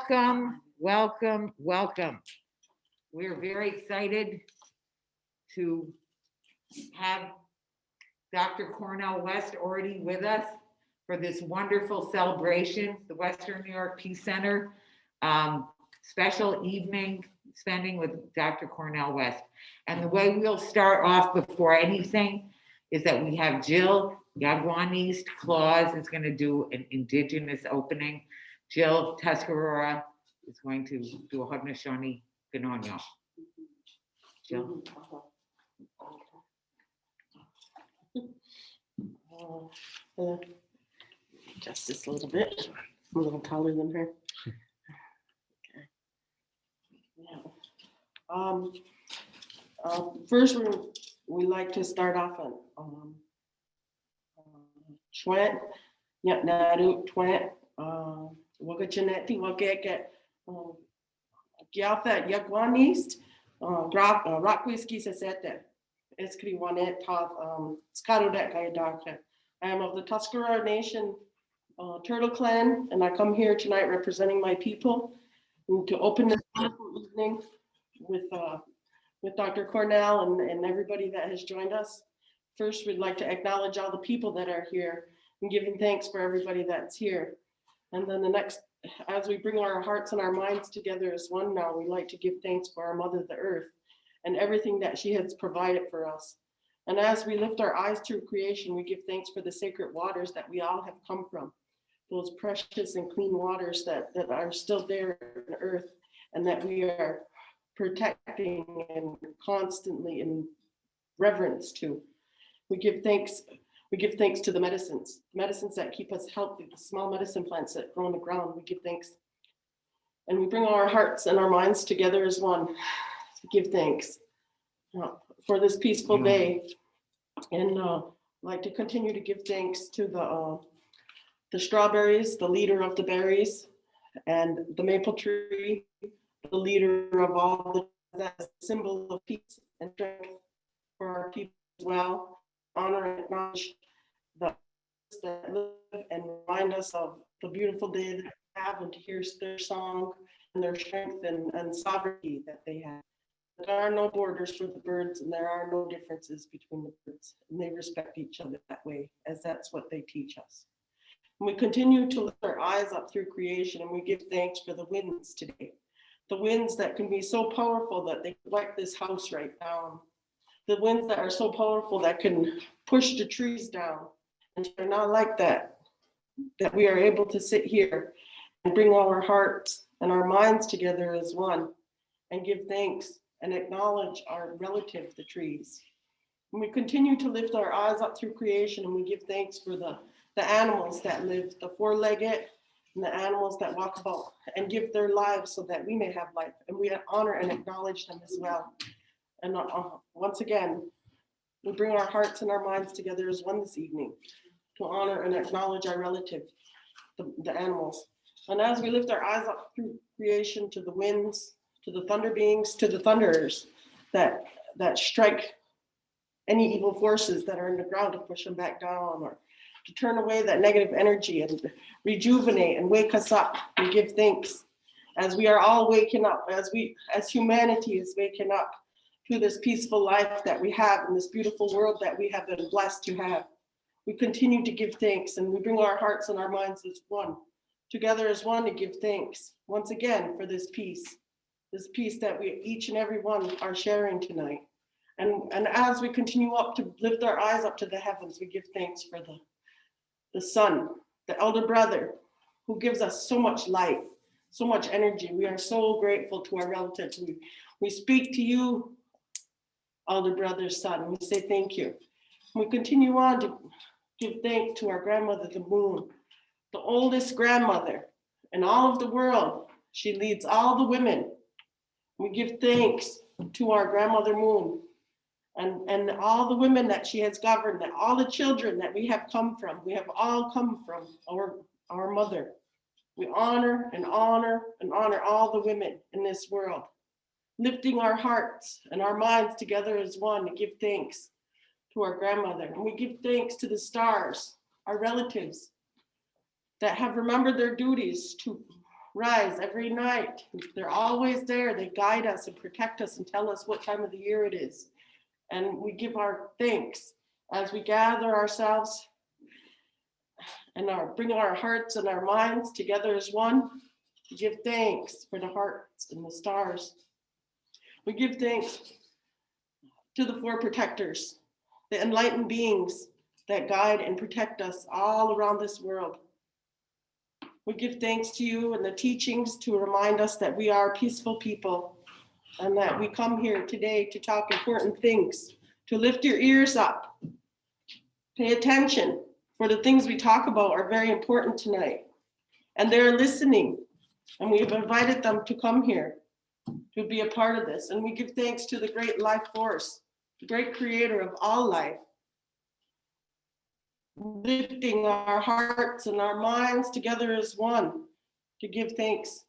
Welcome, welcome, welcome. We're very excited to have Dr. Cornel West already with us for this wonderful celebration, the Western New York Peace Center special evening spending with Dr. Cornel West. And the way we'll start off before anything is that we have Jill Yagwanese Claus is going to do an indigenous opening. Jill Tuscarora is going to do a Haudenosaunee Ganonyo. Jill. Just this a little bit. I'm a little taller than her. Okay. Yeah. First, we like to start off on Chwant, Naru Chwant, Wagachaneti, Wagaka, Gyatha, Yagwanist, Rock Whiskey Saseta, Eskri Wanet, Skarudak Gayadaka. I am of the Tuscarora Nation Turtle Clan, and I come here tonight representing my people and to open this wonderful evening with Dr. Cornel and everybody that has joined us. First, we'd like to acknowledge all the people that are here and giving thanks for everybody that's here. And then the next, as we bring our hearts and our minds together as one now, we like to give thanks for our Mother, the Earth, and everything that she has provided for us. And as we lift our eyes through creation, we give thanks for the sacred waters that we all have come from, those precious and clean waters that are still there on earth and that we are protecting and constantly in reverence to. We give thanks to the medicines that keep us healthy, the small medicine plants that grow on the ground. We give thanks. And we bring our hearts and our minds together as one to give thanks for this peaceful day. And like to continue to give thanks to the strawberries, the leader of the berries, and the maple tree, the leader of all that symbol of peace and strength for our people as well. Honor and acknowledge that live and remind us of the beautiful day that we have and to hear their song and their strength and sovereignty that they have. There are no borders for the birds and there are no differences between the birds, and they respect each other that way, as that's what they teach us. And we continue to lift our eyes up through creation, and we give thanks for the winds today. The winds that can be so powerful that they wipe this house right down. The winds that are so powerful that can push the trees down. And they're not like that we are able to sit here and bring all our hearts and our minds together as one and give thanks and acknowledge our relative, the trees. And we continue to lift our eyes up through creation, and we give thanks for the animals that live, the four-legged and the animals that walk about and give their lives so that we may have life. And we honor and acknowledge them as well. And once again, we bring our hearts and our minds together as one this evening to honor and acknowledge our relative, the animals. And as we lift our eyes up through creation to the winds, to the thunder beings, to the thunderers that strike any evil forces that are in the ground to push them back down or to turn away that negative energy and rejuvenate and wake us up and give thanks as we are all waking up, as humanity is waking up to this peaceful life that we have in this beautiful world that we have been blessed to have. We continue to give thanks, and we bring our hearts and our minds as one, together as one, to give thanks once again for this peace that we each and every one are sharing tonight. And as we continue up to lift our eyes up to the heavens, we give thanks for the sun, the elder brother, who gives us so much life, so much energy. We are so grateful to our relatives. We speak to you, elder brother's son. We say thank you. We continue on to give thanks to our grandmother, the moon, the oldest grandmother in all of the world. She leads all the women. We give thanks to our grandmother moon and all the women that she has governed, and all the children that we have come from. We have all come from our mother. We honor and honor and honor all the women in this world, lifting our hearts and our minds together as one to give thanks to our grandmother. And we give thanks to the stars, our relatives that have remembered their duties to rise every night. They're always there. They guide us and protect us and tell us what time of the year it is. And we give our thanks as we gather ourselves and bring our hearts and our minds together as one. We give thanks for the hearts and the stars. We give thanks to the four protectors, the enlightened beings that guide and protect us all around this world. We give thanks to you and the teachings to remind us that we are peaceful people and that we come here today to talk important things, to lift your ears up, pay attention, for the things we talk about are very important tonight. And they're listening, and we've invited them to come here to be a part of this. And we give thanks to the great life force, the great creator of all life, lifting our hearts and our minds together as one to give thanks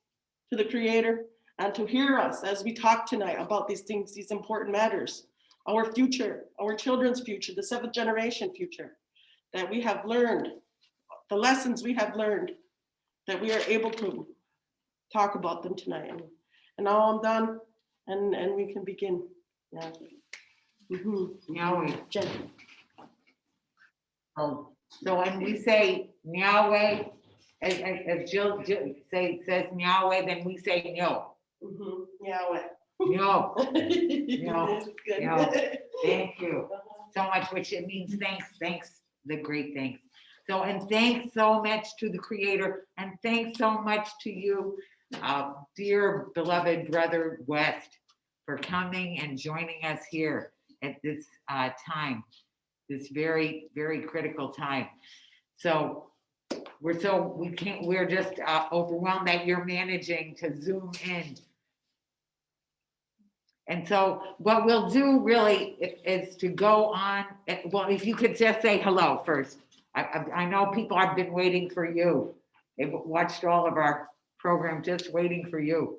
to the creator and to hear us as we talk tonight about these things, these important matters, our future, our children's future, the 7th generation future, that we have learned, the lessons we have learned, that we are able to talk about them tonight. And now I'm done, and we can begin. Yeah. Now Jen. so when we say Nyahweh, as Jill says Nyahweh, then we say no. Yeah. No. No. Good. No. Thank you so much, which it means thanks, the great thanks. So, and thanks so much to the creator, and thanks so much to you, dear beloved brother West, for coming and joining us here at this time, this very, very critical time. So we're just overwhelmed that you're managing to zoom in. And so what we'll do really is to go on, well, if you could just say hello first. I know people have been waiting for you. They've watched all of our program just waiting for you.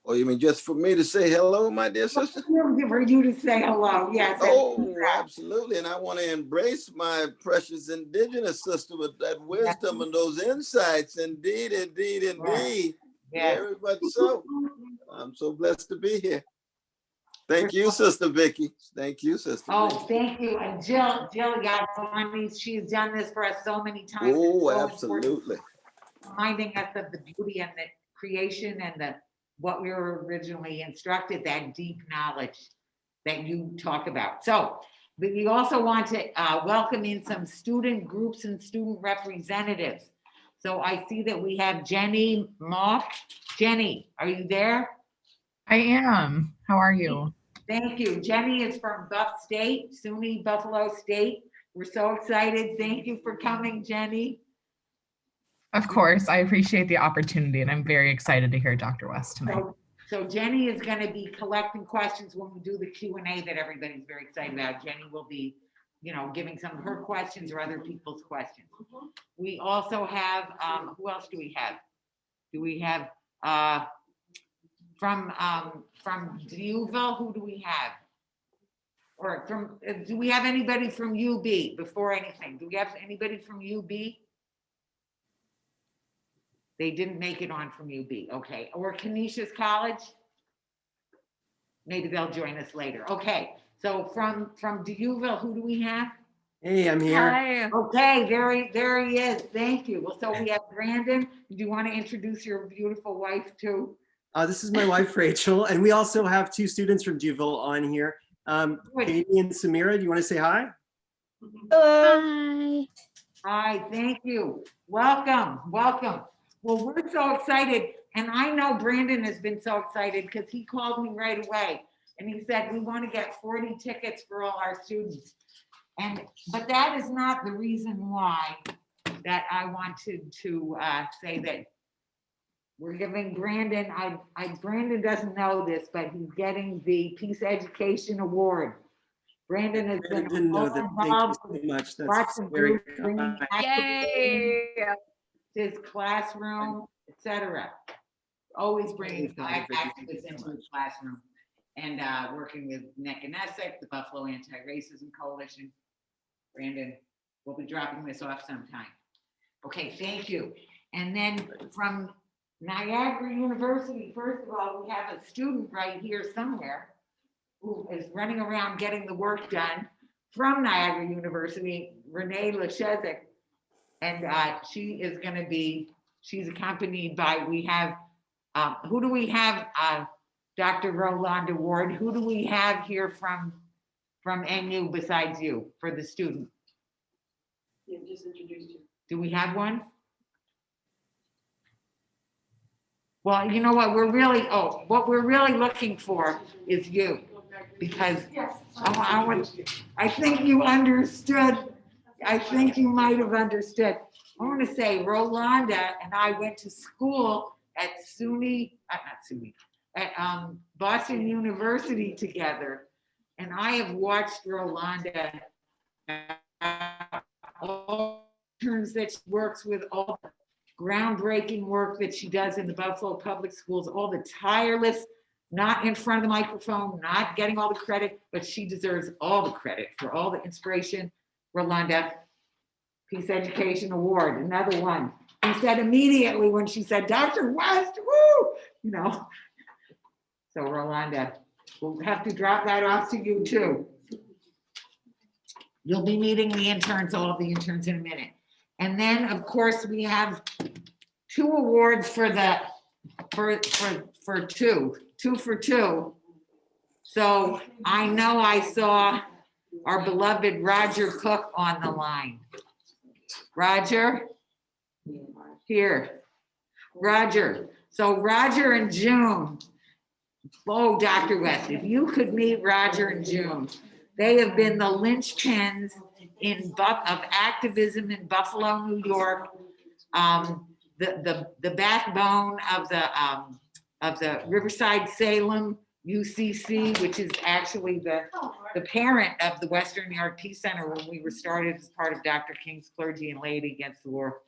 Oh, you mean just for me to say hello, my dear sister? For you to say hello, yes. Oh, absolutely. And I want to embrace my precious indigenous sister with that wisdom and those insights. Indeed, indeed, indeed. Yes. Very much so. I'm so blessed to be here. Thank you, Sister Vicky. Thank you, Sister Oh, Vicky. thank you. And Jill Galvani, she's done this for us so many times. Oh, so absolutely. Reminding us of the beauty and the creation and what we were originally instructed, that deep knowledge that you talk about. So, but we also want to welcome in some student groups and student representatives. So I see that we have Jenny Mock. Jenny, are you there? I am. How are you? Thank you. Jenny is from Buff State, SUNY Buffalo State. We're so excited. Thank you for coming, Jenny. Of course, I appreciate the opportunity, and I'm very excited to hear Dr. West tonight. So Jenny is going to be collecting questions when we do the Q&A that everybody's very excited about. Jenny will be, giving some of her questions or other people's questions. We also have, who else do we have? Do we have from Duville? Who do we have? Or do we have anybody from UB before anything? Do we have anybody from UB? They didn't make it on from UB, okay. Or Canisius College? Maybe they'll join us later. Okay, so from Duville, who do we have? Hey, I'm here. Hi. Okay, there he is. Thank you. Well, so we have Brandon. Do you want to introduce your beautiful wife too? This is my wife, Rachel, and we also have 2 students from Duville on here. Katie and Samira, do you want to say hi? Hello. Hi, thank you. Welcome. Well, we're so excited. And I know Brandon has been so excited because he called me right away and he said, we want to get 40 tickets for all our students. But that is not the reason why that I wanted to say that we're giving Brandon, Brandon doesn't know this, but he's getting the Peace Education Award. Brandon has I been didn't know that. Thank you so much. lots That's of very groups bringing kind. Yay. his classroom, etc. Always bringing activists into the classroom and working with NEC and ESSEC, the Buffalo Anti-Racism Coalition. Brandon, we'll be dropping this off sometime. Okay, thank you. And then from Niagara University, first of all, we have a student right here somewhere who is running around getting the work done from Niagara University, Renee Lechezek. And she is going to be, she's accompanied by, we have, who do we have? Dr. Rolanda Ward. Who do we have here from NU besides you for the student? Yeah, just introduced you. Do we have one? Well, you know what we're really, what we're really looking for is you, because I think you understood. I think you might have understood. I want to say Rolanda and I went to school at at Boston University together. And I have watched Rolanda all terms that she works with, all the groundbreaking work that she does in the Buffalo Public Schools, all the tireless, not in front of the microphone, not getting all the credit, but she deserves all the credit for all the inspiration. Rolanda, Peace Education Award, another one. He said immediately when she said, Dr. West, woo, you know. So Rolanda, we'll have to drop that off to you too. You'll be meeting the interns, all of the interns in a minute. And then of course we have 2 awards for the, for two for two. So I know I saw our beloved Roger Cook on the line. Roger, here, Roger. So Roger and June, oh, Dr. West, if you could meet Roger and June, they have been the linchpins of activism in Buffalo, New York, the backbone of the Riverside Salem UCC, which is actually the parent of the Western New York Peace Center when we were started as part of Dr. King's Clergy and Laity Against the War.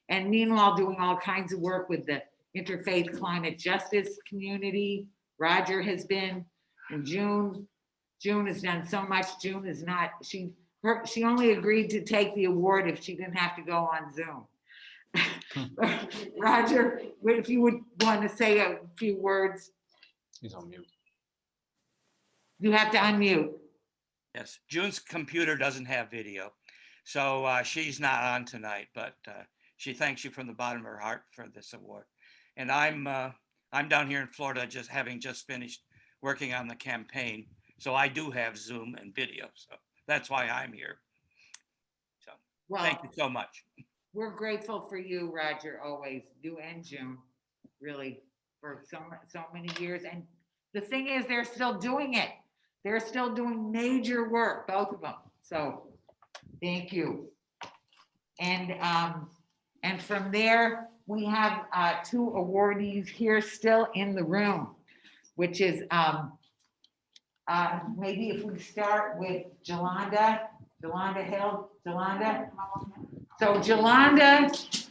And meanwhile, doing all kinds of work with the interfaith climate justice community. Roger has been, and June has done so much. June is not, she only agreed to take the award if she didn't have to go on Zoom. Roger, if you would want to say a few words. He's on mute. You have to unmute. Yes, June's computer doesn't have video, so she's not on tonight, but she thanks you from the bottom of her heart for this award. And I'm down here in Florida, having just finished working on the campaign, so I do have Zoom and video, so that's why I'm here. So Well, thank you so much. We're grateful for you, Roger, always, you and June, really, for so many years. And the thing is, they're still doing it. They're still doing major work, both of them. So thank you. And from there, we have 2 awardees here still in the room, which is maybe if we start with Jolanda Hill. Jolanda. So Jolanda,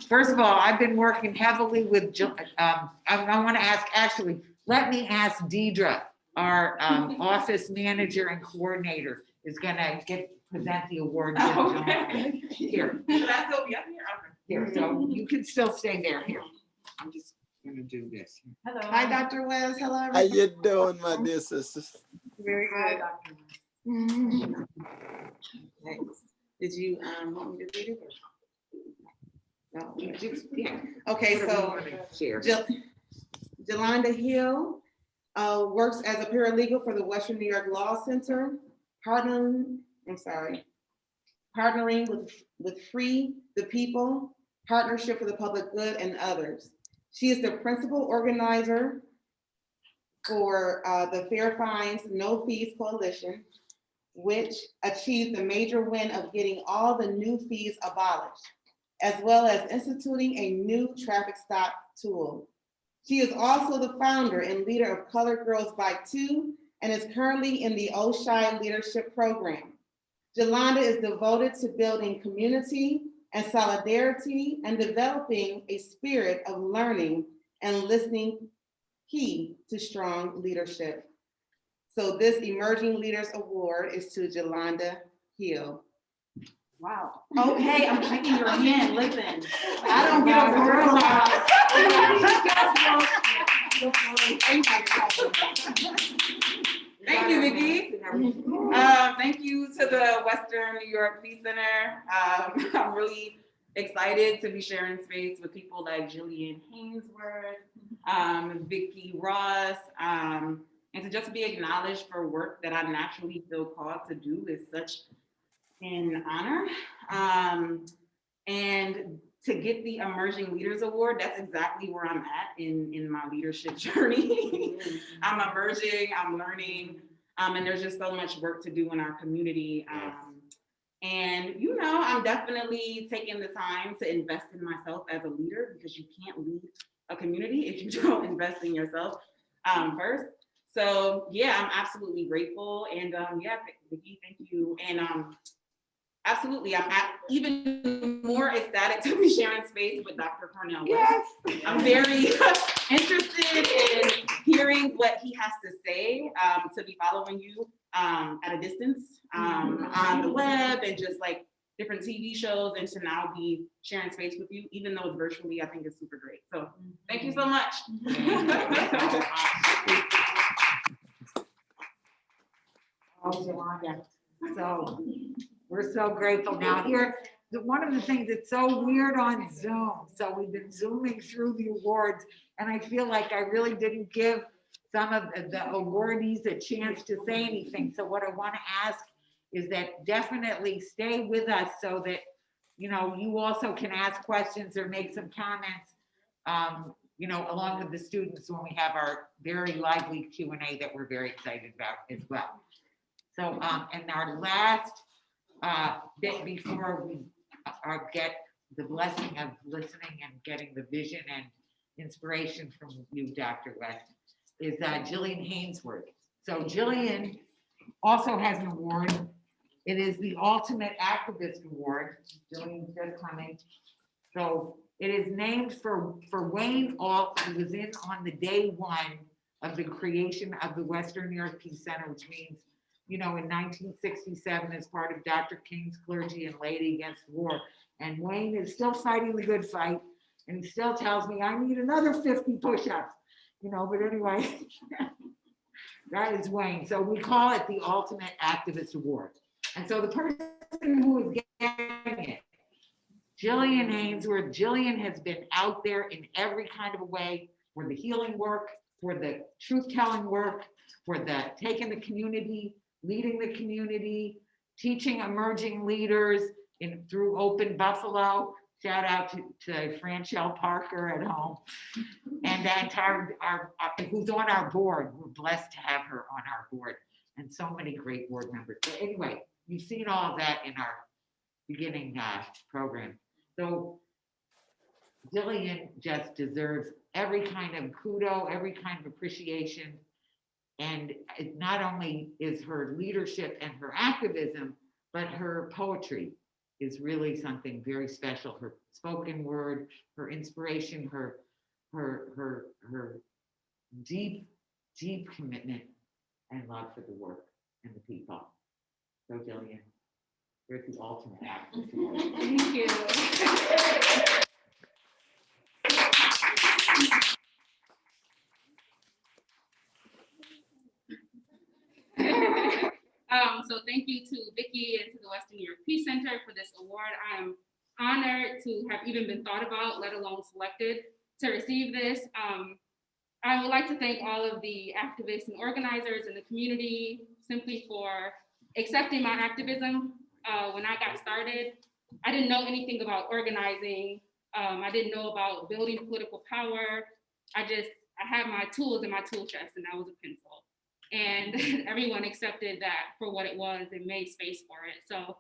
first of all, I've been working heavily with, I want to ask, actually, let me ask Deidre, our office manager and coordinator, is gonna present the award. Okay. Here. Should I still be up here? Okay. Here, so you can still stay there. Here. I'm just gonna do this. Hello. Hi, Dr. West. Hello, How everybody. you doing, my dear sisters? Very Hi, good. Dr. Thanks. Did you want me to read it? No. You just, yeah. Okay, so Share. Jolanda Hill works as a paralegal for the Western New York Law Center, partnering with Free the People, Partnership for the Public Good, and others. She is the principal organizer for the Fair Fines No Fees Coalition, which achieved the major win of getting all the new fees abolished, as well as instituting a new traffic stop tool. She is also the founder and leader of Colored Girls Bike 2 and is currently in the OSHI Leadership Program. Jolanda is devoted to building community and solidarity and developing a spirit of learning and listening, key to strong leadership. So this Emerging Leaders Award is to Jolanda Hill. Wow. Okay, I'm checking your hand, listen. I don't get a Thank you, Vicki. Thank you to the Western New York Peace Center. I'm really excited to be sharing space with people like Jillian Hainsworth, Vicki Ross, and to just be acknowledged for work that I naturally feel called to do is such an honor. And to get the Emerging Leaders Award, that's exactly where I'm at in my leadership journey. I'm emerging, I'm learning, and there's just so much work to do in our community. And you know, I'm definitely taking the time to invest in myself as a leader, because you can't lead a community if you don't invest in yourself first. So yeah, I'm absolutely grateful. And yeah, Vicki, thank you. And absolutely, I'm even more ecstatic to be sharing space with Dr. Cornel West. Yes. I'm very interested in hearing what he has to say, to be following you at a distance on the web and just like different TV shows, and to now be sharing space with you, even though it's virtually, I think it's super great. So thank you so much. So we're so grateful. Now here, one of the things that's so weird on Zoom, so we've been Zooming through the awards, and I feel like I really didn't give some of the awardees a chance to say anything. So what I want to ask is that definitely stay with us so that, you know, you also can ask questions or make some comments, you know, along with the students when we have our very lively Q&A that we're very excited about as well. So, and our last bit before we get the blessing of listening and getting the vision and inspiration from you, Dr. West, is Jillian Hainsworth. So Jillian also has an award. It is the Ultimate Activist Award. Jillian's just coming. So it is named for Wayne Alt, who was in on the day one of the creation of the Western New York Peace Center, which means, you know, in 1967, as part of Dr. King's Clergy and Laity Against War. And Wayne is still fighting the good fight. And he still tells me, I need another 50 push-ups, you know, but anyway, that is Wayne. So we call it the Ultimate Activist Award. And so the person who is getting it, Jillian Hainsworth. Jillian has been out there in every kind of a way for the healing work, for the truth-telling work, for the taking the community, leading the community, teaching emerging leaders through Open Buffalo. Shout out to Franchelle Parker at home. And then our who's on our board. We're blessed to have her on our board, and so many great board members. But anyway, you've seen all of that in our beginning program. So Jillian just deserves every kind of kudo, every kind of appreciation. And it not only is her leadership and her activism, but her poetry is really something very special. Her spoken word, her inspiration, her deep, deep commitment and love for the work and the people. So Jillian, you're the ultimate activist. Thank you. So thank you to Vicki and to the Western New York Peace Center for this award. I am honored to have even been thought about, let alone selected to receive this. I would like to thank all of the activists and organizers in the community simply for accepting my activism. When I got started, I didn't know anything about organizing. I didn't know about building political power. I had my tools in my tool chest, and that was a pencil. And everyone accepted that for what it was and made space for it. So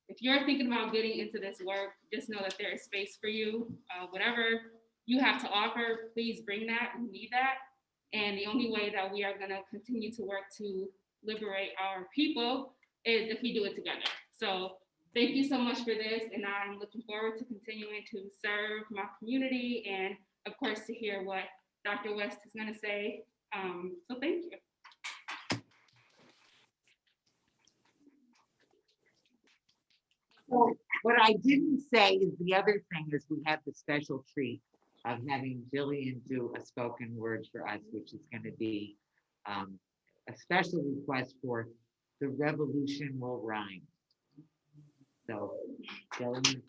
if you're thinking about getting into this work, just know that there is space for you. Whatever you have to offer, please bring that. We need that. And the only way that we are going to continue to work to liberate our people is if we do it together. So thank you so much for this. And I'm looking forward to continuing to serve my community and, of course, to hear what Dr. West is going to say. So thank you. So What I didn't say is the other thing is we have the special treat of having Jillian do a spoken word for us, which is going to be a special request for The Revolution Will Rhyme. So, Jillian.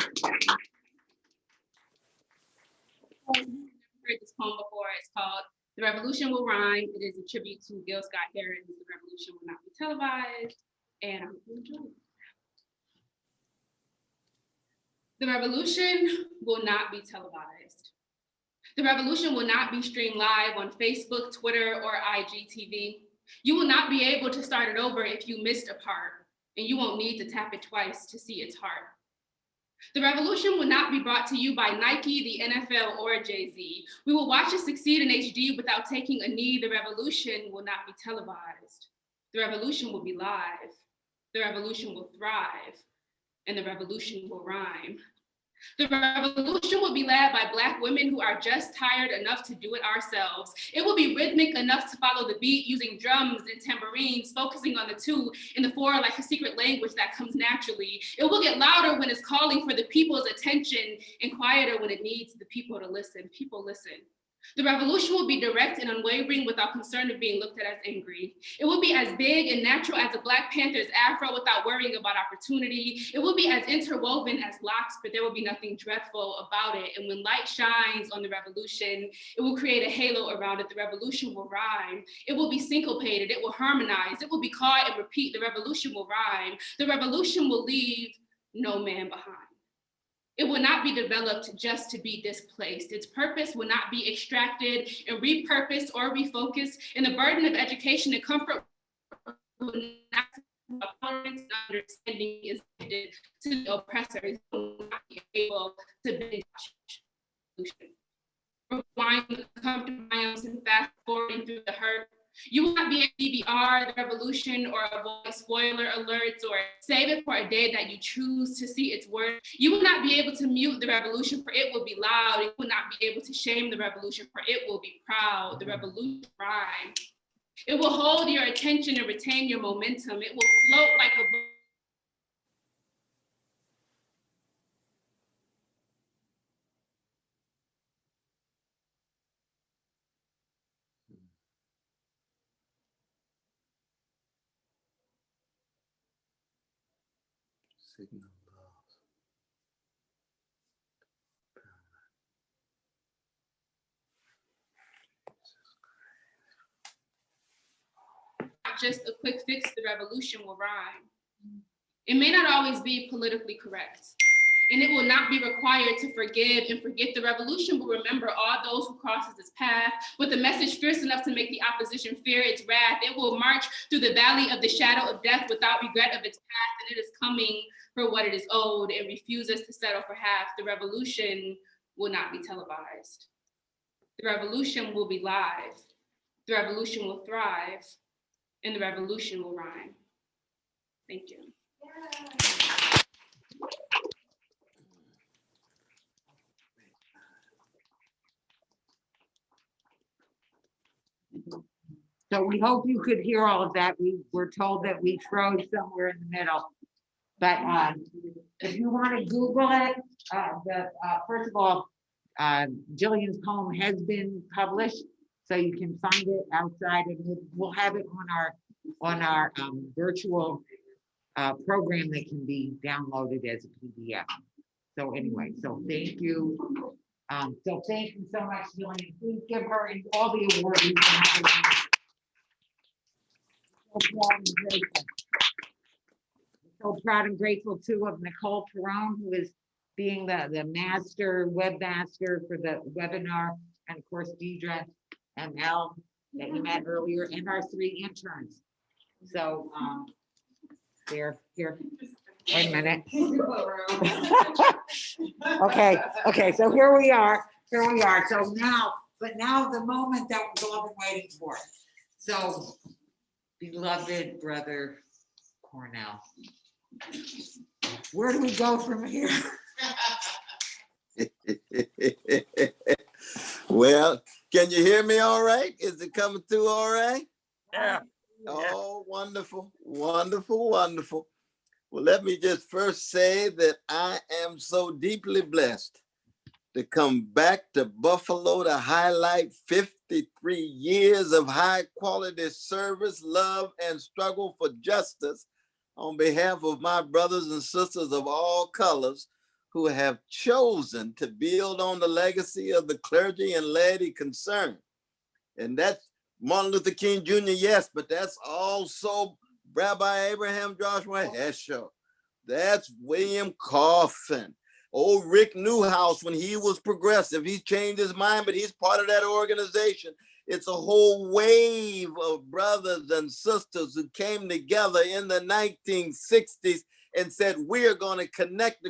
Heard this poem before. It's called "The Revolution Will Rhyme." It is a tribute to Gil Scott-Heron. The revolution will not be televised, and I hope you enjoy it. The revolution will not be televised. The revolution will not be streamed live on Facebook, Twitter, or IGTV. You will not be able to start it over if you missed a part, and you won't need to tap it twice to see its heart. The revolution will not be brought to you by Nike, the NFL, or Jay-Z. We will watch it succeed in HD without taking a knee. The revolution will not be televised. The revolution will be live. The revolution will thrive, and the revolution will rhyme. The revolution will be led by Black women who are just tired enough to do it ourselves. It will be rhythmic enough to follow the beat using drums and tambourines, focusing on the 2 and the 4 like a secret language that comes naturally. It will get louder when it's calling for the people's attention and quieter when it needs the people to listen. People listen. The revolution will be direct and unwavering without concern of being looked at as angry. It will be as big and natural as a Black Panther's afro without worrying about opportunity. It will be as interwoven as locks, but there will be nothing dreadful about it. And when light shines on the revolution, it will create a halo around it. The revolution will rhyme. It will be syncopated. It will harmonize. It will be caught and repeat. The revolution will rhyme. The revolution will leave no man behind. It will not be developed just to be displaced. Its purpose will not be extracted and repurposed or refocused. And the burden of education and comfort will not be tolerance and understanding is to the oppressors will not be able to be relying comfortable and fast forwarding through the hurt. You will not be a DVR, the revolution, or avoid spoiler alerts, or save it for a day that you choose to see its worth. You will not be able to mute the revolution, for it will be loud. You will not be able to shame the revolution, for it will be proud. The revolution rhyme. It will hold your attention and retain your momentum. It will float like a Signal not just a quick fix, the revolution will rhyme. It may not always be politically correct, and it will not be required to forgive and forget. The revolution will remember all those who crosses its path with a message fierce enough to make the opposition fear its wrath. It will march through the valley of the shadow of death without regret of its past, and it is coming for what it is owed and refuses to settle for half. The revolution will not be televised. The revolution will be live. The revolution will thrive, and the revolution will rhyme. Thank you. So we hope you could hear all of that. We were told that we froze somewhere in the middle. But if you want to Google it, first of all, Jillian's poem has been published, so you can find it outside, and we'll have it on our virtual program that can be downloaded as a PDF. So anyway, so thank you. So thank you so much, Jillian. Please give her all the awards. So proud and grateful too of Nicole Perone, who is being the webmaster for the webinar, and of course Deidre and Elle that you met earlier, and our 3 interns. So they're here. Wait a minute. Okay, so here we are. So now the moment that we've all been waiting for. So, beloved brother Cornel, where do we go from here? Well, can you hear me all right? Is it coming through all right? Yeah. Oh, wonderful, wonderful, wonderful. Well, let me just first say that I am so deeply blessed to come back to Buffalo to highlight 53 years of high quality service, love, and struggle for justice on behalf of my brothers and sisters of all colors who have chosen to build on the legacy of the clergy and laity concerned. And that's Martin Luther King Jr., yes, but that's also Rabbi Abraham Joshua Heschel. That's William Coffin. Old Rick Newhouse, when he was progressive, he changed his mind, but he's part of that organization. It's a whole wave of brothers and sisters who came together in the 1960s and said, we're going to connect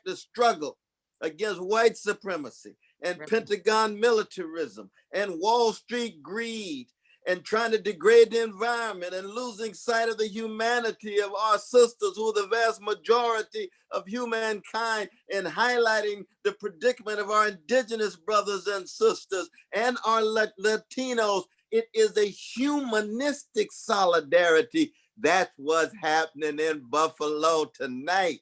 the struggle against white supremacy and Pentagon militarism and Wall Street greed and trying to degrade the environment and losing sight of the humanity of our sisters who are the vast majority of humankind, and highlighting the predicament of our indigenous brothers and sisters and our Latinos. It is a humanistic solidarity. That's what's happening in Buffalo tonight.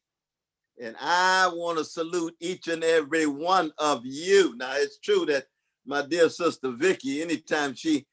And I want to salute each and every one of you. Now, it's true that my dear sister Vicky, anytime she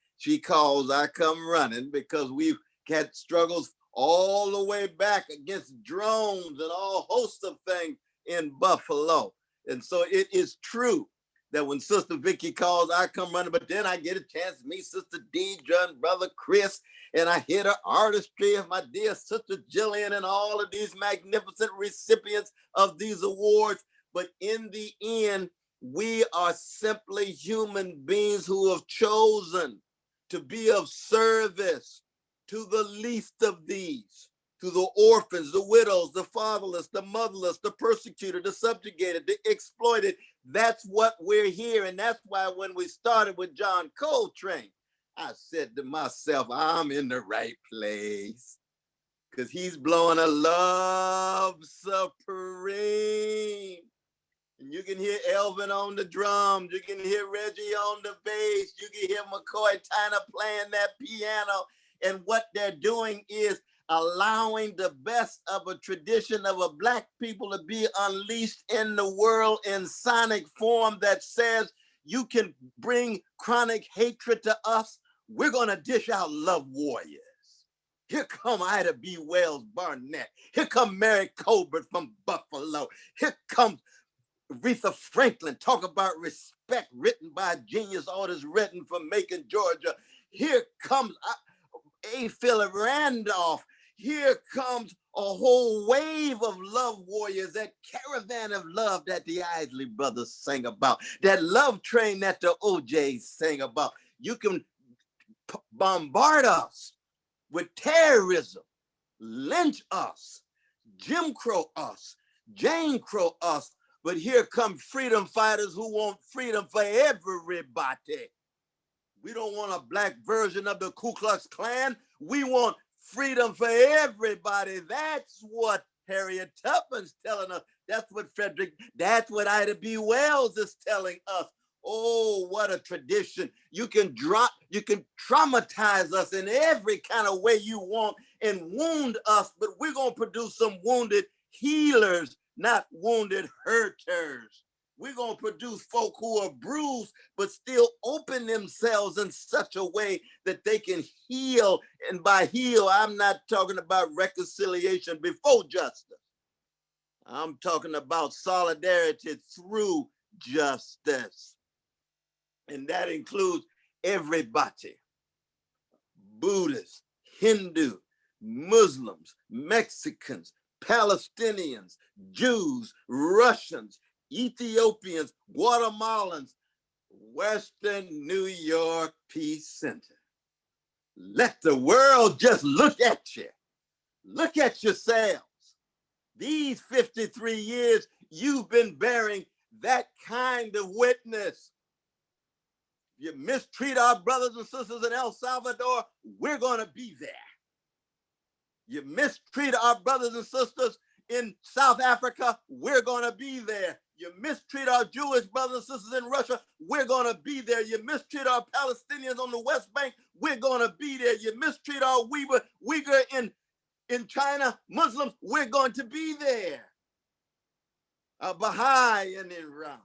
calls, I come running, because we've had struggles all the way back against drones and all hosts of things in Buffalo. And so it is true that when Sister Vicky calls, I come running, but then I get a chance to meet Sister Deidre and Brother Chris, and I hear the artistry of my dear Sister Jillian and all of these magnificent recipients of these awards. But in the end, we are simply human beings who have chosen to be of service to the least of these, to the orphans, the widows, the fatherless, the motherless, the persecuted, the subjugated, the exploited. That's what we're here. And that's why when we started with John Coltrane, I said to myself, I'm in the right place, because he's blowing a love supreme. And you can hear Elvin on the drums, you can hear Reggie on the bass, you can hear McCoy Tyner playing that piano. And what they're doing is allowing the best of a tradition of a Black people to be unleashed in the world in sonic form that says, you can bring chronic hatred to us, we're gonna dish out love warriors. Here come Ida B. Wells Barnett. Here come Mary Colbert from Buffalo. Here comes Aretha Franklin, talk about respect, written by a genius, orders written from Macon, Georgia. Here comes A. Philip Randolph. Here comes a whole wave of love warriors, that caravan of love that the Isley brothers sang about, that love train that the OJs sang about. You can bombard us with terrorism, lynch us, Jim Crow us, Jane Crow us, but here come freedom fighters who want freedom for everybody. We don't want a Black version of the Ku Klux Klan. We want freedom for everybody. That's what Harriet Tubman's telling us. That's what Ida B. Wells is telling us. Oh, what a tradition. You can traumatize us in every kind of way you want and wound us, but we're going to produce some wounded healers, not wounded hurters. We're going to produce folk who are bruised, but still open themselves in such a way that they can heal. And by heal, I'm not talking about reconciliation before justice. I'm talking about solidarity through justice. And that includes everybody: Buddhists, Hindu, Muslims, Mexicans, Palestinians, Jews, Russians, Ethiopians, Guatemalans, Western New York Peace Center. Let the world just look at you. Look at yourselves. These 53 years, you've been bearing that kind of witness. You mistreat our brothers and sisters in El Salvador, we're gonna be there. You mistreat our brothers and sisters in South Africa, we're gonna be there. You mistreat our Jewish brothers and sisters in Russia, we're gonna be there. You mistreat our Palestinians on the West Bank, we're gonna be there. You mistreat our Uyghur In China, Muslims, we're going to be there. Baha'i in Iran.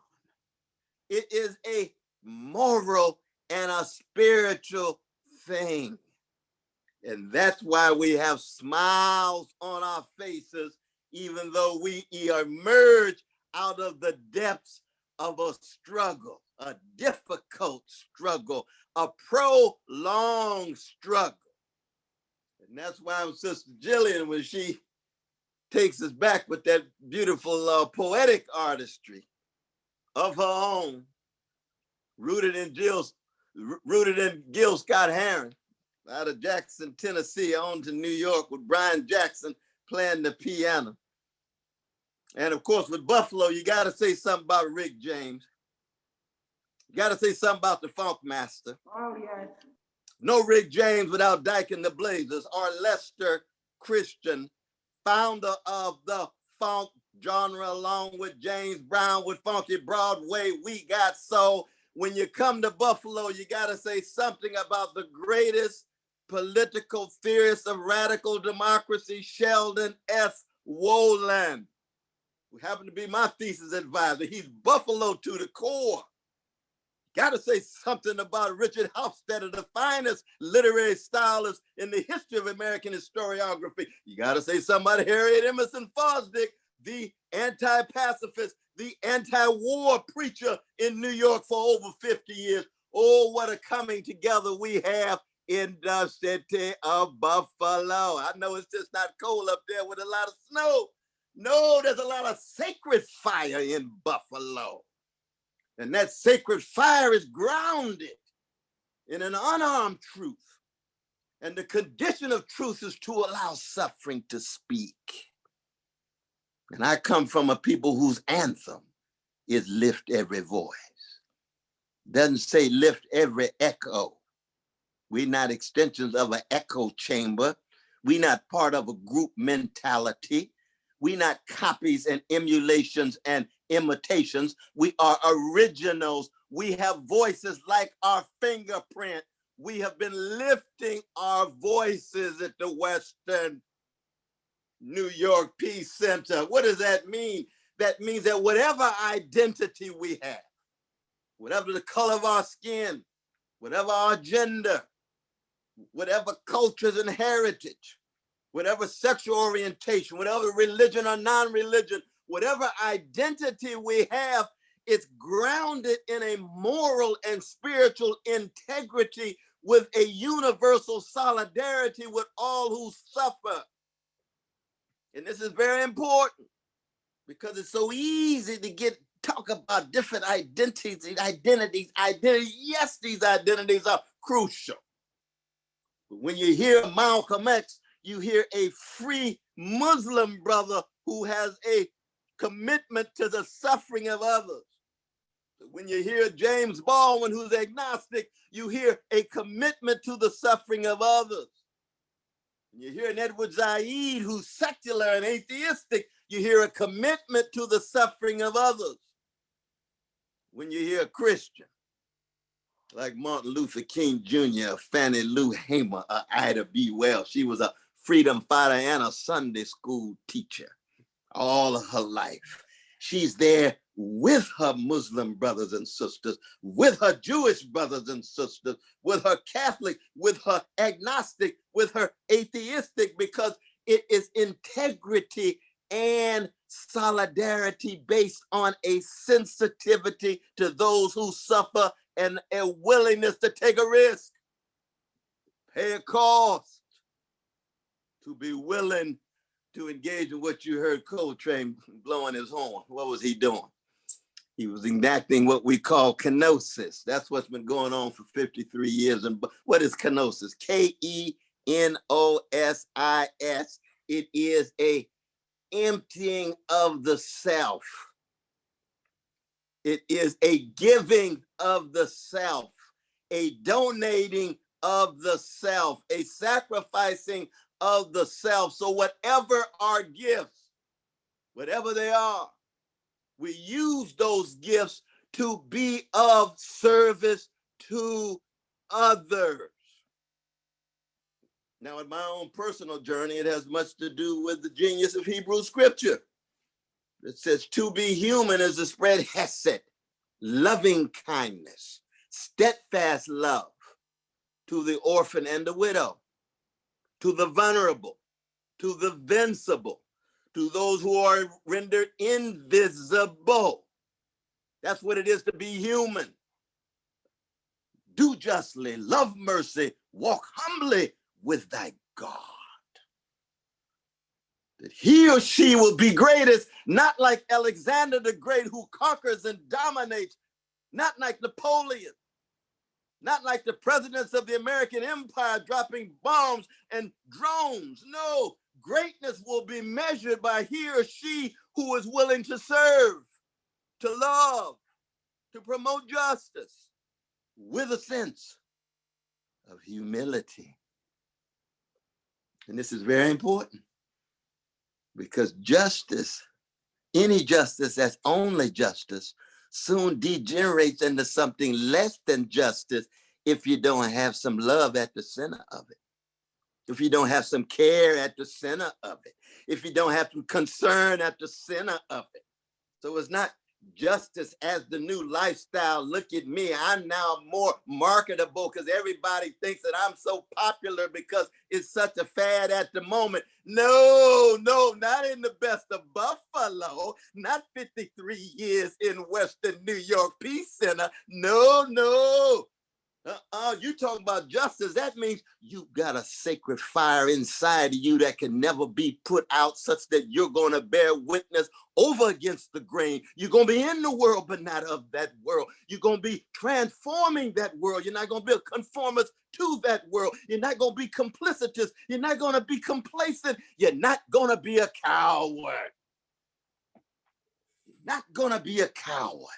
It is a moral and a spiritual thing. And that's why we have smiles on our faces, even though we emerge out of the depths of a struggle, a difficult struggle, a prolonged struggle. And that's why Sister Jillian, when she takes us back with that beautiful poetic artistry of her own, rooted in Gil Scott-Heron, out of Jackson, Tennessee, on to New York with Brian Jackson playing the piano. And of course, with Buffalo, you got to say something about Rick James. You got to say something about the Funk Master. Oh, yes. No Rick James without Dyke and the Blazers, or Lester Christian, founder of the funk genre, along with James Brown with Funky Broadway. We got soul. When you come to Buffalo, you got to say something about the greatest political theorist of radical democracy, Sheldon S. Wolin, who happened to be my thesis advisor. He's Buffalo to the core. Got to say something about Richard Hofstadter, the finest literary stylist in the history of American historiography. You got to say something about Harriet Emerson Fosdick, the anti-pacifist, the anti-war preacher in New York for over 50 years. Oh, what a coming together we have in the city of Buffalo. I know it's just not cold up there with a lot of snow. No, there's a lot of sacred fire in Buffalo. And that sacred fire is grounded in an unarmed truth. And the condition of truth is to allow suffering to speak. And I come from a people whose anthem is lift every voice. Doesn't say lift every echo. We're not extensions of an echo chamber. We're not part of a group mentality. We're not copies and emulations and imitations. We are originals. We have voices like our fingerprint. We have been lifting our voices at the Western New York Peace Center. What does that mean? That means that whatever identity we have, whatever the color of our skin, whatever our gender, whatever cultures and heritage, whatever sexual orientation, whatever religion or non-religion, whatever identity we have, it's grounded in a moral and spiritual integrity with a universal solidarity with all who suffer. And this is very important because it's so easy to talk about different identities. Yes, these identities are crucial. But when you hear Malcolm X, you hear a free Muslim brother who has a commitment to the suffering of others. When you hear James Baldwin, who's agnostic, you hear a commitment to the suffering of others. When you hear an Edward Said, who's secular and atheistic, you hear a commitment to the suffering of others. When you hear a Christian, like Martin Luther King Jr., Fannie Lou Hamer, Ida B. Wells, she was a freedom fighter and a Sunday school teacher all of her life. She's there with her Muslim brothers and sisters, with her Jewish brothers and sisters, with her Catholic, with her agnostic, with her atheistic, because it is integrity and solidarity based on a sensitivity to those who suffer and a willingness to take a risk, pay a cost, to be willing to engage in what you heard Coltrane blowing his horn. What was he doing? He was enacting what we call kenosis. That's what's been going on for 53 years. And what is kenosis? Kenosis. It is a emptying of the self. It is a giving of the self, a donating of the self, a sacrificing of the self. So whatever our gifts, whatever they are, we use those gifts to be of service to others. Now, in my own personal journey, it has much to do with the genius of Hebrew scripture. It says to be human is to spread hesed, loving kindness, steadfast love to the orphan and the widow, to the vulnerable, to the invincible, to those who are rendered invisible. That's what it is to be human. Do justly, love mercy, walk humbly with thy God. That he or she will be greatest, not like Alexander the Great, who conquers and dominates, not like Napoleon, not like the presidents of the American empire dropping bombs and drones. No, greatness will be measured by he or she who is willing to serve, to love, to promote justice with a sense of humility. And this is very important because justice, any justice that's only justice, soon degenerates into something less than justice if you don't have some love at the center of it, if you don't have some care at the center of it, if you don't have some concern at the center of it. So it's not justice as the new lifestyle. Look at me, I'm now more marketable because everybody thinks that I'm so popular because it's such a fad at the moment. No, not in the best of Buffalo, not 53 years in Western New York Peace Center. No. You talking about justice, that means you got a sacred fire inside of you that can never be put out, such that you're going to bear witness over against the grain. You're going to be in the world, but not of that world. You're going to be transforming that world. You're not going to be a conformist to that world. You're not going to be complicitous. You're not going to be complacent. You're not going to be a coward. You're not going to be a coward.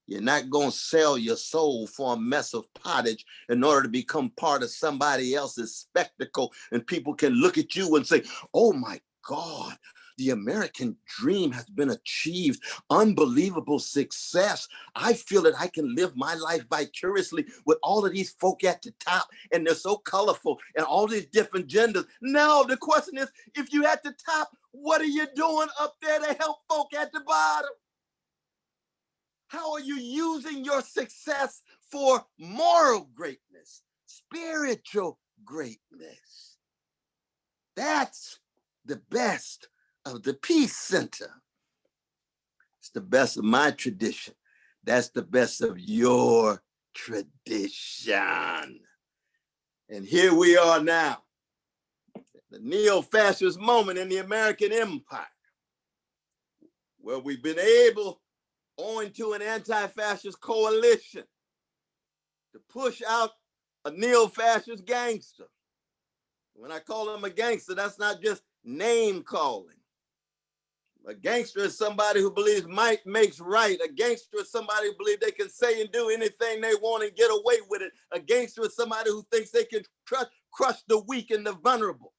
You're not going to sell your soul for a mess of pottage in order to become part of somebody else's spectacle. And people can look at you and say, oh my God, the American dream has been achieved. Unbelievable success. I feel that I can live my life vicariously with all of these folk at the top, and they're so colorful and all these different genders. No, the question is, if you're at the top, what are you doing up there to help folk at the bottom? How are you using your success for moral greatness, spiritual greatness? That's the best of the Peace Center. It's the best of my tradition. That's the best of your tradition. And here we are now, the neo-fascist moment in the American empire, where we've been able, owing to an anti-fascist coalition, to push out a neo-fascist gangster. When I call him a gangster, that's not just name calling. A gangster is somebody who believes might makes right. A gangster is somebody who believes they can say and do anything they want and get away with it. A gangster is somebody who thinks they can crush the weak and the vulnerable.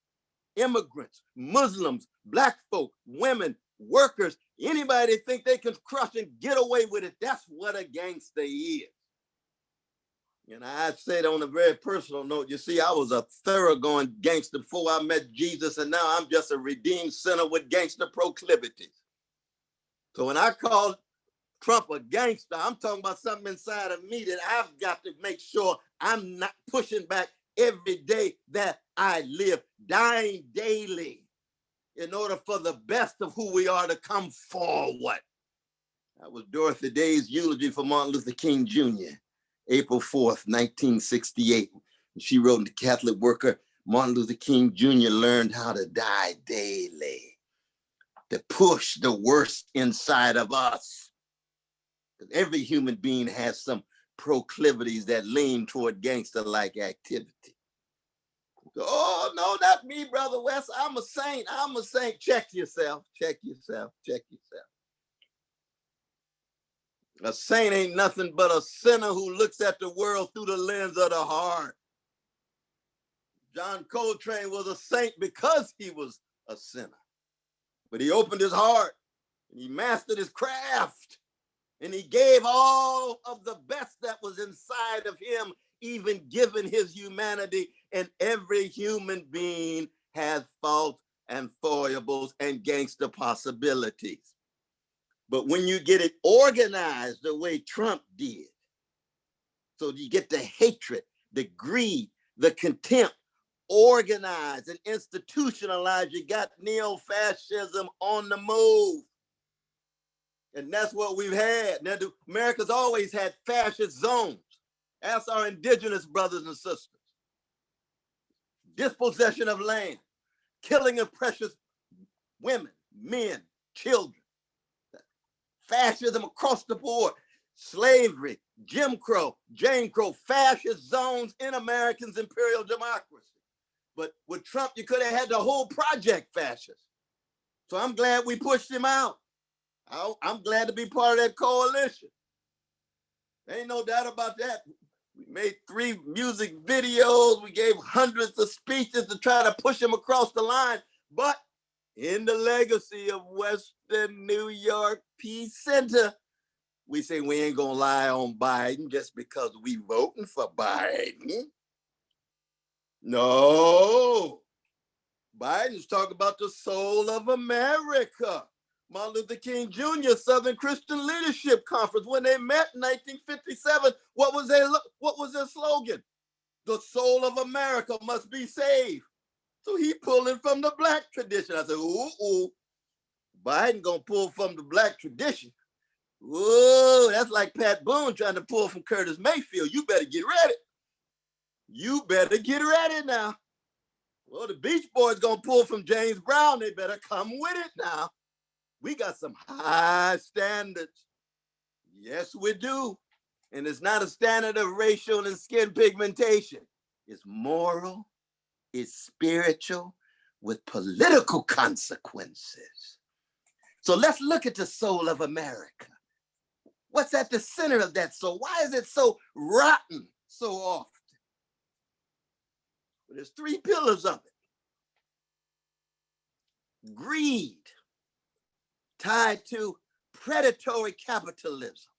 Immigrants, Muslims, Black folk, women, workers, anybody that think they can crush and get away with it. That's what a gangster is. And I say it on a very personal note. You see, I was a thoroughgoing gangster before I met Jesus, and now I'm just a redeemed sinner with gangster proclivities. So when I call Trump a gangster, I'm talking about something inside of me that I've got to make sure I'm not pushing back every day that I live, dying daily in order for the best of who we are to come forward. That was Dorothy Day's eulogy for Martin Luther King Jr., April 4th, 1968. She wrote in The Catholic Worker, Martin Luther King Jr. learned how to die daily, to push the worst inside of us. Because every human being has some proclivities that lean toward gangster-like activity. Oh, no, not me, Brother West. I'm a saint. I'm a saint. Check yourself. Check yourself. Check yourself. A saint ain't nothing but a sinner who looks at the world through the lens of the heart. John Coltrane was a saint because he was a sinner. But he opened his heart and he mastered his craft. And he gave all of the best that was inside of him, even given his humanity. And every human being has faults and foibles and gangster possibilities. But when you get it organized the way Trump did, so you get the hatred, the greed, the contempt, organized and institutionalized, you got neo-fascism on the move. And that's what we've had. Now, America's always had fascist zones. Ask our indigenous brothers and sisters. Dispossession of land, killing of precious women, men, children, fascism across the board, slavery, Jim Crow, fascist zones in Americans' imperial democracy. But with Trump, you could have had the whole project fascist. So I'm glad we pushed him out. I'm glad to be part of that coalition. Ain't no doubt about that. We made 3 music videos. We gave hundreds of speeches to try to push him across the line. But in the legacy of Western New York Peace Center, we say we ain't gonna lie on Biden just because we voting for Biden. No. Biden's talking about the soul of America. Martin Luther King Jr. Southern Christian Leadership Conference, when they met in 1957, what was their slogan? The soul of America must be saved. So he pulling from the Black tradition. I said, ooh, Biden gonna pull from the Black tradition. Whoa, that's like Pat Boone trying to pull from Curtis Mayfield. You better get ready. You better get ready now. Well, the Beach Boys gonna pull from James Brown. They better come with it now. We got some high standards. Yes, we do. And it's not a standard of racial and skin pigmentation. It's moral, it's spiritual, with political consequences. So let's look at the soul of America. What's at the center of that soul? Why is it so rotten so often? Well, there's 3 pillars of it. Greed, tied to predatory capitalism.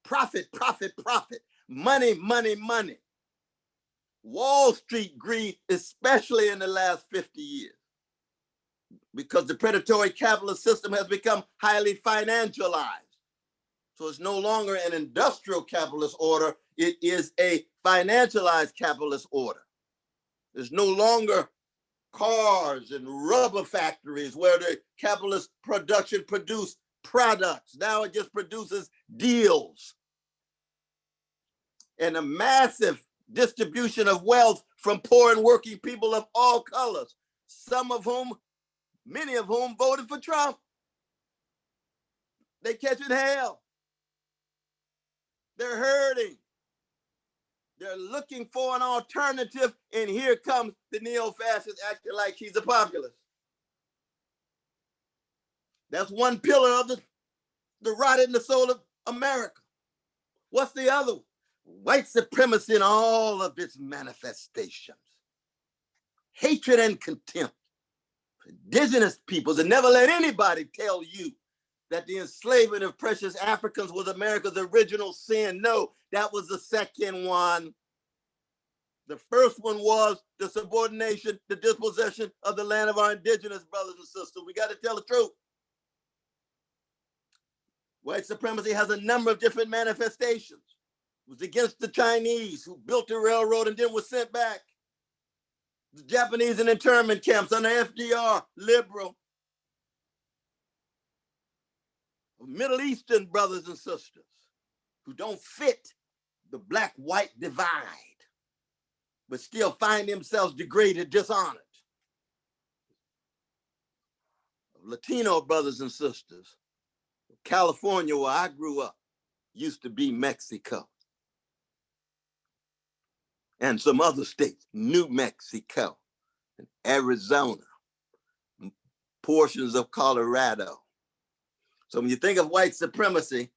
Profit, profit, profit. Money, money, money. Wall Street greed, especially in the last 50 years, because the predatory capitalist system has become highly financialized. So it's no longer an industrial capitalist order. It is a financialized capitalist order. There's no longer cars and rubber factories where the capitalist production produced products. Now it just produces deals. And a massive distribution of wealth from poor and working people of all colors, many of whom voted for Trump. They catching hell. They're hurting. They're looking for an alternative, and here comes the neo-fascist acting like he's a populist. That's one pillar of the rot in the soul of America. What's the other one? White supremacy in all of its manifestations. Hatred and contempt for indigenous peoples, and never let anybody tell you that the enslavement of precious Africans was America's original sin. No, that was the second one. The first one was the subordination, the dispossession of the land of our indigenous brothers and sisters. We got to tell the truth. White supremacy has a number of different manifestations. It was against the Chinese who built the railroad and then was sent back. The Japanese in internment camps under FDR, liberal. Middle Eastern brothers and sisters who don't fit the black-white divide, but still find themselves degraded, dishonored. Latino brothers and sisters. California, where I grew up, used to be Mexico. And some other states, New Mexico, and Arizona, portions of Colorado. So when you think of white supremacy,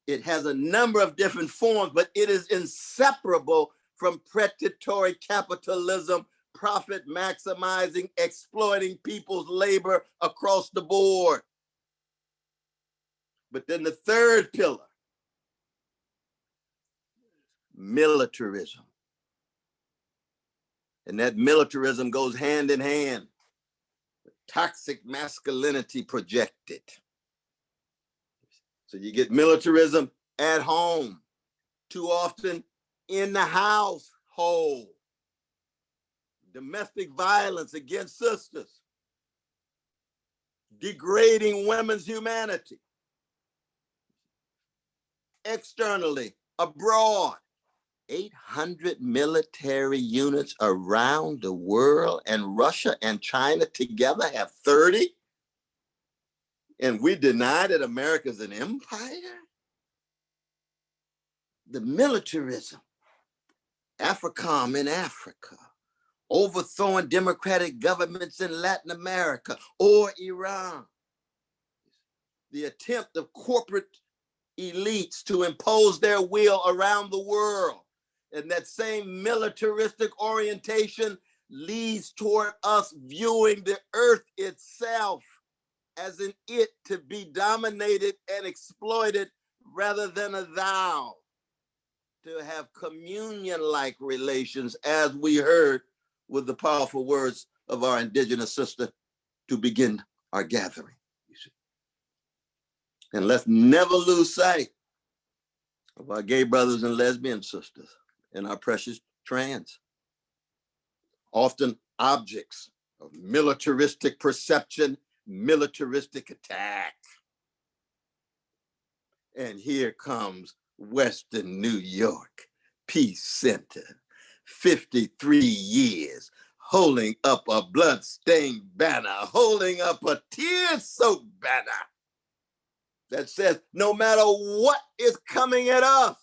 it has a number of different forms, but it is inseparable from predatory capitalism, profit maximizing, exploiting people's labor across the board. But then the third pillar, militarism. And that militarism goes hand in hand with toxic masculinity projected. So you get militarism at home, too often in the household. Domestic violence against sisters, degrading women's humanity. Externally, abroad, 800 military units around the world, and Russia and China together have 30. And we deny that America's an empire? The militarism, AFRICOM in Africa, overthrowing democratic governments in Latin America or Iran. The attempt of corporate elites to impose their will around the world. And that same militaristic orientation leads toward us viewing the earth itself as an it to be dominated and exploited rather than a thou, to have communion-like relations, as we heard with the powerful words of our indigenous sister to begin our gathering. And let's never lose sight of our gay brothers and lesbian sisters and our precious trans, often objects of militaristic perception, militaristic attack. And here comes Western New York Peace Center, 53 years, holding up a blood-stained banner, holding up a tear-soaked banner that says, no matter what is coming at us,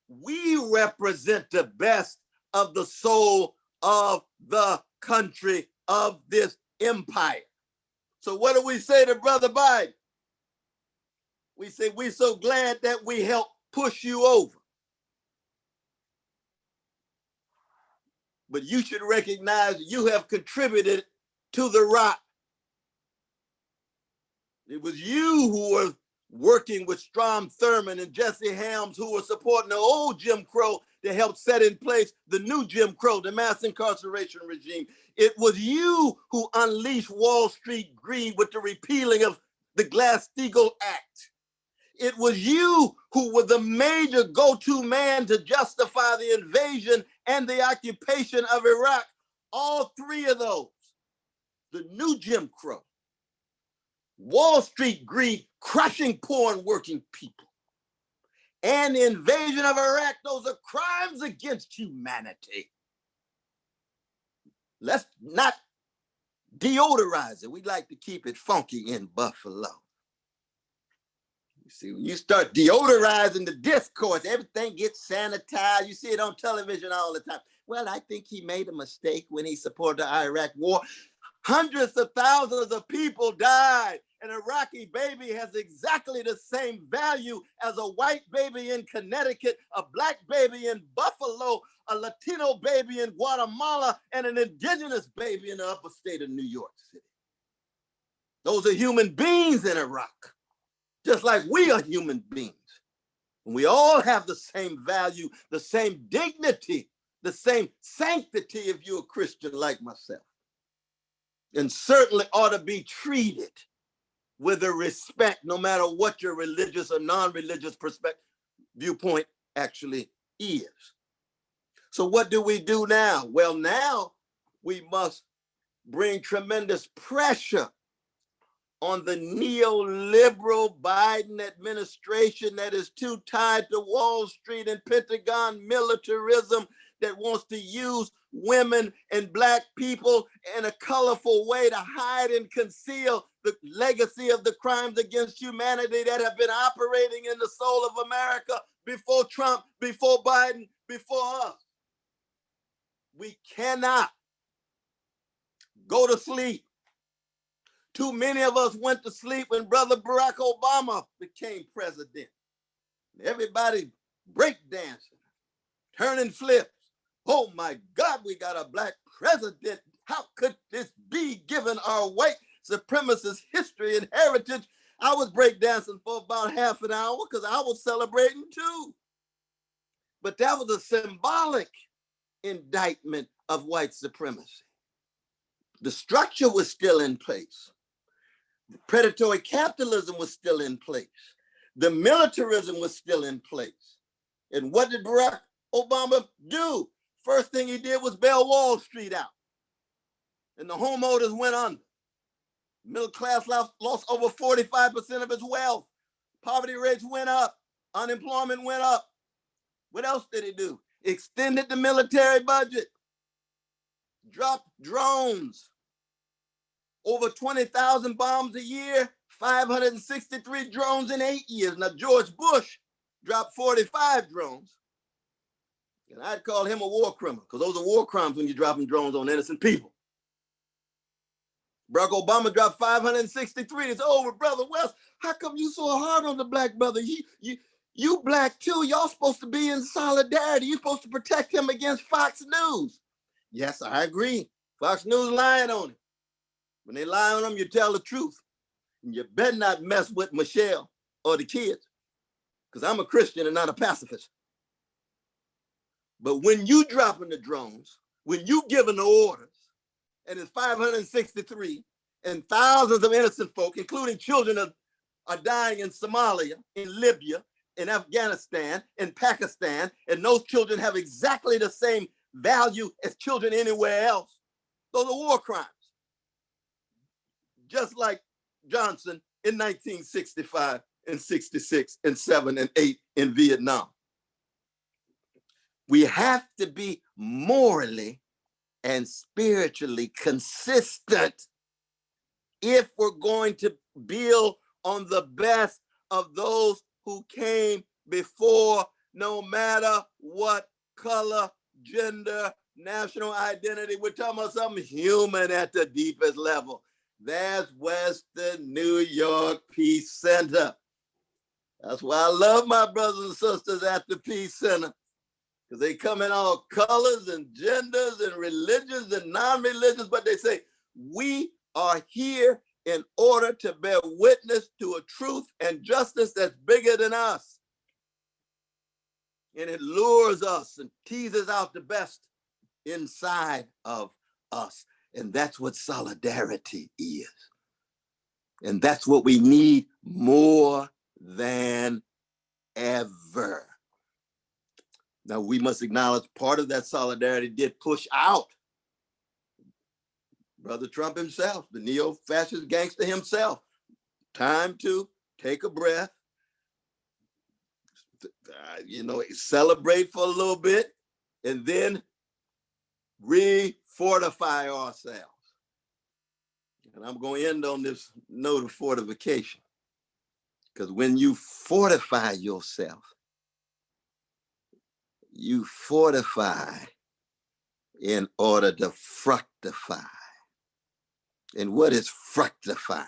we represent the best of the soul of the country, of this empire. So what do we say to Brother Biden? We say, we're so glad that we helped push you over. But you should recognize you have contributed to the rot. It was you who were working with Strom Thurmond and Jesse Helms, who were supporting the old Jim Crow to help set in place the new Jim Crow, the mass incarceration regime. It was you who unleashed Wall Street greed with the repealing of the Glass-Steagall Act. It was you who were the major go-to man to justify the invasion and the occupation of Iraq. All three of those, the new Jim Crow, Wall Street greed crushing poor and working people, and the invasion of Iraq, those are crimes against humanity. Let's not deodorize it. We like to keep it funky in Buffalo. You see, when you start deodorizing the discourse, everything gets sanitized. You see it on television all the time. Well, I think he made a mistake when he supported the Iraq war. Hundreds of thousands of people died. An Iraqi baby has exactly the same value as a white baby in Connecticut, a black baby in Buffalo, a Latino baby in Guatemala, and an indigenous baby in the upper state of New York City. Those are human beings in Iraq, just like we are human beings. And we all have the same value, the same dignity, the same sanctity if you're a Christian like myself. And certainly ought to be treated with a respect, no matter what your religious or non-religious viewpoint actually is. So what do we do now? Well, now we must bring tremendous pressure on the neoliberal Biden administration that is too tied to Wall Street and Pentagon militarism, that wants to use women and Black people in a colorful way to hide and conceal the legacy of the crimes against humanity that have been operating in the soul of America before Trump, before Biden, before us. We cannot go to sleep. Too many of us went to sleep when Brother Barack Obama became president. Everybody breakdancing, turning flips. Oh my God, we got a Black president. How could this be given our white supremacist history and heritage? I was breakdancing for about half an hour because I was celebrating too. But that was a symbolic indictment of white supremacy. The structure was still in place. The predatory capitalism was still in place. The militarism was still in place. And what did Barack Obama do? First thing he did was bail Wall Street out. And the homeowners went under. Middle class lost over 45% of its wealth. Poverty rates went up. Unemployment went up. What else did he do? Extended the military budget. Dropped drones. Over 20,000 bombs a year, 563 drones in 8 years. Now, George Bush dropped 45 drones. And I'd call him a war criminal, because those are war crimes when you're dropping drones on innocent people. Barack Obama dropped 563. It's over, Brother West. How come you so hard on the black brother? You black too. Y'all supposed to be in solidarity. You're supposed to protect him against Fox News. Yes, I agree. Fox News lying on him. When they lie on him, you tell the truth. And you better not mess with Michelle or the kids, because I'm a Christian and not a pacifist. But when you dropping the drones, when you giving the orders, and it's 563, and thousands of innocent folk, including children, are dying in Somalia, in Libya, in Afghanistan, in Pakistan, and those children have exactly the same value as children anywhere else. Those are war crimes. Just like Johnson in 1965 and 66 and 7 and 8 in Vietnam. We have to be morally and spiritually consistent if we're going to build on the best of those who came before, no matter what color, gender, national identity. We're talking about something human at the deepest level. That's Western New York Peace Center. That's why I love my brothers and sisters at the Peace Center, because they come in all colors and genders and religions and non-religions, but they say, we are here in order to bear witness to a truth and justice that's bigger than us. And it lures us and teases out the best inside of us. And that's what solidarity is. And that's what we need more than ever. Now, we must acknowledge part of that solidarity did push out Brother Trump himself, the neo-fascist gangster himself. Time to take a breath, celebrate for a little bit, and then refortify ourselves. And I'm going to end on this note of fortification, because when you fortify yourself, you fortify in order to fructify. And what is fructifying?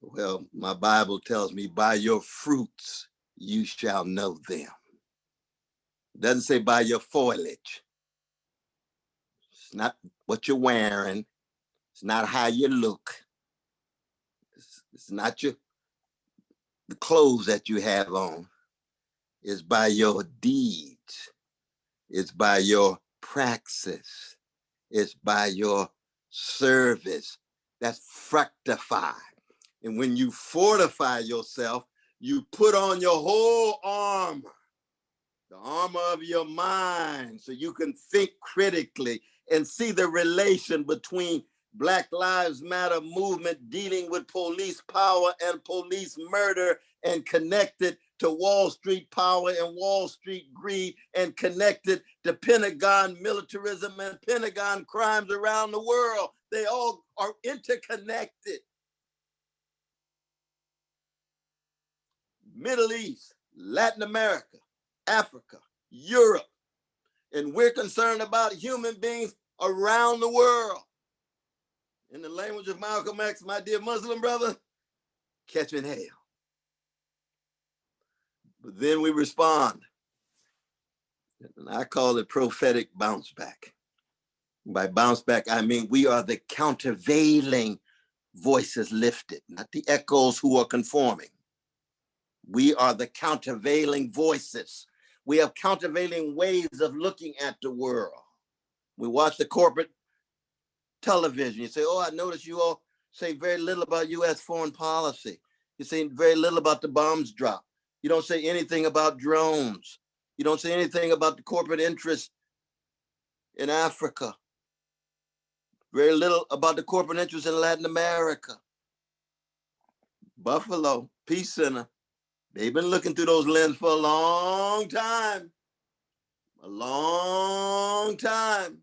Well, my Bible tells me, by your fruits you shall know them. It doesn't say by your foliage. It's not what you're wearing. It's not how you look. It's not the clothes that you have on. It's by your deeds. It's by your praxis. It's by your service. That's fructify. And when you fortify yourself, you put on your whole armor, the armor of your mind, so you can think critically and see the relation between Black Lives Matter movement dealing with police power and police murder, and connected to Wall Street power and Wall Street greed, and connected to Pentagon militarism and Pentagon crimes around the world. They all are interconnected. Middle East, Latin America, Africa, Europe, and we're concerned about human beings around the world. In the language of Malcolm X, my dear Muslim brother, catching hell. But then we respond. And I call it prophetic bounce back. By bounce back, I mean we are the countervailing voices lifted, not the echoes who are conforming. We are the countervailing voices. We have countervailing ways of looking at the world. We watch the corporate television. You say, oh, I notice you all say very little about U.S. foreign policy. You say very little about the bombs drop. You don't say anything about drones. You don't say anything about the corporate interests in Africa. Very little about the corporate interests in Latin America. Buffalo, Peace Center, they've been looking through those lenses for a long time. A long time.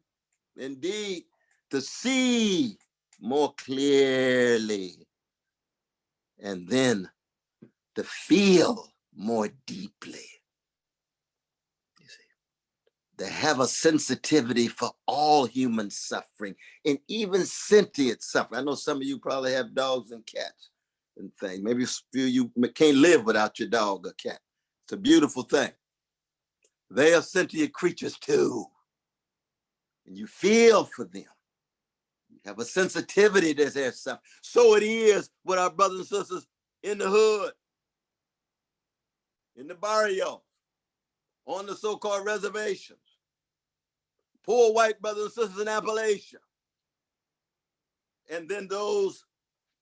Indeed, to see more clearly and then to feel more deeply. You see, to have a sensitivity for all human suffering and even sentient suffering. I know some of you probably have dogs and cats and things. Maybe a few of you can't live without your dog or cat. It's a beautiful thing. They are sentient creatures too. And you feel for them. You have a sensitivity to their suffering. So it is with our brothers and sisters in the hood, in the barrio, on the so-called reservations, poor white brothers and sisters in Appalachia, and then those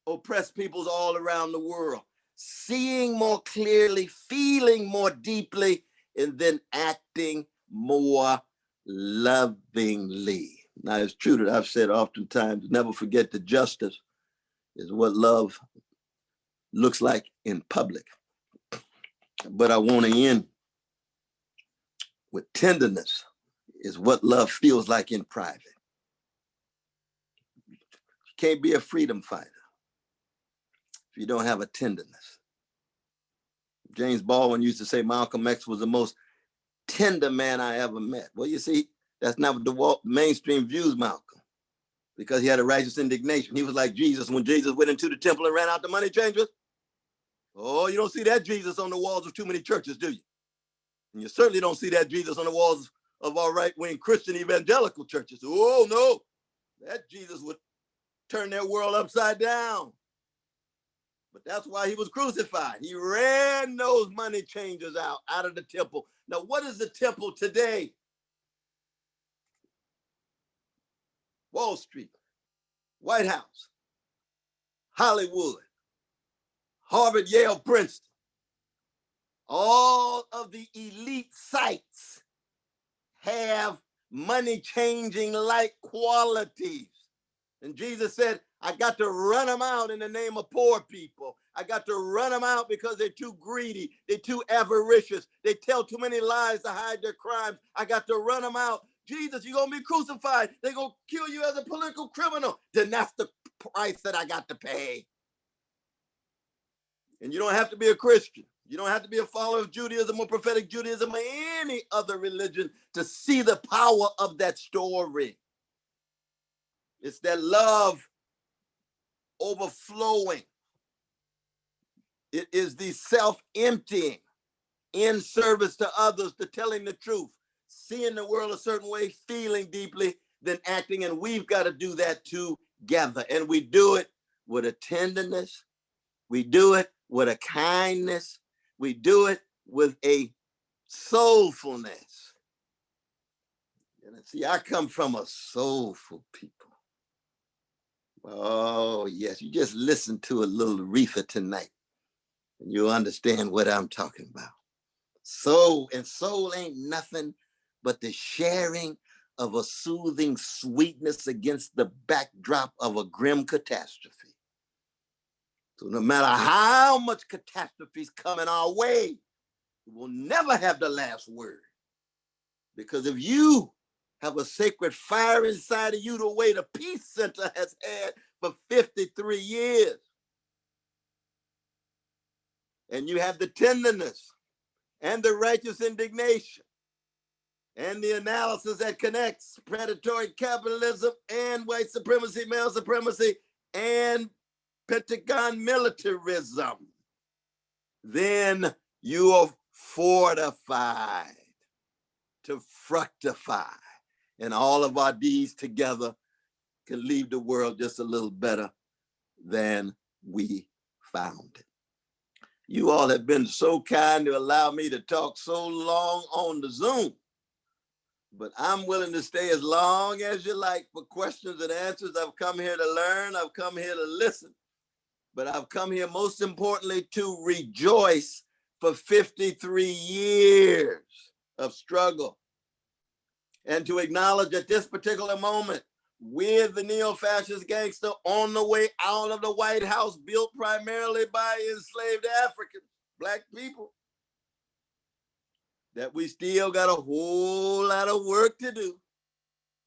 oppressed peoples all around the world, seeing more clearly, feeling more deeply, and then acting more lovingly. Now, it's true that I've said oftentimes, never forget that justice is what love looks like in public. But I want to end with tenderness is what love feels like in private. You can't be a freedom fighter if you don't have a tenderness. James Baldwin used to say Malcolm X was the most tender man I ever met. Well, you see, that's not what the mainstream views Malcolm, because he had a righteous indignation. He was like Jesus when Jesus went into the temple and ran out the money changers. Oh, you don't see that Jesus on the walls of too many churches, do you? And you certainly don't see that Jesus on the walls of our right-wing Christian evangelical churches. Oh, no, that Jesus would turn their world upside down. But that's why he was crucified. He ran those money changers out of the temple. Now, what is the temple today? Wall Street, White House, Hollywood, Harvard, Yale, Princeton. All of the elite sites have money-changing like qualities. And Jesus said, I got to run them out in the name of poor people. I got to run them out because they're too greedy. They're too avaricious. They tell too many lies to hide their crimes. I got to run them out. Jesus, you're going to be crucified. They're going to kill you as a political criminal. Then that's the price that I got to pay. And you don't have to be a Christian. You don't have to be a follower of Judaism or prophetic Judaism or any other religion to see the power of that story. It's that love overflowing. It is the self-emptying in service to others, to telling the truth, seeing the world a certain way, feeling deeply, then acting. And we've got to do that together. And we do it with a tenderness. We do it with a kindness. We do it with a soulfulness. And see, I come from a soulful people. Oh, yes, you just listen to a little Aretha tonight, and you'll understand what I'm talking about. Soul, and soul ain't nothing but the sharing of a soothing sweetness against the backdrop of a grim catastrophe. So no matter how much catastrophes coming our way, we will never have the last word. Because if you have a sacred fire inside of you the way the Peace Center has had for 53 years, and you have the tenderness and the righteous indignation and the analysis that connects predatory capitalism and white supremacy, male supremacy, and Pentagon militarism, then you are fortified to fructify. And all of our deeds together can leave the world just a little better than we found it. You all have been so kind to allow me to talk so long on the Zoom, but I'm willing to stay as long as you like for questions and answers. I've come here to learn. I've come here to listen, but I've come here most importantly to rejoice for 53 years of struggle and to acknowledge at this particular moment, we're the neo-fascist gangster on the way out of the White House, built primarily by enslaved Africans, Black people, that we still got a whole lot of work to do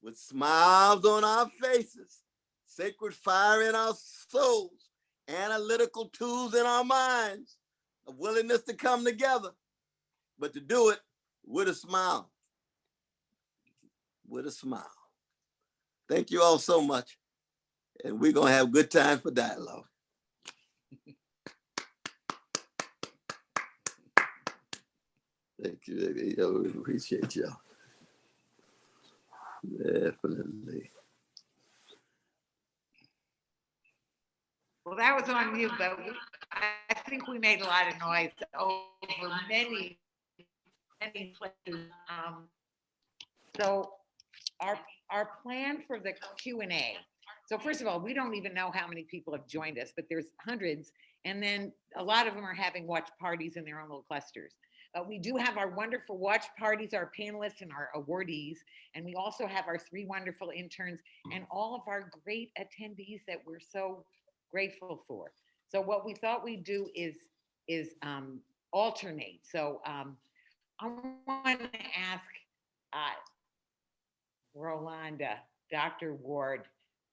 with smiles on our faces, sacred fire in our souls, analytical tools in our minds, a willingness to come together, but to do it with a smile, with a smile. Thank you all so much. And we're gonna have a good time for dialogue. Thank you. We appreciate y'all. Definitely. Well, that was on mute, but I think we made a lot of noise over many places. So our plan for the Q&A. So first of all, we don't even know how many people have joined us, but there's hundreds. And then a lot of them are having watch parties in their own little clusters. We do have our wonderful watch parties, our panelists and our awardees. And we also have our 3 wonderful interns and all of our great attendees that we're so grateful for. So what we thought we'd do is alternate. So I want to ask Rolanda, Dr. Ward,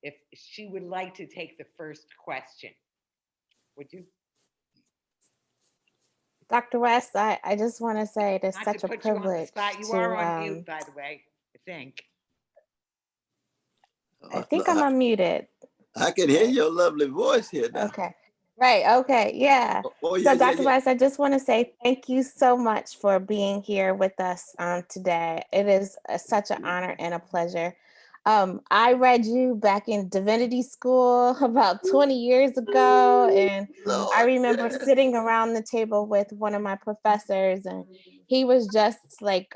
if she would like to take the first question. Would you? Dr. West, I just want to say it is Not such to a put you on the privilege. spot. You are on mute, by the way, I think. I think I'm unmuted. I can hear your lovely voice here now. Okay. Right. Okay. Yeah. Oh, So yeah, Dr. yeah. West, I just want to say thank you so much for being here with us today. It is such an honor and a pleasure. I read you back in divinity school about 20 years ago. And I remember sitting around the table with one of my professors, and he was just like,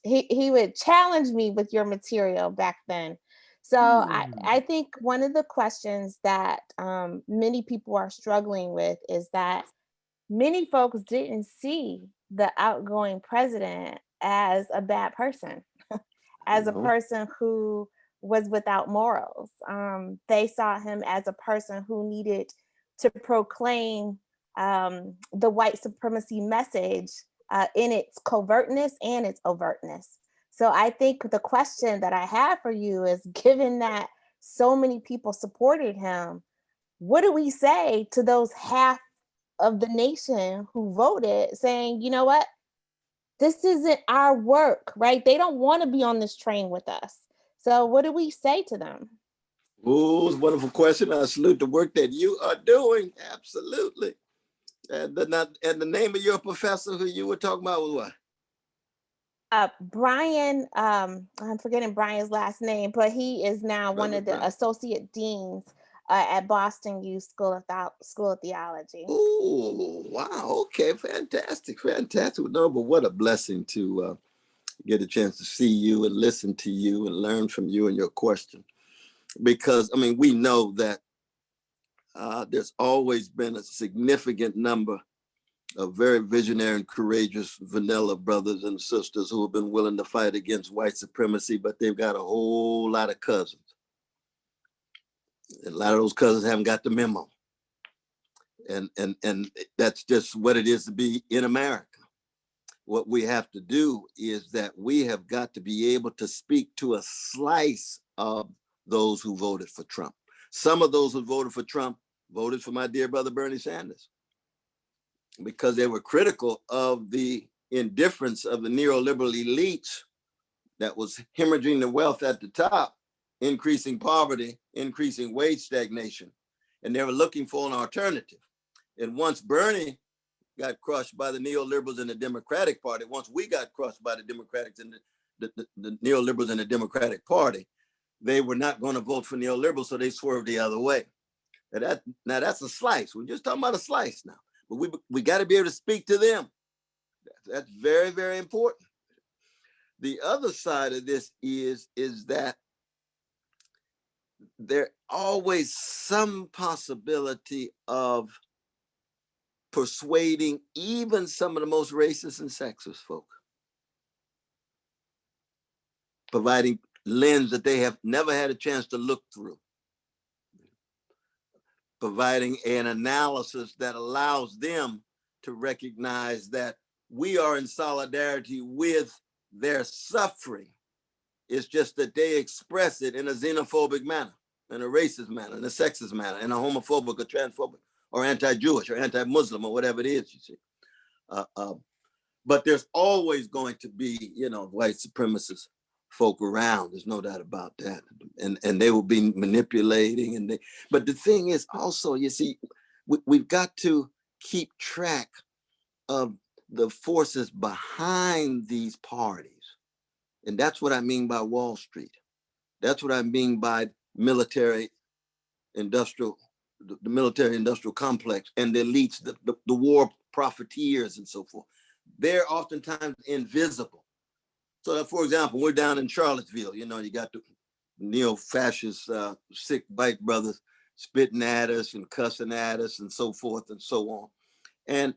he would challenge me with your material back then. So I think one of the questions that many people are struggling with is that many folks didn't see the outgoing president as a bad person, as a person who was without morals. They saw him as a person who needed to proclaim the white supremacy message in its covertness and its overtness. So I think the question that I have for you is, given that so many people supported him, what do we say to those half of the nation who voted saying, you know what, this isn't our work, right? They don't want to be on this train with us. So what do we say to them? Oh, it's a wonderful question. I salute the work that you are doing. Absolutely. And the name of your professor who you were talking about was what? Brian, I'm forgetting Brian's last name, but he is now one of the associate deans at Boston U School of Theology. Oh, wow. Okay, fantastic. No, but what a blessing to get a chance to see you and listen to you and learn from you and your question. Because, I mean, we know that there's always been a significant number of very visionary and courageous vanilla brothers and sisters who have been willing to fight against white supremacy, but they've got a whole lot of cousins. And a lot of those cousins haven't got the memo. And that's just what it is to be in America. What we have to do is that we have got to be able to speak to a slice of those who voted for Trump. Some of those who voted for Trump voted for my dear brother Bernie Sanders, because they were critical of the indifference of the neoliberal elites that was hemorrhaging the wealth at the top, increasing poverty, increasing wage stagnation, and they were looking for an alternative. And once Bernie got crushed by the neoliberals in the Democratic Party, once we got crushed by the Democrats and the neoliberals in the Democratic Party, they were not going to vote for neoliberals, so they swerved the other way. Now that's a slice. We're just talking about a slice now, but we got to be able to speak to them. That's very, very important. The other side of this is that there always some possibility of persuading even some of the most racist and sexist folk, providing lens that they have never had a chance to look through, providing an analysis that allows them to recognize that we are in solidarity with their suffering. It's just that they express it in a xenophobic manner, in a racist manner, in a sexist manner, in a homophobic or transphobic or anti-Jewish or anti-Muslim or whatever it is, you see. But there's always going to be, white supremacist folk around. There's no doubt about that. And they will be manipulating. But the thing is also, you see, we've got to keep track of the forces behind these parties. And that's what I mean by Wall Street. That's what I mean by the military industrial complex and the elites, the war profiteers and so forth. They're oftentimes invisible. So that, for example, we're down in Charlottesville, you got the neo-fascist sick white brothers spitting at us and cussing at us and so forth and so on. And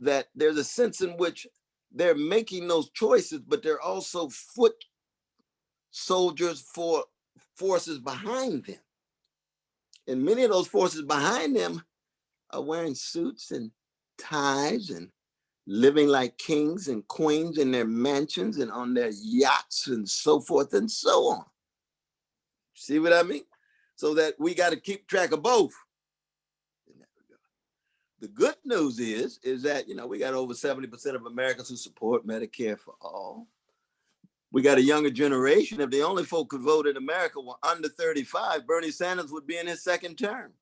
that there's a sense in which they're making those choices, but they're also foot soldiers for forces behind them. And many of those forces behind them are wearing suits and ties and living like kings and queens in their mansions and on their yachts and so forth and so on. See what I mean? So that we got to keep track of both. The good news is that, we got over 70% of Americans who support Medicare for all. We got a younger generation. If the only folk who vote in America were under 35, Bernie Sanders would be in his second term.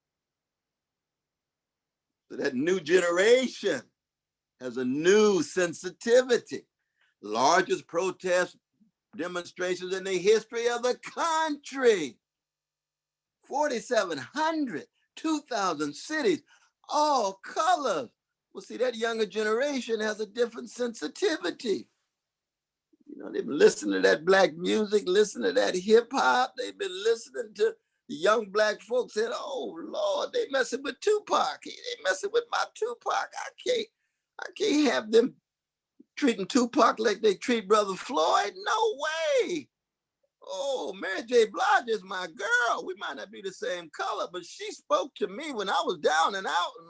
So that new generation has a new sensitivity. Largest protest demonstrations in the history of the country. 4,700, 2,000 cities, all colors. Well, see, that younger generation has a different sensitivity. They've been listening to that black music, listening to that hip hop. They've been listening to the young black folks saying, oh Lord, they messing with Tupac. They messing with my Tupac. I can't have them treating Tupac like they treat Brother Floyd. No way. Oh, Mary J. Blige is my girl. We might not be the same color, but she spoke to me when I was down and out, and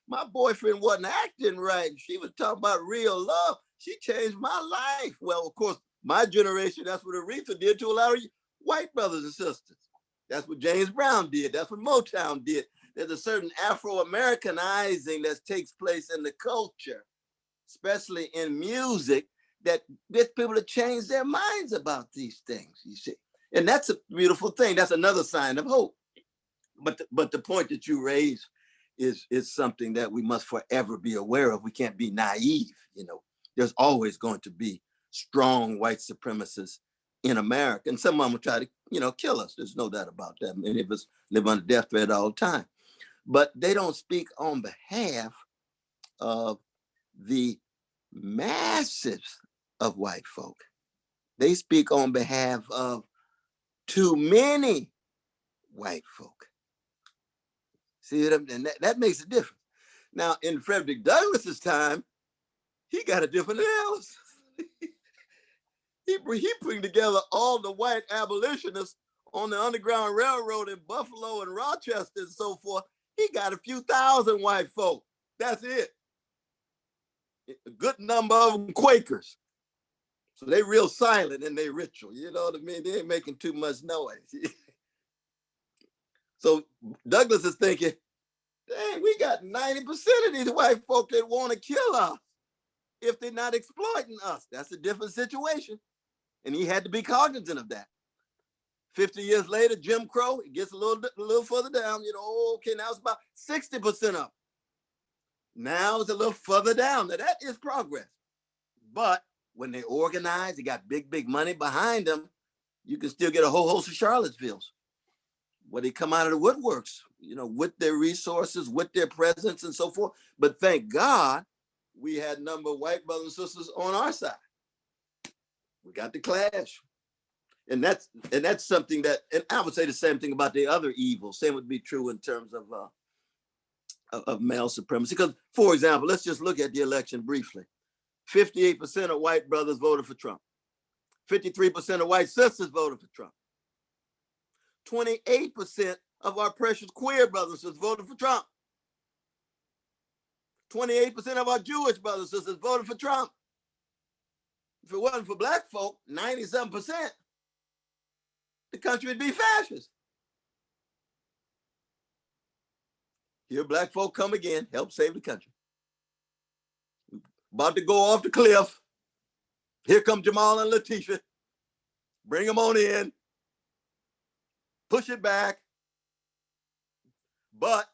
my boyfriend wasn't acting right. She was talking about real love. She changed my life. Well, of course, my generation, that's what Aretha did to a lot of white brothers and sisters. That's what James Brown did. That's what Motown did. There's a certain Afro-Americanizing that takes place in the culture, especially in music, that gets people to change their minds about these things, you see. And that's a beautiful thing. That's another sign of hope. But the point that you raise is something that we must forever be aware of. We can't be naive, There's always going to be strong white supremacists in America. And some of them will try to, kill us. There's no doubt about that. Many of us live under death threat all the time. But they don't speak on behalf of the masses of white folk. They speak on behalf of too many white folk. See what I'm saying? That makes a difference. Now, in Frederick Douglass's time, he got a different analysis. He put together all the white abolitionists on the Underground Railroad in Buffalo and Rochester and so forth. He got a few thousand white folk. That's it. A good number of them Quakers. So they real silent in their ritual. You know what I mean? They ain't making too much noise. So Douglas is thinking, dang, we got 90% of these white folk that want to kill us if they're not exploiting us. That's a different situation. And he had to be cognizant of that. 50 years later, Jim Crow, it gets a little further down, okay, now it's about 60% up. Now it's a little further down. Now that is progress. But when they organize, they got big money behind them, you can still get a whole host of Charlottesvilles. well, they come out of the woodworks, with their resources, with their presence and so forth. But thank God we had a number of white brothers and sisters on our side. We got the clash. And that's something that, and I would say the same thing about the other evils. Same would be true in terms of male supremacy. Because, for example, let's just look at the election briefly. 58% of white brothers voted for Trump. 53% of white sisters voted for Trump. 28% of our precious queer brothers and sisters voted for Trump. 28% of our Jewish brothers and sisters voted for Trump. If it wasn't for black folk, 97%, the country would be fascist. Here black folk come again, help save the country. About to go off the cliff. Here come Jamal and Letitia. Bring them on in. Push it back. But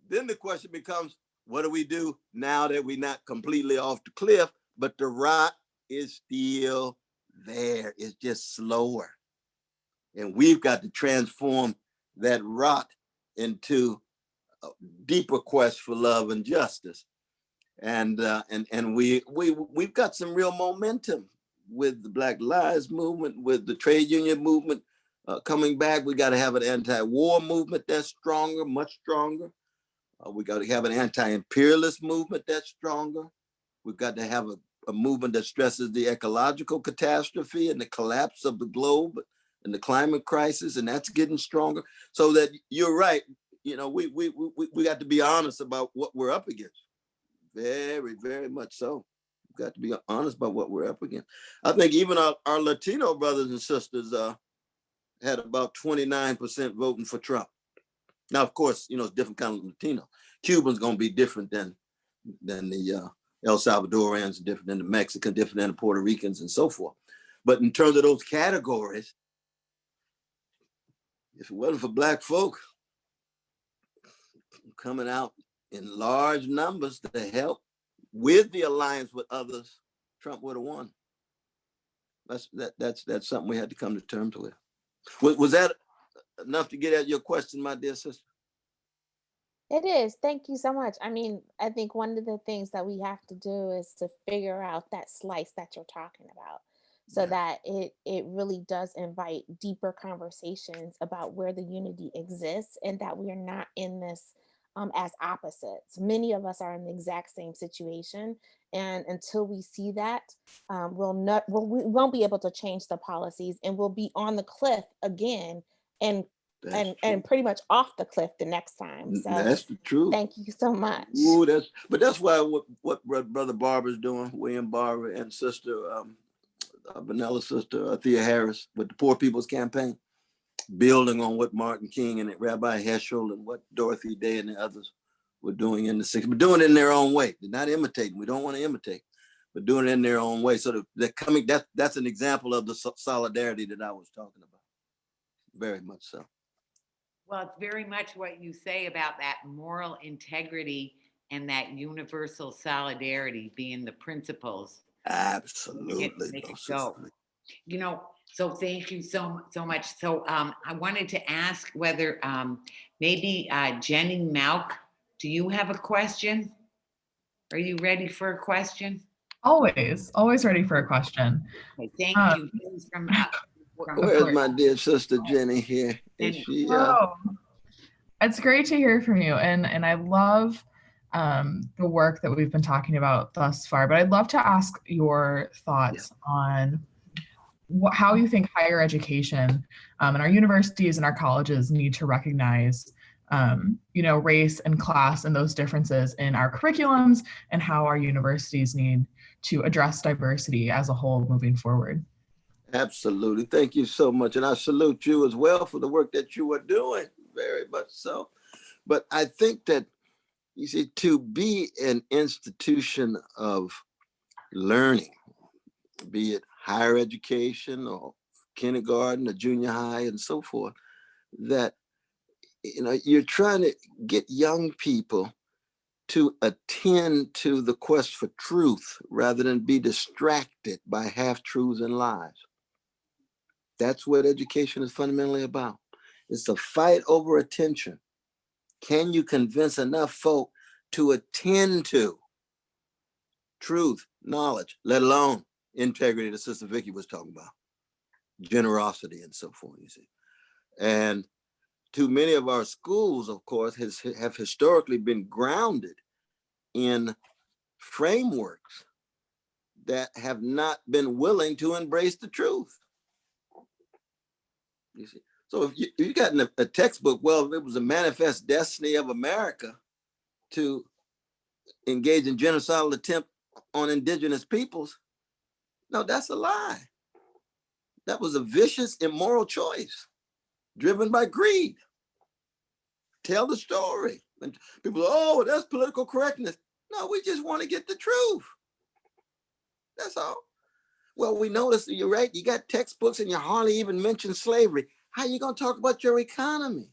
then the question becomes, what do we do now that we're not completely off the cliff, but the rot is still there? It's just slower. And we've got to transform that rot into a deeper quest for love and justice. And we've got some real momentum with the Black Lives Movement, with the trade union movement coming back. We got to have an anti-war movement that's stronger, much stronger. We got to have an anti-imperialist movement that's stronger. We've got to have a movement that stresses the ecological catastrophe and the collapse of the globe and the climate crisis, and that's getting stronger. So that you're right, we got to be honest about what we're up against. Very, very much so. We've got to be honest about what we're up against. I think even our Latino brothers and sisters had about 29% voting for Trump. Now, of course, it's different kind of Latino. Cuban's going to be different than the El Salvadorans, different than the Mexicans, different than the Puerto Ricans, and so forth. But in terms of those categories, if it wasn't for black folk coming out in large numbers to help with the alliance with others, Trump would have won. That's something we had to come to terms with. Was that enough to get at your question, my dear sister? It is. Thank you so much. I mean, I think one of the things that we have to do is to figure out that slice that you're talking about, so that it really does invite deeper conversations about where the unity exists, and that we are not in this as opposites. Many of us are in the exact same situation, and until we see that, we won't be able to change the policies, and we'll be on the cliff again, and pretty much off the cliff the next time. So that's the truth. Thank you so much. Ooh, that's why what Brother Barber's doing, William Barber, and Sister Vanilla Sister Thea Harris with the Poor People's Campaign, building on what Martin King and Rabbi Heschel and what Dorothy Day and the others were doing in the 60s, but doing it in their own way. They're not imitating. We don't want to imitate, but doing it in their own way. So that's an example of the solidarity that I was talking about. Very much so. Well, it's very much what you say about that moral integrity and that universal solidarity being the principles. Absolutely. Make it go. So thank you so much. So I wanted to ask whether maybe Jenny Malk, do you have a question? Are you ready for a question? Always ready for a question. Okay, thank you. Where's my dear sister Jenny here? Is she? It's great to hear from you, and I love the work that we've been talking about thus far. But I'd love to ask your thoughts on how you think higher education and our universities and our colleges need to recognize, race and class and those differences in our curriculums, and how our universities need to address diversity as a whole moving forward. Absolutely. Thank you so much. And I salute you as well for the work that you are doing. Very much so. But I think that, you see, to be an institution of learning, be it higher education or kindergarten or junior high and so forth, that, you're trying to get young people to attend to the quest for truth rather than be distracted by half-truths and lies. That's what education is fundamentally about. It's a fight over attention. Can you convince enough folk to attend to truth, knowledge, let alone integrity that Sister Vicky was talking about, generosity and so forth, you see. And too many of our schools, of course, have historically been grounded in frameworks that have not been willing to embrace the truth. You see, so if you got in a textbook, well, it was a manifest destiny of America to engage in genocidal attempt on indigenous peoples. No, that's a lie. That was a vicious, immoral choice driven by greed. Tell the story. And people, oh, that's political correctness. No, we just want to get the truth. That's all. Well, we notice you're right. You got textbooks and you hardly even mention slavery. How are you going to talk about your economy?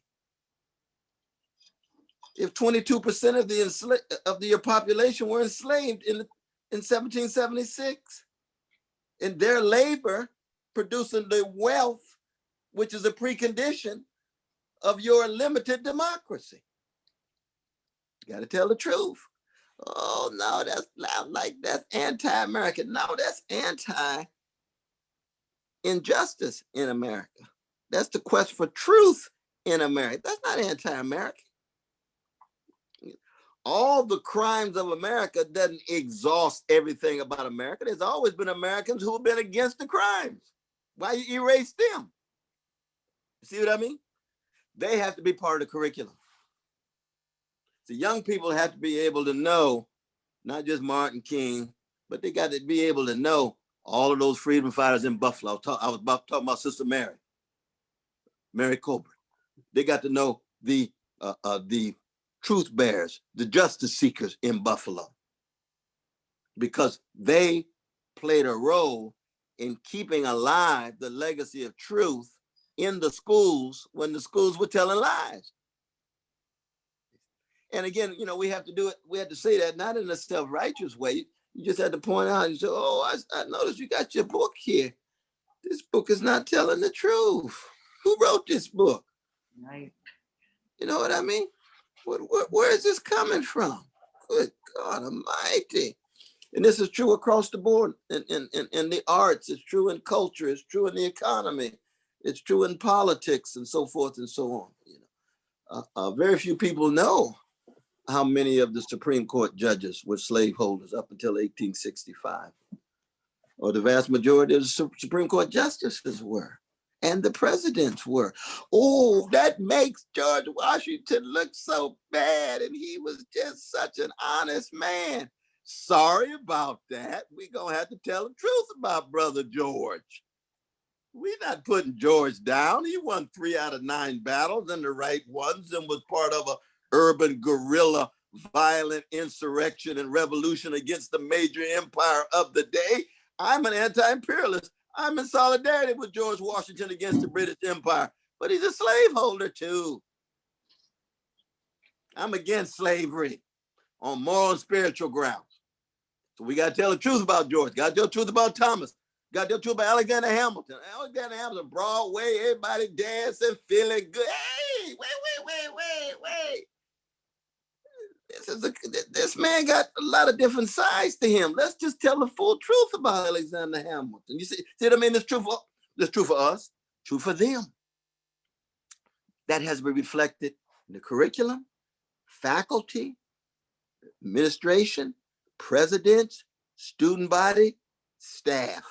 If 22% of your population were enslaved in 1776, and their labor producing the wealth, which is a precondition of your limited democracy. You got to tell the truth. Oh, no, that's anti-American. No, that's anti-injustice in America. That's the quest for truth in America. That's not anti-American. All the crimes of America doesn't exhaust everything about America. There's always been Americans who have been against the crimes. Why you erase them? See what I mean? They have to be part of the curriculum. So young people have to be able to know, not just Martin King, but they got to be able to know all of those freedom fighters in Buffalo. I was talking about Sister Mary Colbert. They got to know the truth bearers, the justice seekers in Buffalo, because they played a role in keeping alive the legacy of truth in the schools when the schools were telling lies. And again, we have to do it. We had to say that not in a self-righteous way. You just had to point out and say, oh, I noticed you got your book here. This book is not telling the truth. Who wrote this book? Right. You know what I mean? Where is this coming from? Good God Almighty. And this is true across the board in the arts. It's true in culture. It's true in the economy. It's true in politics and so forth and so on. Very few people know how many of the Supreme Court judges were slaveholders up until 1865. Or the vast majority of the Supreme Court justices were. And the presidents were. Oh, that makes George Washington look so bad. And he was just such an honest man. Sorry about that. We're going to have to tell the truth about Brother George. We're not putting George down. He won 3 out of 9 battles and the right ones and was part of an urban guerrilla violent insurrection and revolution against the major empire of the day. I'm an anti-imperialist. I'm in solidarity with George Washington against the British Empire, but he's a slaveholder too. I'm against slavery on moral and spiritual grounds. So we got to tell the truth about George. Got to tell the truth about Thomas. Got to tell the truth about Alexander Hamilton. Alexander Hamilton, Broadway, everybody dancing, feeling good. Hey, wait. This man got a lot of different sides to him. Let's just tell the full truth about Alexander Hamilton. You see what I mean? It's true for us, true for them. That has been reflected in the curriculum, faculty, administration, presidents, student body, staff.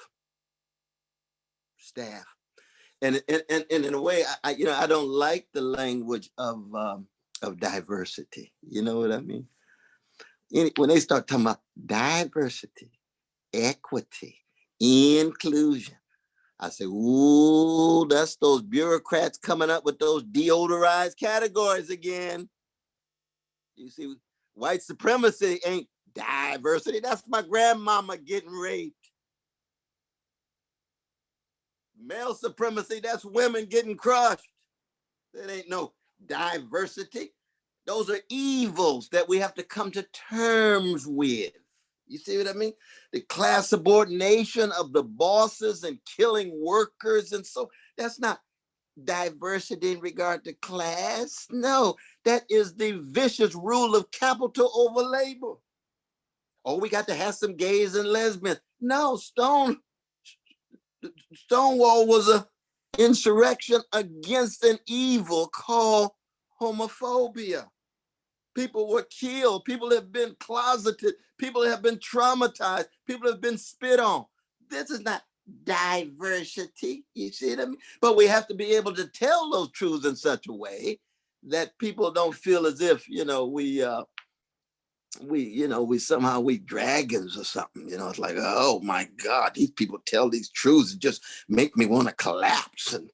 And in a way, I don't like the language of diversity. You know what I mean? When they start talking about diversity, equity, inclusion, I say, ooh, that's those bureaucrats coming up with those deodorized categories again. You see, white supremacy ain't diversity. That's my grandmama getting raped. Male supremacy, that's women getting crushed. That ain't no diversity. Those are evils that we have to come to terms with. You see what I mean? The class subordination of the bosses and killing workers. And so that's not diversity in regard to class. No, that is the vicious rule of capital over labor. Oh, we got to have some gays and lesbians. No, Stonewall was a insurrection against an evil called homophobia. People were killed. People have been closeted. People have been traumatized. People have been spit on. This is not diversity. You see what I mean? But we have to be able to tell those truths in such a way that people don't feel as if, we somehow we dragons or something. It's like, oh my God, these people tell these truths and just make me want to collapse. And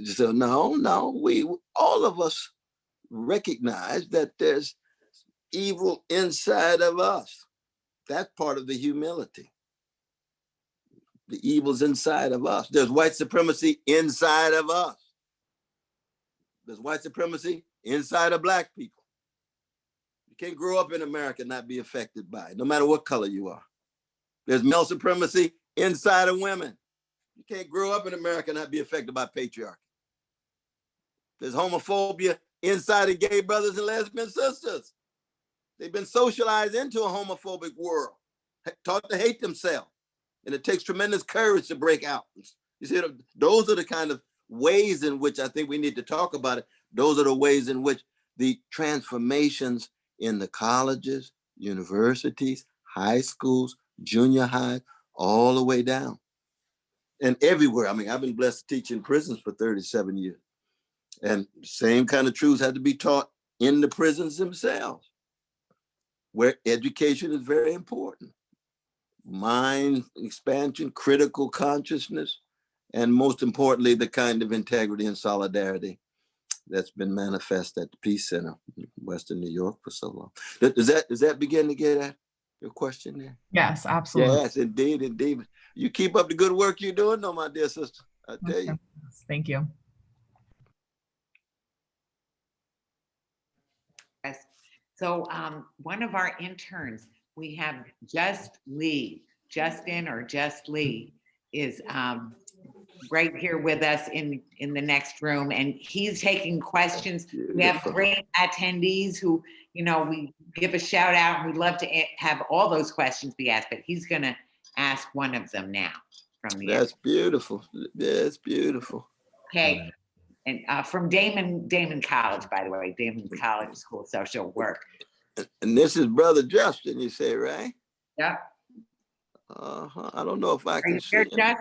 so no, we all of us recognize that there's evil inside of us. That's part of the humility. The evil's inside of us. There's white supremacy inside of us. There's white supremacy inside of Black people. You can't grow up in America and not be affected by it, no matter what color you are. There's male supremacy inside of women. You can't grow up in America and not be affected by patriarchy. There's homophobia inside of gay brothers and lesbian sisters. They've been socialized into a homophobic world, taught to hate themselves. And it takes tremendous courage to break out. You see, those are the kind of ways in which I think we need to talk about it. Those are the ways in which the transformations in the colleges, universities, high schools, junior high, all the way down. And everywhere. I mean, I've been blessed to teach in prisons for 37 years. And the same kind of truths had to be taught in the prisons themselves, where education is very important. Mind expansion, critical consciousness, and most importantly, the kind of integrity and solidarity that's been manifest at the Peace Center in Western New York for so long. Does that begin to get at your question there? Yes, absolutely. Yes, indeed. You keep up the good work you're doing, though, my dear sister. I tell you. Thank you. Yes. So one of our interns, we have Just Lee, Justin or Just Lee is right here with us in the next room, and he's taking questions. We have great attendees who, we give a shout out, and we'd love to have all those questions be asked, but he's gonna ask one of them now from the That's beautiful. That's beautiful. Okay. And from Damon College, by the way, Damon College School of Social Work. And this is Brother Justin, you say, right? Yeah. I don't know if I can see him.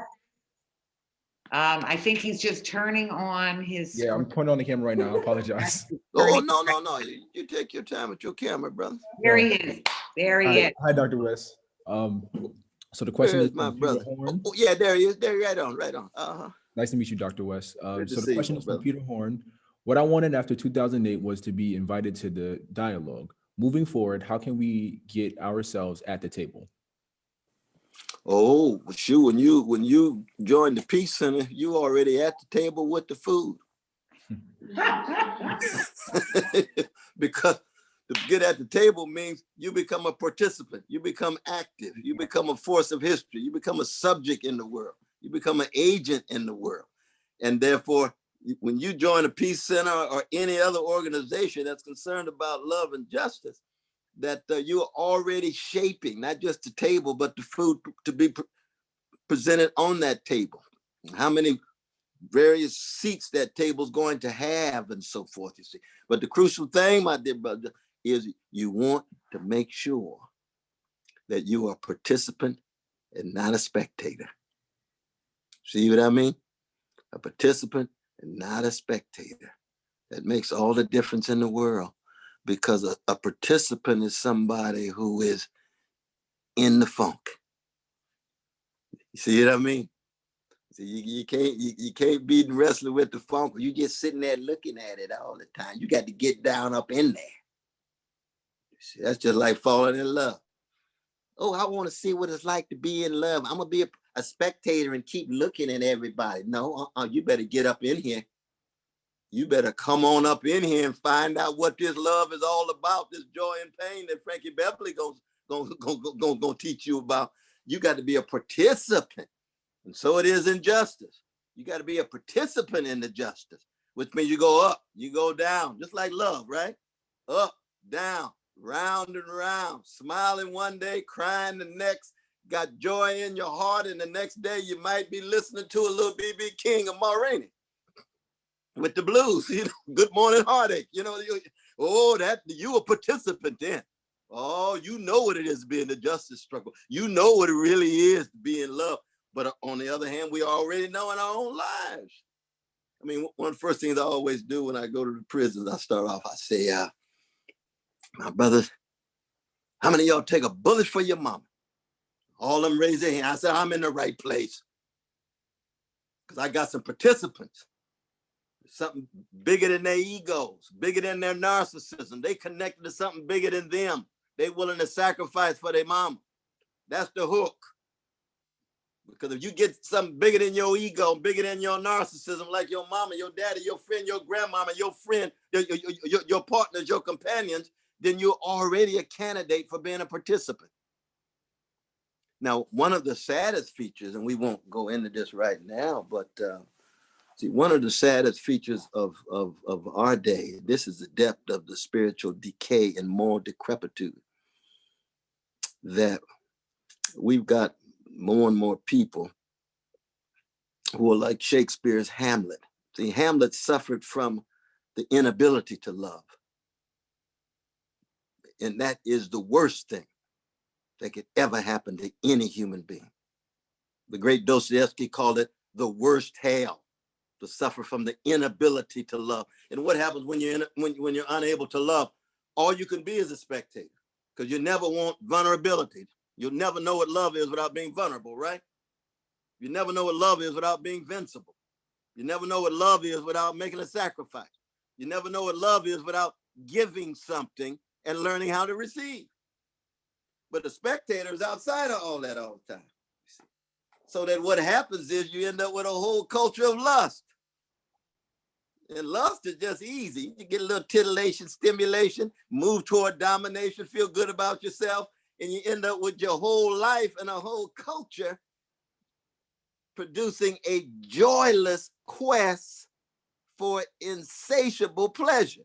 I think he's just turning on his. Yeah, I'm turning on the camera right now. I apologize. Oh, no. You take your time with your camera, brother. There he is. There he is. Hi, Dr. West. So the question is my brother. Oh, yeah, there he is. There, right on. Nice to meet you, Dr. West. So to the question is from Peter Horn. What I wanted after 2008 was to be invited to the dialogue. Moving forward, how can we get ourselves at the table? Oh, shoot, when you joined the Peace Center, you already at the table with the food. Because to get at the table means you become a participant, you become active, you become a force of history, you become a subject in the world, you become an agent in the world. And therefore, when you join a Peace Center or any other organization that's concerned about love and justice, that you're already shaping not just the table, but the food to be presented on that table. How many various seats that table's going to have and so forth, you see. But the crucial thing, my dear brother, is you want to make sure that you are a participant and not a spectator. See what I mean? A participant and not a spectator. That makes all the difference in the world, because a participant is somebody who is in the funk. You see what I mean? So you can't be wrestling with the funk. You just sitting there looking at it all the time. You got to get down up in there. See, that's just like falling in love. Oh, I want to see what it's like to be in love. I'm gonna be a spectator and keep looking at everybody. No, you better get up in here. You better come on up in here and find out what this love is all about. This joy and pain that Frankie Beverly gonna teach you about. You got to be a participant, and so it is in justice. You got to be a participant in the justice, which means you go up, you go down, just like love, right? Up, down, round and round, smiling one day, crying the next, got joy in your heart, and the next day you might be listening to a little B.B. King or Ma Rainey with the blues, you know, Good Morning Heartache, you know, that you a participant then. Oh, you know what it is to be in the justice struggle. You know what it really is to be in love. But on the other hand, we already know in our own lives. I mean, one of the first things I always do when I go to the prisons, I start off, I say, my brothers, how many of y'all take a bullet for your mama? All of them raise their hand. I said, I'm in the right place. Because I got some participants. Something bigger than their egos, bigger than their narcissism. They connected to something bigger than them. They willing to sacrifice for their mama. That's the hook. Because if you get something bigger than your ego, bigger than your narcissism, like your mama, your daddy, your friend, your grandmama, your friend, your partners, your companions, then you're already a candidate for being a participant. Now, one of the saddest features, and we won't go into this right now, but see, one of the saddest features of our day, this is the depth of the spiritual decay and moral decrepitude, that we've got more and more people who are like Shakespeare's Hamlet. See, Hamlet suffered from the inability to love. And that is the worst thing that could ever happen to any human being. The great Dostoevsky called it the worst hell, to suffer from the inability to love. And what happens when you're unable to love? All you can be is a spectator, because you never want vulnerability. You'll never know what love is without being vulnerable, right? You never know what love is without being invincible. You never know what love is without making a sacrifice. You never know what love is without giving something and learning how to receive. But the spectator is outside of all that all the time. So that what happens is you end up with a whole culture of lust. And lust is just easy. You get a little titillation, stimulation, move toward domination, feel good about yourself, and you end up with your whole life and a whole culture producing a joyless quest for insatiable pleasure.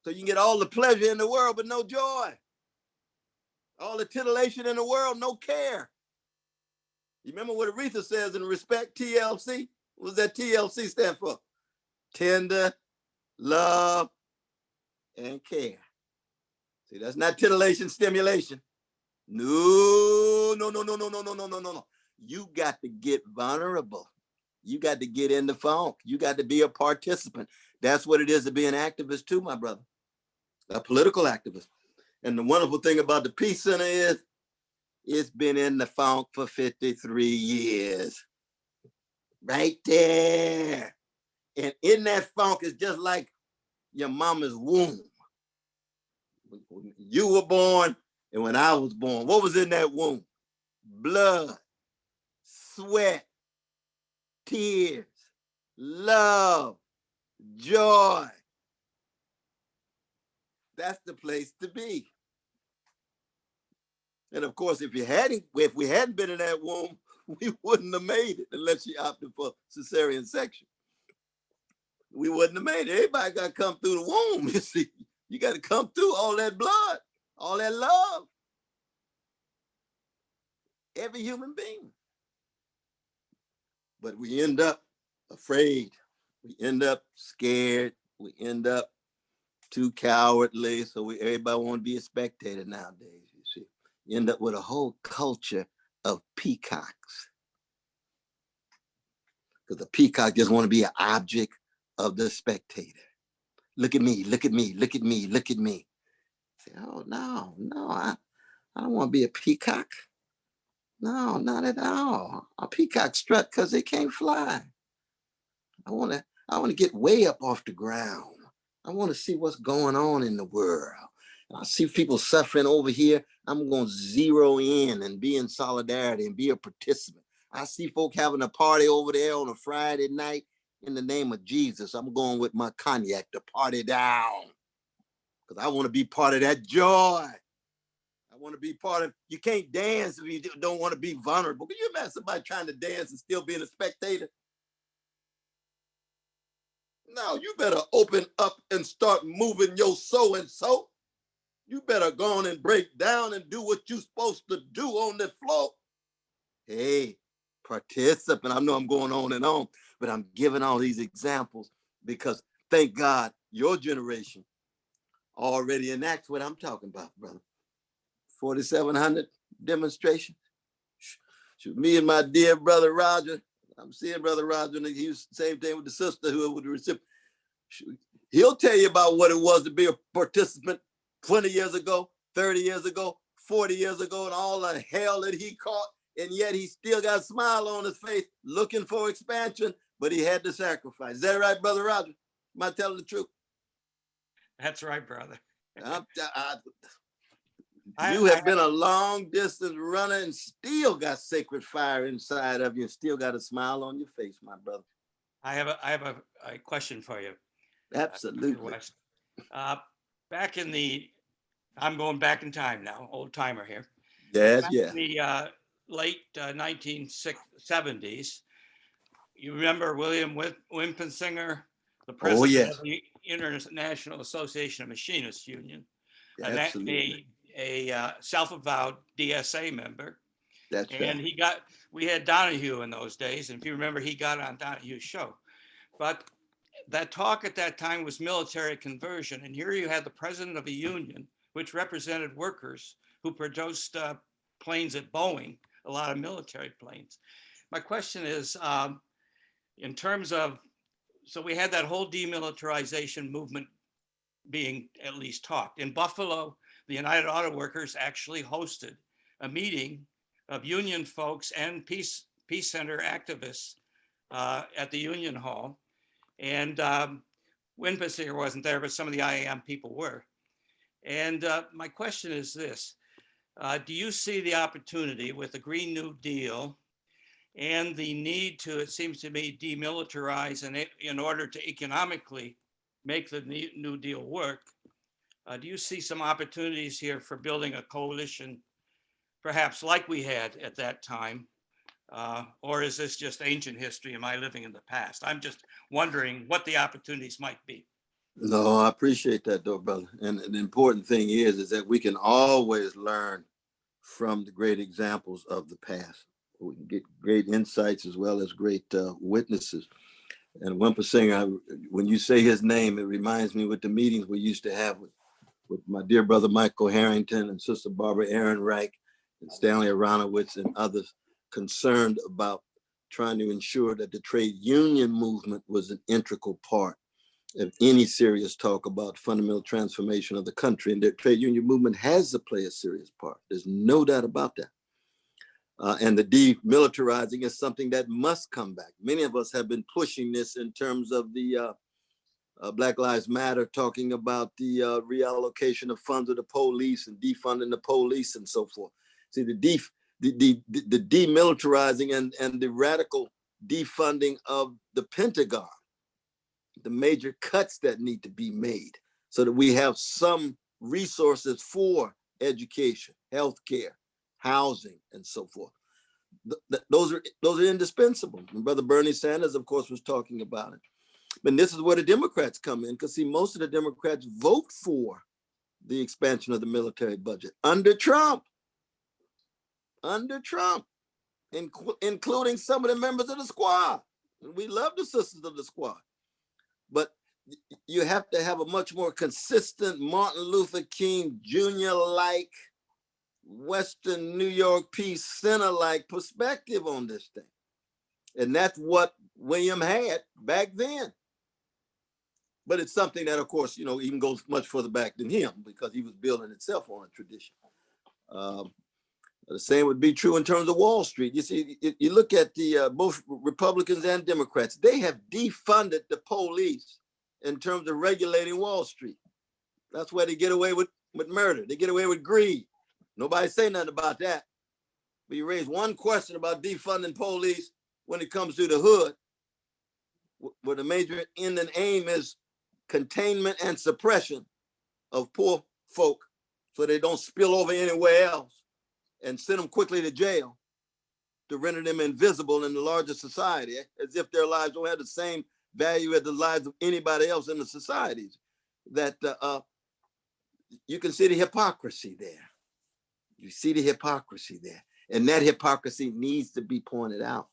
So you can get all the pleasure in the world, but no joy. All the titillation in the world, no care. You remember what Aretha says in Respect, TLC? What does that TLC stand for? Tender, love, and care. See, that's not titillation, stimulation. No. You got to get vulnerable. You got to get in the funk. You got to be a participant. That's what it is to be an activist too, my brother. A political activist. And the wonderful thing about the Peace Center is it's been in the funk for 53 years. Right there. And in that funk is just like your mama's womb. When you were born and when I was born, what was in that womb? Blood, sweat, tears, love, joy. That's the place to be. And of course, if we hadn't been in that womb, we wouldn't have made it unless you opted for cesarean section. We wouldn't have made it. Everybody got to come through the womb, you see. You got to come through all that blood, all that love. Every human being. But we end up afraid. We end up scared. We end up too cowardly. So everybody want to be a spectator nowadays, you see. You end up with a whole culture of peacocks. Because the peacock just want to be an object of the spectator. Look at me, look at me, look at me, look at me. Say, oh, no, I don't want to be a peacock. No, not at all. A peacock strut because they can't fly. I want to get way up off the ground. I want to see what's going on in the world. I see people suffering over here. I'm going to zero in and be in solidarity and be a participant. I see folk having a party over there on a Friday night. In the name of Jesus, I'm going with my cognac to party down because I want to be part of that joy. I want to be part of. You can't dance if you don't want to be vulnerable. Can you imagine somebody trying to dance and still being a spectator? No, you better open up and start moving your so and so. You better go on and break down and do what you're supposed to do on the floor. Hey, participant. I know I'm going on and on, but I'm giving all these examples because thank God your generation already enacts what I'm talking about, brother. 4,700 demonstrations. Me and my dear brother Roger, I'm seeing brother Roger, and he was the same thing with the sister who was the recipient. He'll tell you about what it was to be a participant 20 years ago, 30 years ago, 40 years ago, and all the hell that he caught. And yet he still got a smile on his face, looking for expansion, but he had to sacrifice. Is that right, brother Roger? Am I telling the truth? That's right, brother. You have been a long distance runner and still got sacred fire inside of you and still got a smile on your face, my brother. I have a question for you. Absolutely. Back in the, I'm going back in time now, old timer here. Yes, back yeah. in the late 1970s, you remember William Wimpensingher, the president of the International Association of Machinists Union, Absolutely. a self-avowed DSA member. That's and right. We had Donahue in those days, and if you remember, he got on Donahue's show. But that talk at that time was military conversion, and here you had the president of a union which represented workers who produced planes at Boeing, a lot of military planes. My question is, in terms of, so we had that whole demilitarization movement being at least talked. In Buffalo, the United Auto Workers actually hosted a meeting of union folks and Peace Center activists at the Union Hall. And Wimpensingher wasn't there, but some of the IAM people were. And my question is this, do you see the opportunity with the Green New Deal and the need to, it seems to me, demilitarize in order to economically make the New Deal work? Do you see some opportunities here for building a coalition, perhaps like we had at that time? Or is this just ancient history? Am I living in the past? I'm just wondering what the opportunities might be. No, I appreciate that though, brother. And the important thing is that we can always learn from the great examples of the past. We can get great insights as well as great witnesses. And Wimpensingher, when you say his name, it reminds me with the meetings we used to have with my dear brother Michael Harrington and Sister Barbara Ehrenreich and Stanley Aronowitz and others concerned about trying to ensure that the trade union movement was an integral part of any serious talk about fundamental transformation of the country. And the trade union movement has to play a serious part. There's no doubt about that. And the demilitarizing is something that must come back. Many of us have been pushing this in terms of the Black Lives Matter, talking about the reallocation of funds of the police and defunding the police and so forth. See, the demilitarizing and the radical defunding of the Pentagon, the major cuts that need to be made so that we have some resources for education, healthcare, housing, and so forth. Those are indispensable. And Brother Bernie Sanders, of course, was talking about it. But this is where the Democrats come in, because see, most of the Democrats vote for the expansion of the military budget under Trump, including some of the members of the squad. We love the sisters of the squad, but you have to have a much more consistent Martin Luther King Jr.-like, Western New York Peace Center-like perspective on this thing. And that's what William had back then. But it's something that, of course, even goes much further back than him, because he was building itself on a tradition. The same would be true in terms of Wall Street. You see, you look at the both Republicans and Democrats, they have defunded the police in terms of regulating Wall Street. That's where they get away with murder. They get away with greed. Nobody say nothing about that. But you raise one question about defunding police when it comes to the hood, where the major end and aim is containment and suppression of poor folk so they don't spill over anywhere else, and send them quickly to jail to render them invisible in the larger society, as if their lives don't have the same value as the lives of anybody else in the societies. That you can see the hypocrisy there. You see the hypocrisy there, and that hypocrisy needs to be pointed out.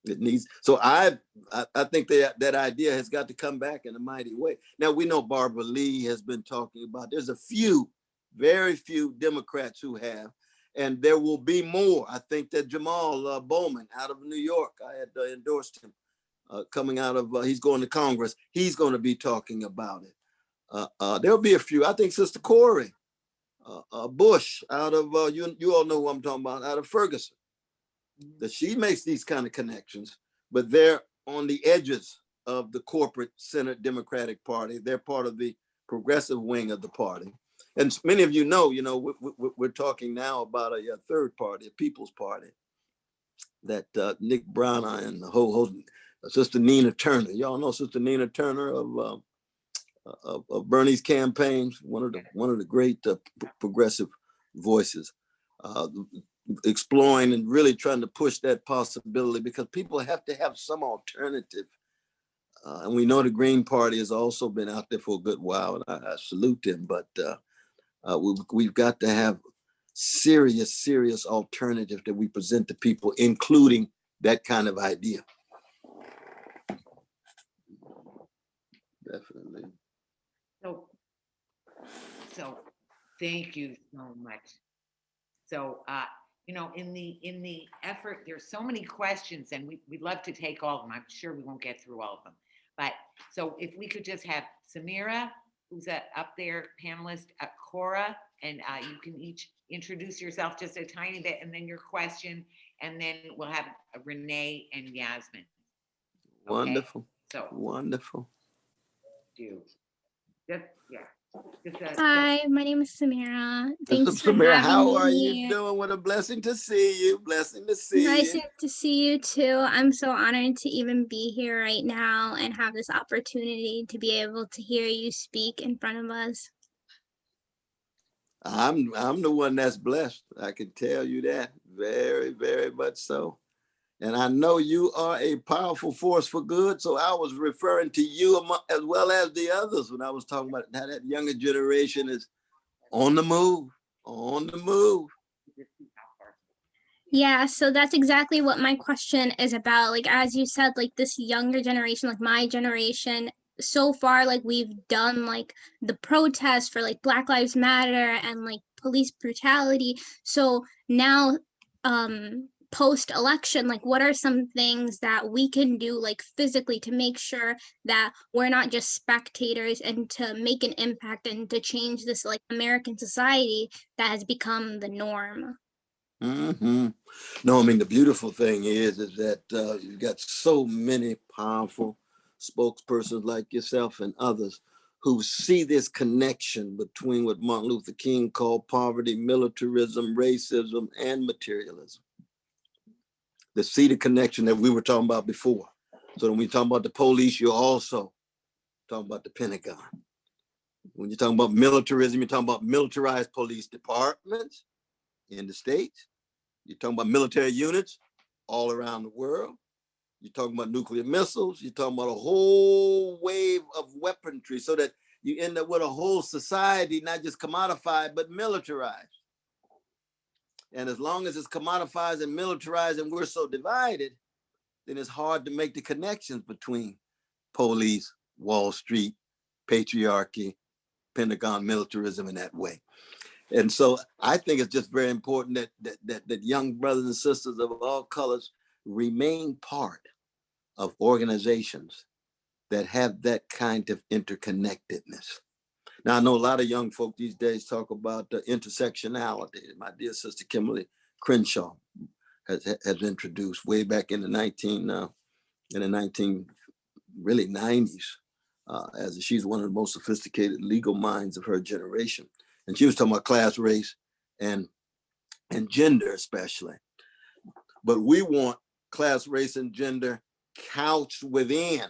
It needs. So I think that idea has got to come back in a mighty way. Now we know Barbara Lee has been talking about. There's a few, very few Democrats who have, and there will be more. I think that Jamal Bowman out of New York, I had endorsed him coming out of. He's going to Congress. He's going to be talking about it. There'll be a few. I think Sister Corey Bush out of you all know who I'm talking about, out of Ferguson. That she makes these kind of connections, but they're on the edges of the corporate center Democratic Party. They're part of the progressive wing of the party. And many of you know, we're talking now about a third party, a People's Party, that Nick Brown and the whole Sister Nina Turner. Y'all know Sister Nina Turner of Bernie's campaigns, one of the great progressive voices. Exploring and really trying to push that possibility, because people have to have some alternative. And we know the Green Party has also been out there for a good while, and I salute them, but we've got to have serious alternative that we present to people, including that kind of idea. Definitely. So thank you so much. So, in the effort, there's so many questions, and we'd love to take all of them. I'm sure we won't get through all of them. But so if we could just have Samira, who's up there, panelist, Cora, and you can each introduce yourself just a tiny bit, and then your question, and then we'll have Renee and Yasmin. Okay? Wonderful. So wonderful. Hi, my name is Samira. Thanks for Samira, having how me are here. you doing? What a blessing to see you. Blessing to see Nice you. to see you too. I'm so honored to even be here right now and have this opportunity to be able to hear you speak in front of us. I'm the one that's blessed. I can tell you that very much so. And I know you are a powerful force for good. So I was referring to you as well as the others when I was talking about how that younger generation is on the move. Yeah, so that's exactly what my question is about. Like, as you said, like this younger generation, like my generation, so far, like we've done like the protest for like Black Lives Matter and like police brutality. So now, post-election, like what are some things that we can do like physically to make sure that we're not just spectators, and to make an impact and to change this like American society that has become the norm? Mm-hmm. No, I mean, the beautiful thing is that you've got so many powerful spokespersons like yourself and others who see this connection between what Martin Luther King called poverty, militarism, racism, and materialism. They see the connection that we were talking about before. So when we talk about the police, you're also talking about the Pentagon. When you're talking about militarism, you're talking about militarized police departments in the States. You're talking about military units all around the world. You're talking about nuclear missiles. You're talking about a whole wave of weaponry, so that you end up with a whole society, not just commodified, but militarized. And as long as it's commodified and militarized and we're so divided, then it's hard to make the connections between police, Wall Street, patriarchy, Pentagon militarism in that way. And so I think it's just very important that young brothers and sisters of all colors remain part of organizations that have that kind of interconnectedness. Now, I know a lot of young folk these days talk about the intersectionality. My dear sister Kimberly Crenshaw has introduced way back in the 1990s, as she's one of the most sophisticated legal minds of her generation. And she was talking about class, race, and gender especially. But we want class, race, and gender couched within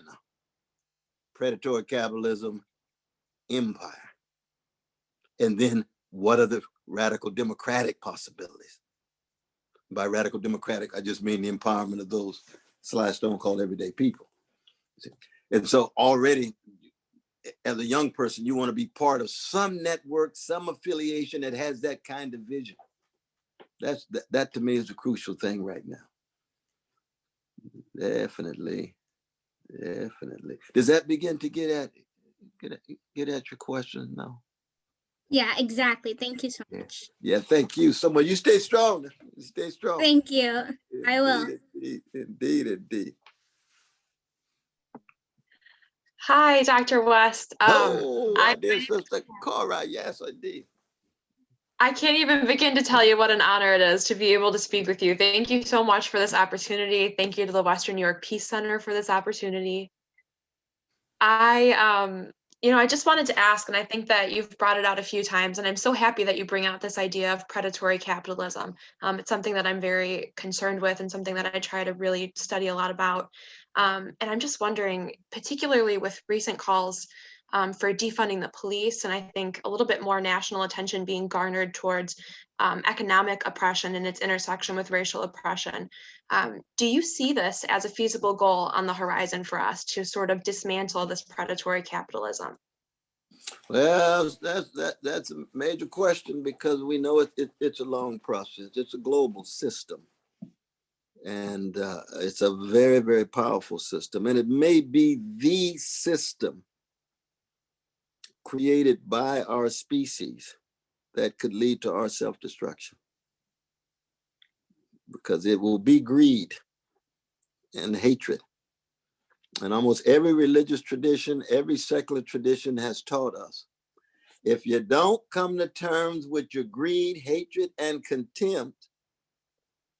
predatory capitalism, empire. And then what are the radical democratic possibilities? By radical democratic, I just mean the empowerment of those Stone called everyday people. And so already, as a young person, you want to be part of some network, some affiliation that has that kind of vision. That to me is a crucial thing right now. Definitely. Does that begin to get at your question now? Yeah, exactly. Thank you so much. Yeah, thank you so much. You stay strong. You stay strong. Thank you. I will. Indeed. Hi, Dr. West. I did Sister Cora. Yes, indeed. I can't even begin to tell you what an honor it is to be able to speak with you. Thank you so much for this opportunity. Thank you to the Western New York Peace Center for this opportunity. I just wanted to ask, and I think that you've brought it out a few times, and I'm so happy that you bring out this idea of predatory capitalism. It's something that I'm very concerned with and something that I try to really study a lot about. And I'm just wondering, particularly with recent calls for defunding the police, and I think a little bit more national attention being garnered towards economic oppression and its intersection with racial oppression. Do you see this as a feasible goal on the horizon for us to sort of dismantle this predatory capitalism? Well, that's a major question, because we know it's a long process. It's a global system. And it's a very, very powerful system. And it may be the system created by our species that could lead to our self-destruction. Because it will be greed and hatred. And almost every religious tradition, every secular tradition has taught us, if you don't come to terms with your greed, hatred, and contempt,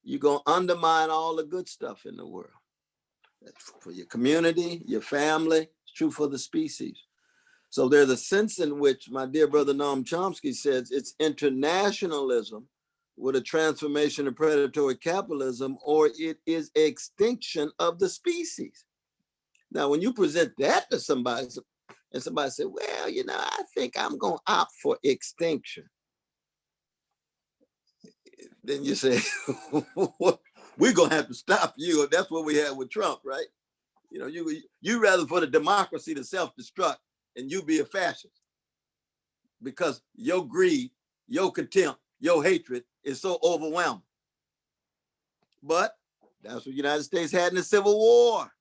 you're going to undermine all the good stuff in the world. That's for your community, your family, it's true for the species. So there's a sense in which my dear brother Noam Chomsky says it's internationalism with a transformation of predatory capitalism, or it is extinction of the species. Now, when you present that to somebody, and somebody said, well, I think I'm going to opt for extinction. Then you say, we're going to have to stop you. That's what we had with Trump, right? You rather for the democracy to self-destruct and you be a fascist because your greed, your contempt, your hatred is so overwhelming. But that's what the United States had in the Civil War.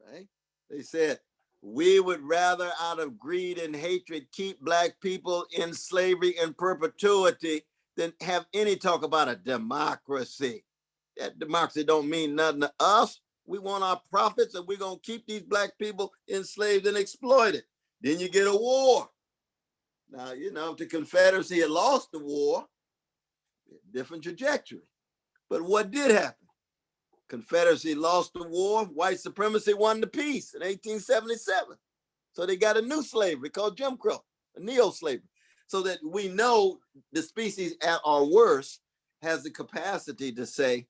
Right? They said, we would rather out of greed and hatred keep Black people in slavery in perpetuity than have any talk about a democracy. That democracy don't mean nothing to us. We want our profits, and we're going to keep these Black people enslaved and exploited. Then you get a war. Now, if the Confederacy had lost the war, different trajectory. But what did happen? Confederacy lost the war, white supremacy won the peace in 1877. So they got a new slavery called Jim Crow, a neo-slavery. So that we know the species at our worst has the capacity to say,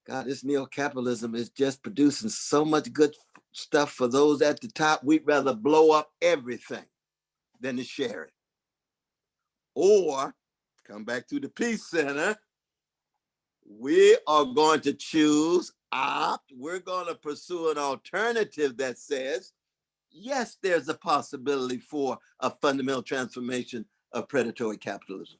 God, this neo-capitalism is just producing so much good stuff for those at the top. We'd rather blow up everything than to share it. Or come back to the Peace Center. We are going to we're going to pursue an alternative that says, yes, there's a possibility for a fundamental transformation of predatory capitalism.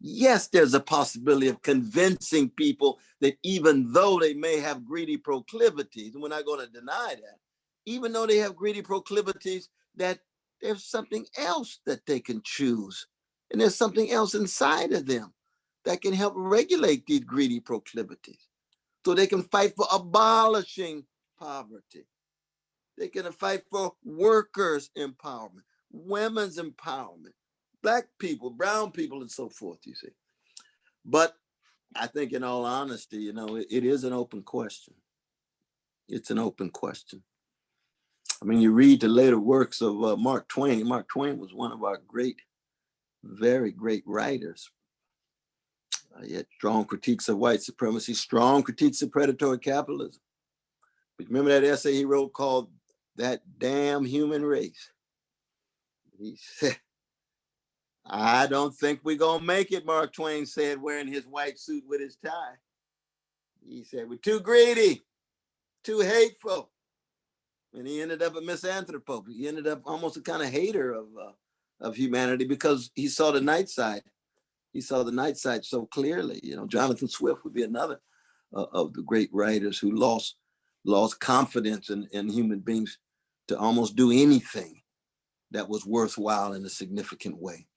Yes, there's a possibility of convincing people that even though they may have greedy proclivities, and we're not going to deny that, even though they have greedy proclivities, that there's something else that they can choose. And there's something else inside of them that can help regulate these greedy proclivities. So they can fight for abolishing poverty. They can fight for workers' empowerment, women's empowerment, Black people, brown people, and so forth, you see. But I think in all honesty, it is an open question. It's an open question. I mean, you read the later works of Mark Twain. Mark Twain was one of our very great writers. He had strong critiques of white supremacy, strong critiques of predatory capitalism. But remember that essay he wrote called That Damn Human Race? He said, I don't think we're gonna make it, Mark Twain said, wearing his white suit with his tie. He said, we're too greedy, too hateful. And he ended up a misanthrope. He ended up almost a kind of hater of humanity because he saw the night side. He saw the night side so clearly. You know, Jonathan Swift would be another of the great writers who lost confidence in human beings to almost do anything that was worthwhile in a significant way.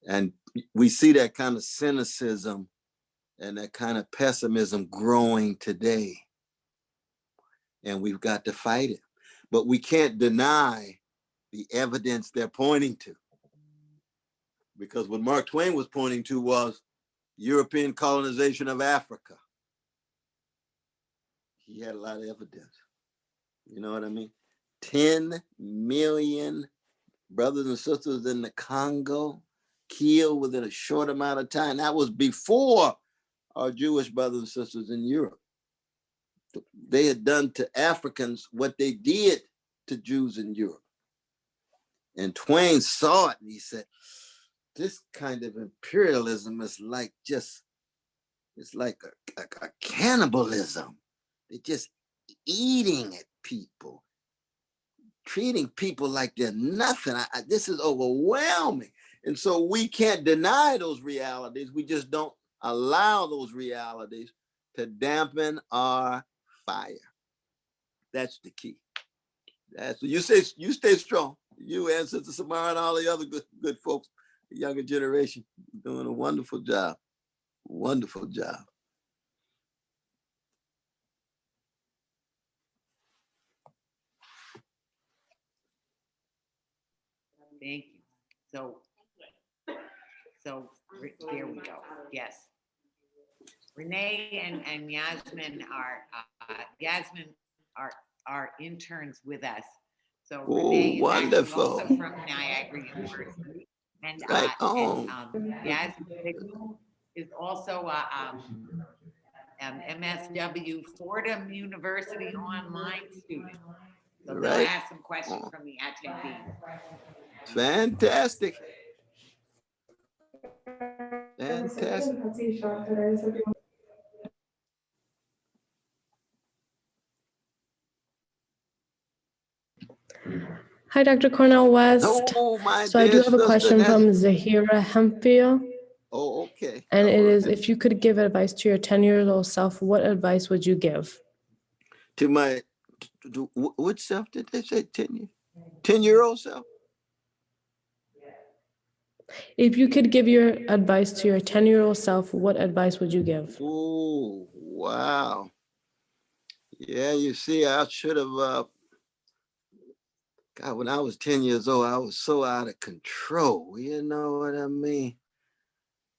And we see that kind of cynicism and that kind of pessimism growing today. And we've got to fight it. But we can't deny the evidence they're pointing to. Because what Mark Twain was pointing to was European colonization of Africa. He had a lot of evidence. You know what I mean? 10 million brothers and sisters in the Congo killed within a short amount of time. That was before our Jewish brothers and sisters in Europe. They had done to Africans what they did to Jews in Europe. And Twain saw it and he said, this kind of imperialism is like it's like a cannibalism. They're just eating at people, treating people like they're nothing. This is overwhelming. And so we can't deny those realities. We just don't allow those realities to dampen our fire. That's the key. You stay strong. You and Sister Samara and all the other good folks, the younger generation, doing a wonderful job. Wonderful job. Thank you. So there we go. Yes. Renee and Yasmin are interns with us. So Renee is actually also from Niagara University, and Yasmin is also a MSW Fordham University online student. So they'll ask some questions from the attendees. Fantastic. Fantastic. Hi, Dr. Cornel West. So I do have a question from Zahira Hemphill. Oh, okay. And it is, if you could give advice to your 10-year-old self, what advice would you give? To my, what self did they say? 10-year-old self? If you could give your advice to your 10-year-old self, what advice would you give? Oh, wow. Yeah, you see, I should have, God, when I was 10 years old, I was so out of control. You know what I mean?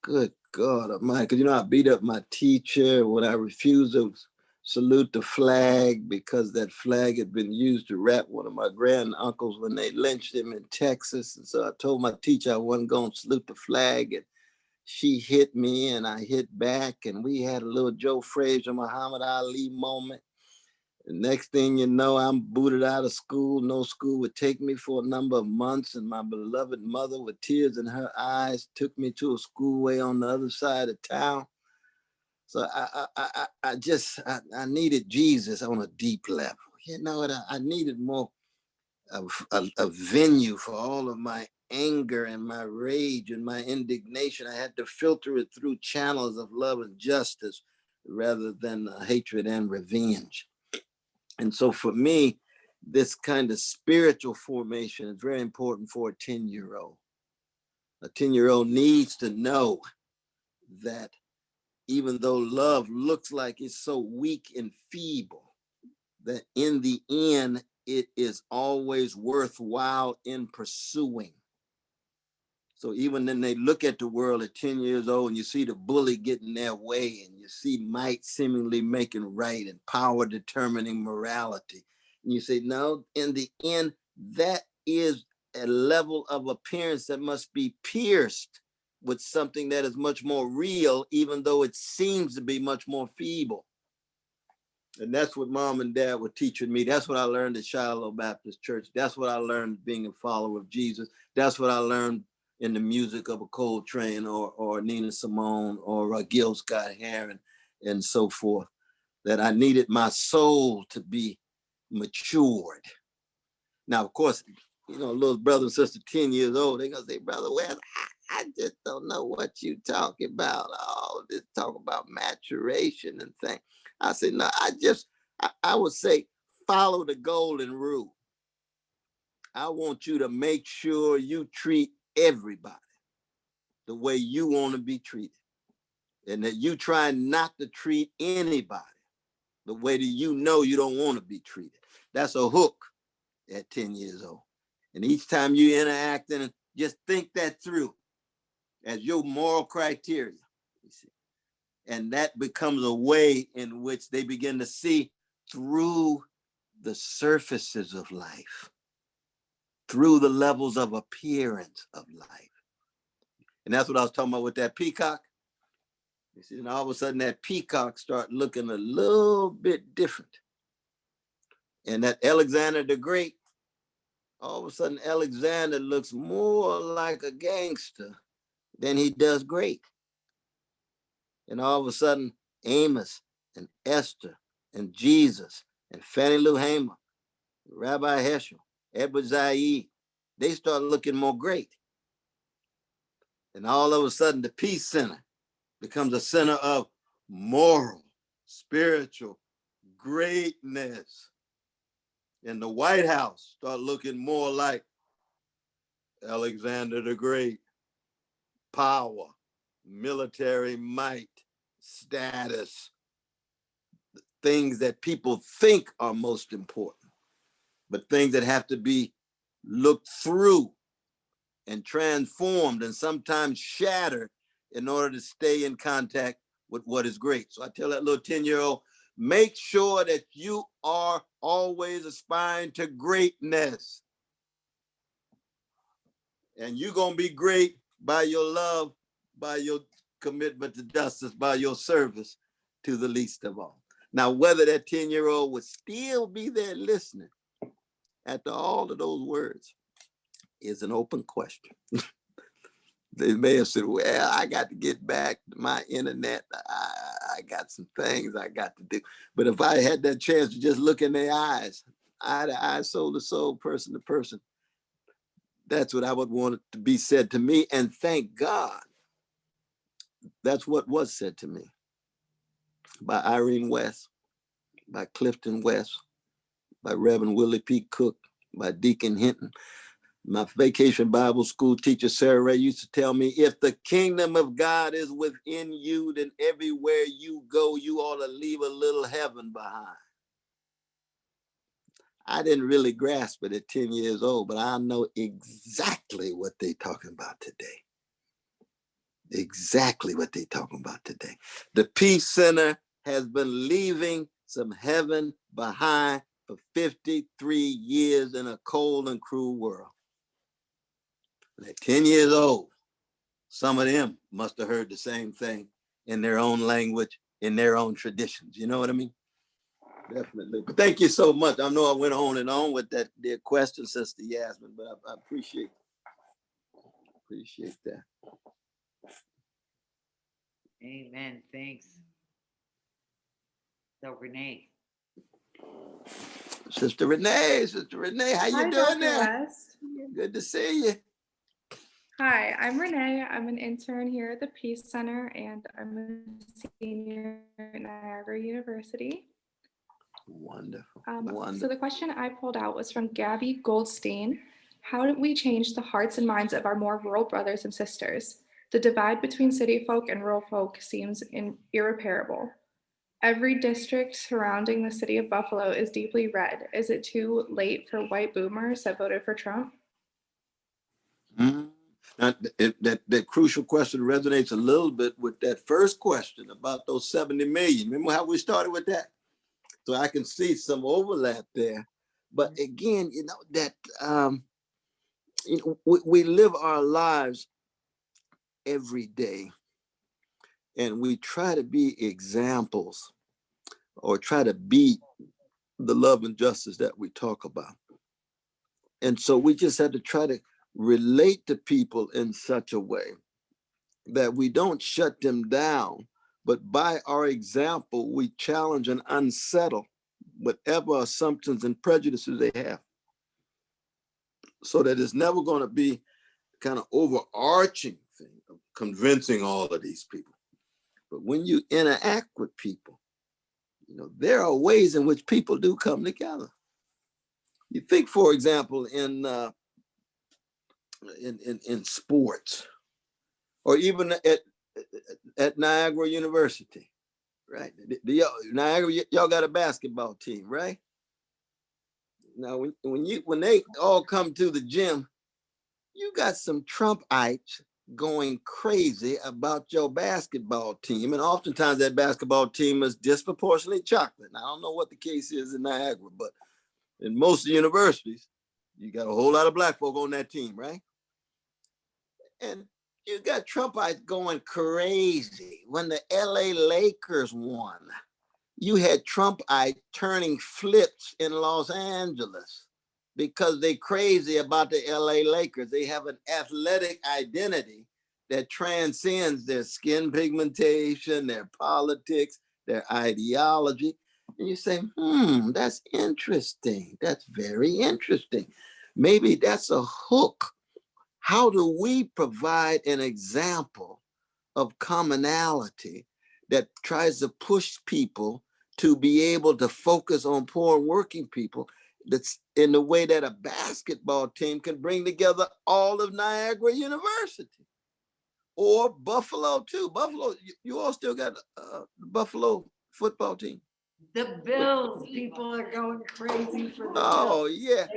Good God Almighty. Because, I beat up my teacher when I refused to salute the flag because that flag had been used to rap one of my granduncles when they lynched him in Texas. And so I told my teacher I wasn't going to salute the flag. And she hit me and I hit back. And we had a little Joe Frazier, Muhammad Ali moment. The next thing you know, I'm booted out of school. No school would take me for a number of months. And my beloved mother, with tears in her eyes, took me to a school way on the other side of town. So I needed Jesus on a deep level. You know what? I needed more of a venue for all of my anger and my rage and my indignation. I had to filter it through channels of love and justice rather than hatred and revenge. And so for me, this kind of spiritual formation is very important for a 10-year-old. A 10-year-old needs to know that even though love looks like it's so weak and feeble, that in the end, it is always worthwhile in pursuing. So even when they look at the world at 10 years old and you see the bully getting their way and you see might seemingly making right and power determining morality, and you say, no, in the end, that is a level of appearance that must be pierced with something that is much more real, even though it seems to be much more feeble. And that's what mom and dad were teaching me. That's what I learned at Shiloh Baptist Church. That's what I learned being a follower of Jesus. That's what I learned in the music of a Coltrane or Nina Simone or Gil Scott-Heron and so forth, that I needed my soul to be matured. Now, of course, you know, little brother and sister 10 years old, they're gonna say, Brother West, I just don't know what you talking about. All this talk about maturation and things. I said, no, I would say, follow the golden rule. I want you to make sure you treat everybody the way you want to be treated. And that you try not to treat anybody the way that you know you don't want to be treated. That's a hook at 10 years old. And each time you interact, and just think that through as your moral criteria, you see. And that becomes a way in which they begin to see through the surfaces of life, through the levels of appearance of life. And that's what I was talking about with that peacock. You see, and all of a sudden that peacock start looking a little bit different. And that Alexander the Great, all of a sudden Alexander looks more like a gangster than he does great. And all of a sudden Amos and Esther and Jesus and Fannie Lou Hamer, Rabbi Heschel, Edward Zaid, they start looking more great. And all of a sudden the Peace Center becomes a center of moral, spiritual greatness. And the White House start looking more like Alexander the Great, power, military might, status, things that people think are most important, but things that have to be looked through and transformed and sometimes shattered in order to stay in contact with what is great. So I tell that little 10-year-old, make sure that you are always aspiring to greatness. And you're going to be great by your love, by your commitment to justice, by your service to the least of all. Now, whether that 10-year-old would still be there listening after all of those words is an open question. They may have said, well, I got to get back to my internet. I got some things I got to do. But if I had that chance to just look in their eyes, eye to eye, soul to soul, person to person, that's what I would want it to be said to me. And thank God, that's what was said to me by Irene West, by Clifton West, by Reverend Willie P. Cook, by Deacon Hinton. My vacation Bible school teacher, Sarah Ray, used to tell me, if the kingdom of God is within you, then everywhere you go, you ought to leave a little heaven behind. I didn't really grasp it at 10 years old, but I know exactly what they're talking about today. Exactly what they're talking about today. The Peace Center has been leaving some heaven behind for 53 years in a cold and cruel world. At 10 years old, some of them must have heard the same thing in their own language, in their own traditions. You know what I mean? Definitely. But thank you so much. I know I went on and on with that their question, Sister Yasmin, but I appreciate that. Amen. Thanks. So Renee. Sister Renee, how you Hi, doing Dr. there? West. Good to see you. Hi, I'm Renee. I'm an intern here at the Peace Center, and I'm a senior at Niagara University. Wonderful. So the question I pulled out was from Gabby Goldstein. How do we change the hearts and minds of our more rural brothers and sisters? The divide between city folk and rural folk seems irreparable. Every district surrounding the city of Buffalo is deeply red. Is it too late for white boomers that voted for Trump? Mm-hmm. Now, that crucial question resonates a little bit with that first question about those 70 million. Remember how we started with that? So I can see some overlap there. But again, you know, that we live our lives every day and we try to be examples or try to be the love and justice that we talk about. And so we just had to try to relate to people in such a way that we don't shut them down, but by our example, we challenge and unsettle whatever assumptions and prejudices they have. So that it's never going to be kind of overarching thing of convincing all of these people. But when you interact with people, you know, there are ways in which people do come together. You think, for example, in sports, or even at Niagara University, right? Niagara, y'all got a basketball team, right? Now, when they all come to the gym, you got some Trumpites going crazy about your basketball team. And oftentimes that basketball team is disproportionately chocolate. Now, I don't know what the case is in Niagara, but in most universities, you got a whole lot of black folk on that team, right? And you got Trumpites going crazy when the LA Lakers won. You had Trumpites turning flips in Los Angeles because they crazy about the LA Lakers. They have an athletic identity that transcends their skin pigmentation, their politics, their ideology. And you say, that's interesting. That's very interesting. Maybe that's a hook. How do we provide an example of commonality that tries to push people to be able to focus on poor and working people, that's in the way that a basketball team can bring together all of Niagara University or Buffalo too? Buffalo, you all still got the Buffalo football team? The Bills, people are going crazy for the Oh, Bills. yeah.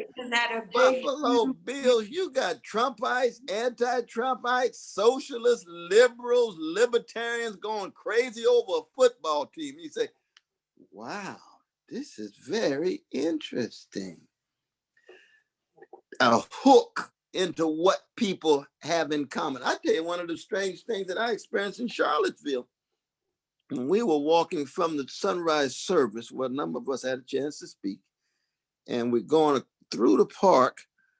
Buffalo Bills, you got Trumpites, anti-Trumpites, socialists, liberals, libertarians going crazy over a football team. You say, wow, this is very interesting. A hook into what people have in common. I tell you, one of the strange things that I experienced in Charlottesville, when we were walking from the sunrise service, where a number of us had a chance to speak, and we're going through the park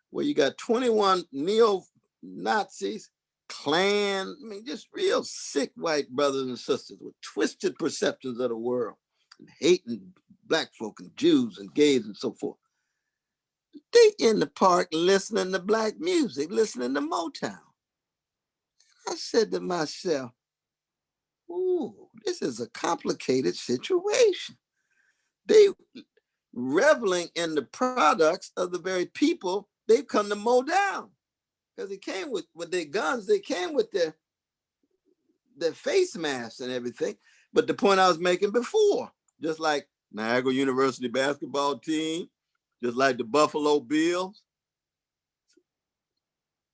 where you got 21 neo-Nazis, Klan, I mean, just real sick white brothers and sisters with twisted perceptions of the world, and hating black folk and Jews and gays and so forth. They in the park listening to black music, listening to Motown. I said to myself, ooh, this is a complicated situation. They reveling in the products of the very people they've come to mow down. Because they came with their guns, they came with their face masks and everything. But the point I was making before, just like Niagara University basketball team, just like the Buffalo Bills,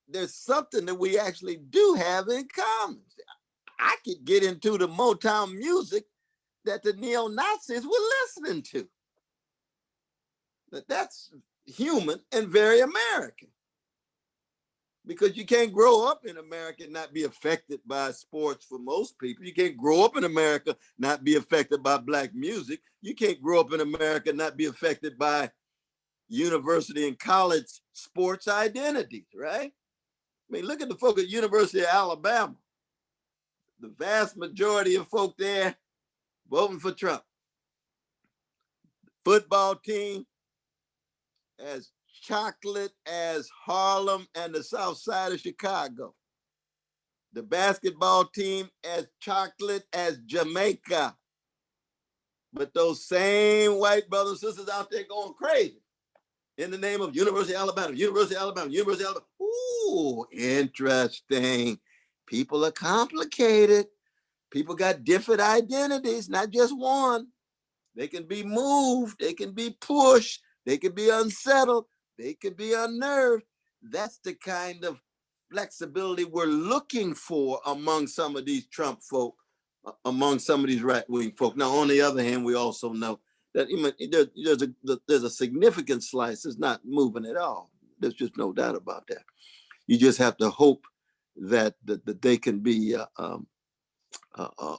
there's something that we actually do have in common. I could get into the Motown music that the neo-Nazis were listening to. That's human and very American. Because you can't grow up in America and not be affected by sports for most people. You can't grow up in America not be affected by black music. You can't grow up in America not be affected by university and college sports identities, right? I mean, look at the folk at University of Alabama. The vast majority of folk there voting for Trump. Football team as chocolate as Harlem and the South Side of Chicago. The basketball team as chocolate as Jamaica. But those same white brothers and sisters out there going crazy in the name of University of Alabama, University of Alabama, University of Alabama. Ooh, interesting. People are complicated. People got different identities, not just one. They can be moved, they can be pushed, they can be unsettled, they can be unnerved. That's the kind of flexibility we're looking for among some of these Trump folk, among some of these right-wing folk. Now, on the other hand, we also know that there's a significant slice that's not moving at all. There's just no doubt about that. You just have to hope that they can be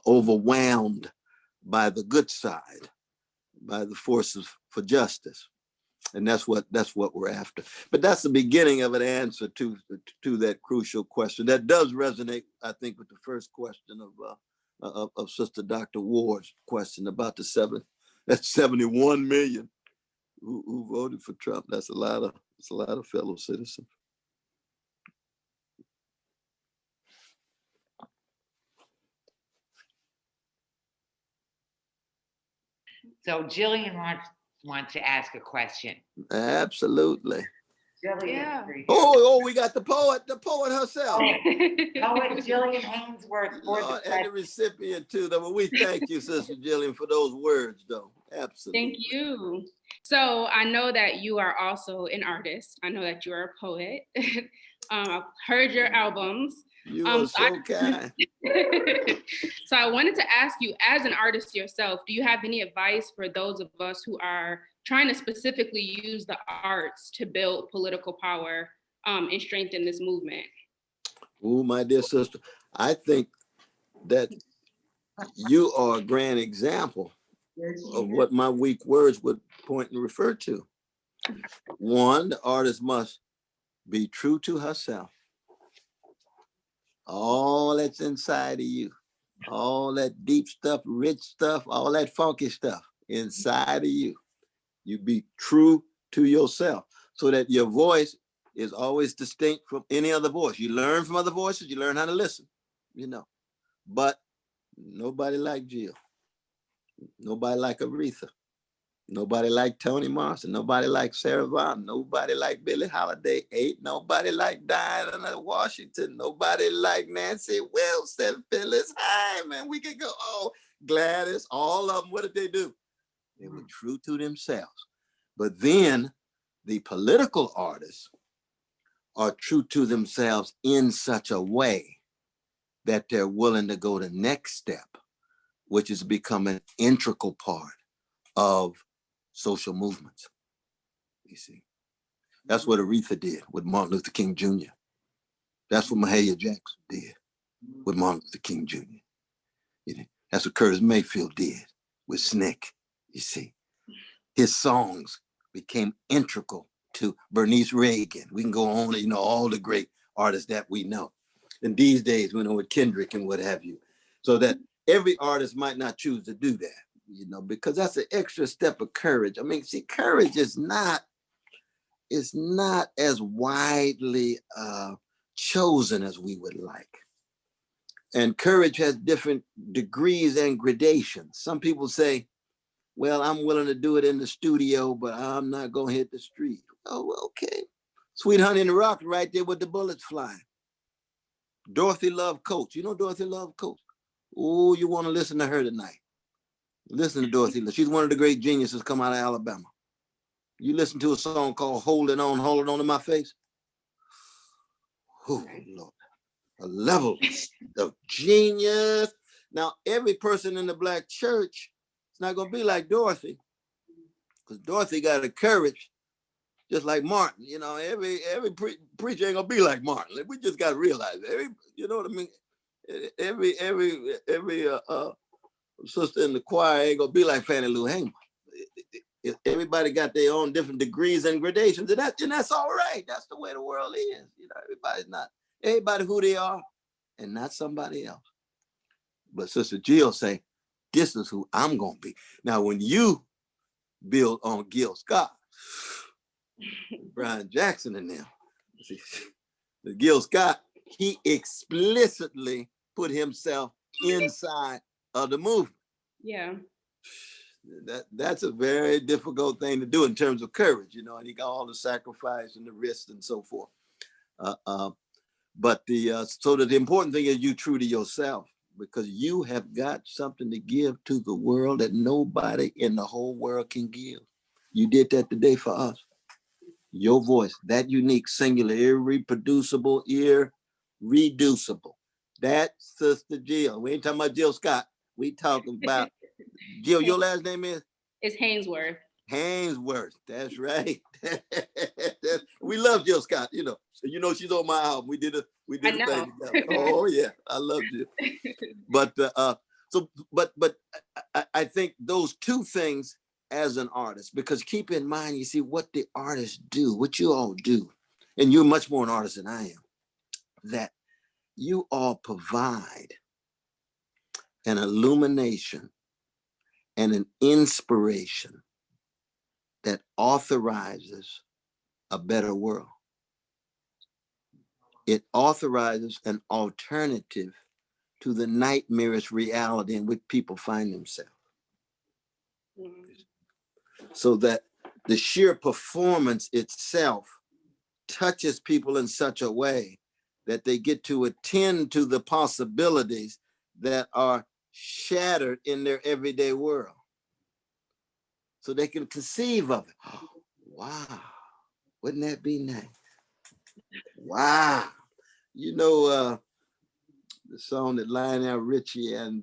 overwhelmed by the good side by the forces for justice. And that's what we're after. But that's the beginning of an answer to that crucial question. That does resonate, I think, with the first question of Sister Dr. Ward's question about that's 71 million who voted for Trump. That's a lot of fellow citizens. So Jillian wants to ask a question. Absolutely. Jillian. Yeah. Oh, we got the poet herself. Poet Jillian Hainsworth. Lord, and the recipient too. But we thank you, Sister Jillian, for those words, though. Absolutely. Thank you. So I know that you are also an artist. I know that you are a poet. I've heard your albums. You are so kind. So I wanted to ask you, as an artist yourself, do you have any advice for those of us who are trying to specifically use the arts to build political power and strengthen this movement? Oh, my dear sister, I think that you are a grand example of what my weak words would point and refer to. One, the artist must be true to herself. All that's inside of you, all that deep stuff, rich stuff, all that funky stuff inside of you. You be true to yourself so that your voice is always distinct from any other voice. You learn from other voices, you learn how to listen, But nobody like Jill. Nobody like Aretha. Nobody like Toni Morrison. Nobody like Sarah Vaughan. Nobody like Billie Holiday. Ain't nobody like Diana Washington. Nobody like Nancy Wilson, Phyllis Hyman. We could go, Gladys, all of them. What did they do? They were true to themselves. But then the political artists are true to themselves in such a way that they're willing to go the next step, which is become an integral part of social movements. You see, that's what Aretha did with Martin Luther King Jr. That's what Mahalia Jackson did with Martin Luther King Jr. That's what Curtis Mayfield did with SNCC. You see, his songs became integral to Bernice Reagan. We can go on, all the great artists that we know. And these days, with Kendrick and what have you. So that every artist might not choose to do that. Because that's an extra step of courage. I mean, see, courage is not as widely chosen as we would like. And courage has different degrees and gradations. Some people say, well, I'm willing to do it in the studio, but I'm not going to hit the street. Oh, okay. Sweet Honey in the Rock right there with the bullets flying. Dorothy Love Coates. You know Dorothy Love Coates? Oh, you want to listen to her tonight. Listen to Dorothy. She's one of the great geniuses come out of Alabama. You listen to a song called Holding On to My Face. Oh, Lord. A level of genius. Now, every person in the Black church is not going to be like Dorothy, because Dorothy got a courage just like Martin. Every preacher ain't going to be like Martin. We just got to realize it. You know what I mean? Every sister in the choir ain't gonna be like Fannie Lou Hamer. Everybody got their own different degrees and gradations, and that's all right. That's the way the world is. Everybody who they are, and not somebody else. But Sister Jill say, this is who I'm gonna be. Now, when you build on Gil Scott, Brian Jackson and them, see, Gil Scott, he explicitly put himself inside of the movement. Yeah. That's a very difficult thing to do in terms of courage, and he got all the sacrifice and the risk and so forth. But the important thing is you true to yourself, because you have got something to give to the world that nobody in the whole world can give. You did that today for us. Your voice, that unique, singular, irreproducible, irreducible. That's Sister Jill. We ain't talking about Jill Scott. We talking about Jill. Your last name is? It's Hainsworth. Hainsworth. That's right. We love Jill Scott. So she's on my album. We did a thing together. Oh yeah, I love you. But I think those two things as an artist, because keep in mind, you see what the artists do, what you all do, and you're much more an artist than I am, that you all provide an illumination and an inspiration that authorizes a better world. It authorizes an alternative to the nightmarish reality in which people find themselves. So that the sheer performance itself touches people in such a way that they get to attend to the possibilities that are shattered in their everyday world. So they can conceive of it. Oh, wow, wouldn't that be nice? Wow. You know, the song that Lionel Richie and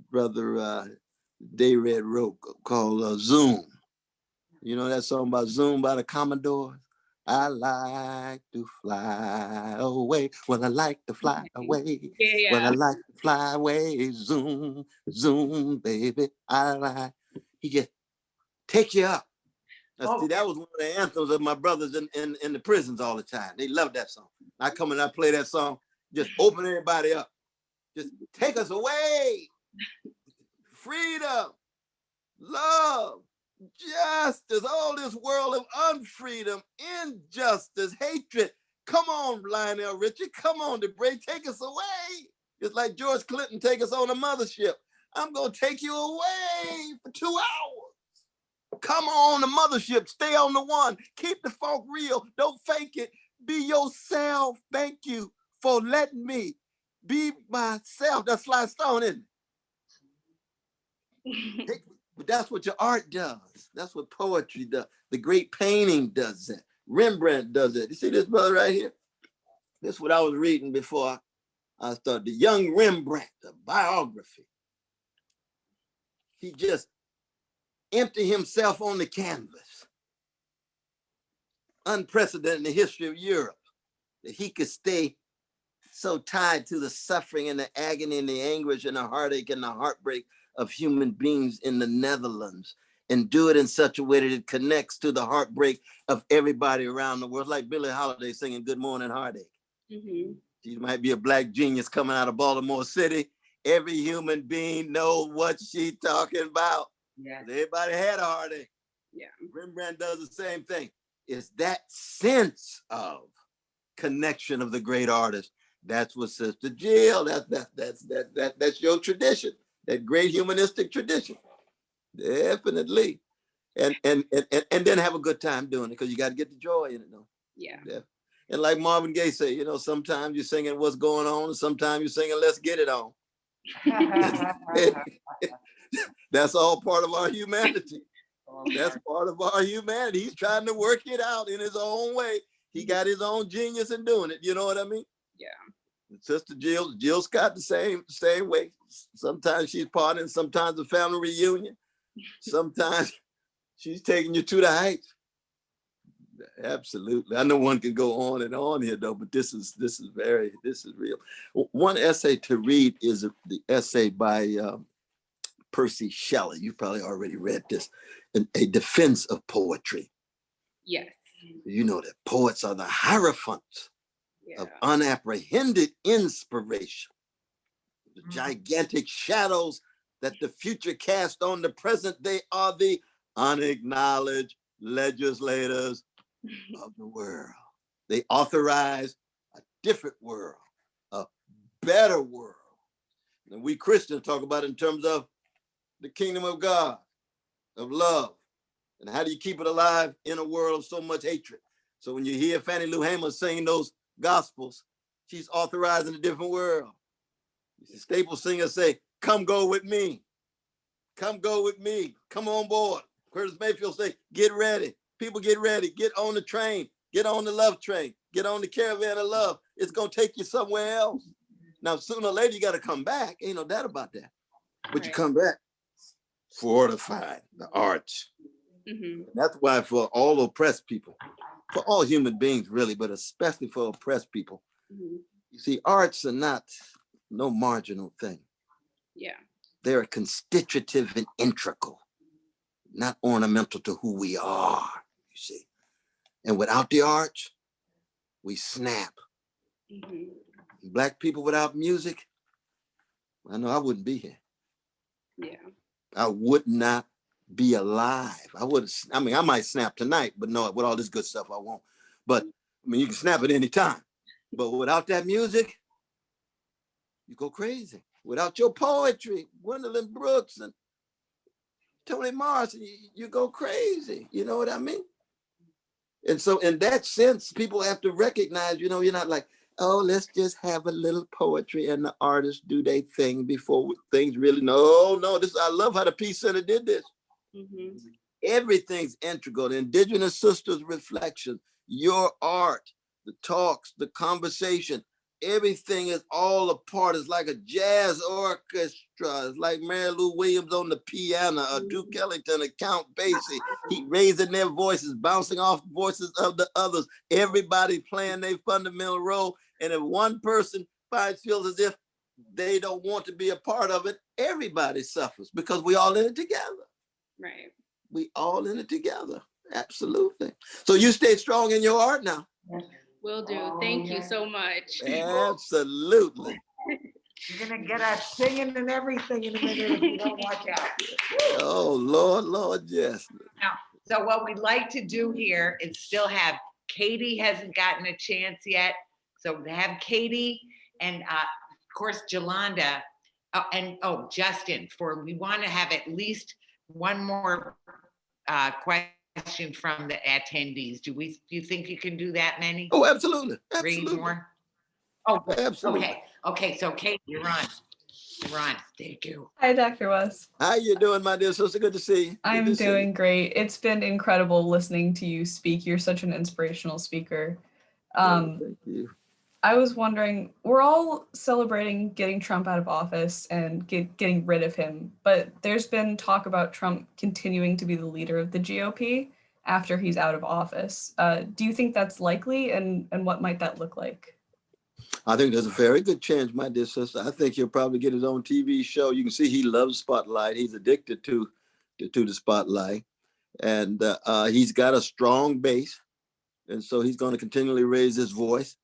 brother Dayred wrote called Zoom. You know that song about Zoom by the Commodores? I like to fly away. Well, I like to fly away. Yeah. Well, I like to fly away. Zoom, zoom, baby. I like. He just takes you up. Now, see, that was one of the anthems of my brothers in the prisons all the time. They love that song. I come and I play that song, just open everybody up. Just take us away. Freedom, love, justice, all this world of unfreedom, injustice, hatred. Come on, Lionel Richie. Come on, DeBray, take us away. It's like George Clinton take us on a mothership. I'm going to take you away for 2 hours. Come on the mothership. Stay on the one. Keep the funk real. Don't fake it. Be yourself. Thank you for letting me be myself. That's Sly Stone, isn't it? But that's what your art does. That's what poetry does. The great painting does that. Rembrandt does it. You see this brother right here? This is what I was reading before I started. The young Rembrandt, the biography. He just emptied himself on the canvas. Unprecedented in the history of Europe, that he could stay so tied to the suffering and the agony and the anguish and the heartache and the heartbreak of human beings in the Netherlands, and do it in such a way that it connects to the heartbreak of everybody around the world, like Billie Holiday singing Good Morning Heartache. She might be a Black genius coming out of Baltimore City. Every human being knows what she's talking about. Yeah. Everybody had a heartache. Yeah. Rembrandt does the same thing. It's that sense of connection of the great artist. That's what Sister Jill, that's your tradition, that great humanistic tradition. Definitely. And then have a good time doing it, because you got to get the joy in it, though. Yeah. And like Marvin Gaye said, you know, sometimes you're singing what's going on, and sometimes you're singing let's get it on. That's all part of our humanity. That's part of our humanity. He's trying to work it out in his own way. He got his own genius in doing it. You know what I mean? Yeah. Sister Jill Scott, the same way. Sometimes she's partying, sometimes a family reunion. Sometimes she's taking you to the heights. Absolutely. I know one can go on and on here though, but this is real. One essay to read is the essay by Percy Shelley. You probably already read this, A Defense of Poetry. Yes. You know that poets are the hierophants of unapprehended inspiration, the gigantic shadows that the future cast on the present. They are the unacknowledged legislators of the world. They authorize a different world, a better world. And we Christians talk about it in terms of the kingdom of God, of love. And how do you keep it alive in a world of so much hatred? So when you hear Fannie Lou Hamer singing those gospels, she's authorizing a different world. Staple singers say, come go with me. Come go with me. Come on board. Curtis Mayfield say, get ready. People get ready. Get on the train. Get on the love train. Get on the caravan of love. It's going to take you somewhere else. Now, sooner or later, you got to come back. Ain't no doubt about that. But you come back fortified, the arts. That's why for all oppressed people, for all human beings really, but especially for oppressed people, you see, arts are not no marginal thing. Yeah. They're constitutive and integral. not ornamental to who we are, you see. And without the arts, we snap. Black people without music, I know I wouldn't be here. Yeah. I would not be alive. I mean, I might snap tonight, but no, with all this good stuff, I won't. But I mean, you can snap at any time. But without that music, you go crazy. Without your poetry, Gwendolyn Brooks and Toni Morrison, you go crazy. You know what I mean? And so in that sense, people have to recognize, you know, you're not like, oh, let's just have a little poetry and the artists do their thing before things really, no, I love how the Peace Center did this. Everything's integral. The Indigenous Sisters Reflection, your art, the talks, the conversation, everything is all a part. It's like a jazz orchestra. It's like Mary Lou Williams on the piano, or Duke Ellington, or Count Basie, raising their voices, bouncing off voices of the others, everybody playing their fundamental role. And if one person feels as if they don't want to be a part of it, everybody suffers because we all in it together. Right. We all in it together. Absolutely. So you stay strong in your art now. Will do. Thank you so much. Absolutely. You're gonna get us singing and everything in a minute if you don't watch out. Oh, Lord, yes. Now, so what we'd like to do here is still have, Katie hasn't gotten a chance yet. So to have Katie and of course, Jolanda and Justin, we want to have at least one more question from the attendees. Do you think you can do that many? Oh, absolutely. Three Absolutely. more? Oh, absolutely. Okay, so Kate, you're on. Thank you. Hi, Dr. West. How you doing, my dear sister? Good to see you. I'm doing great. It's been incredible listening to you speak. You're such an inspirational speaker. Thank you. I was wondering, we're all celebrating getting Trump out of office and getting rid of him, but there's been talk about Trump continuing to be the leader of the GOP after he's out of office. Do you think that's likely, and what might that look like? I think there's a very good chance, my dear sister. I think he'll probably get his own TV show. You can see he loves spotlight. He's addicted to the spotlight, and he's got a strong base, and so he's going to continually raise his voice.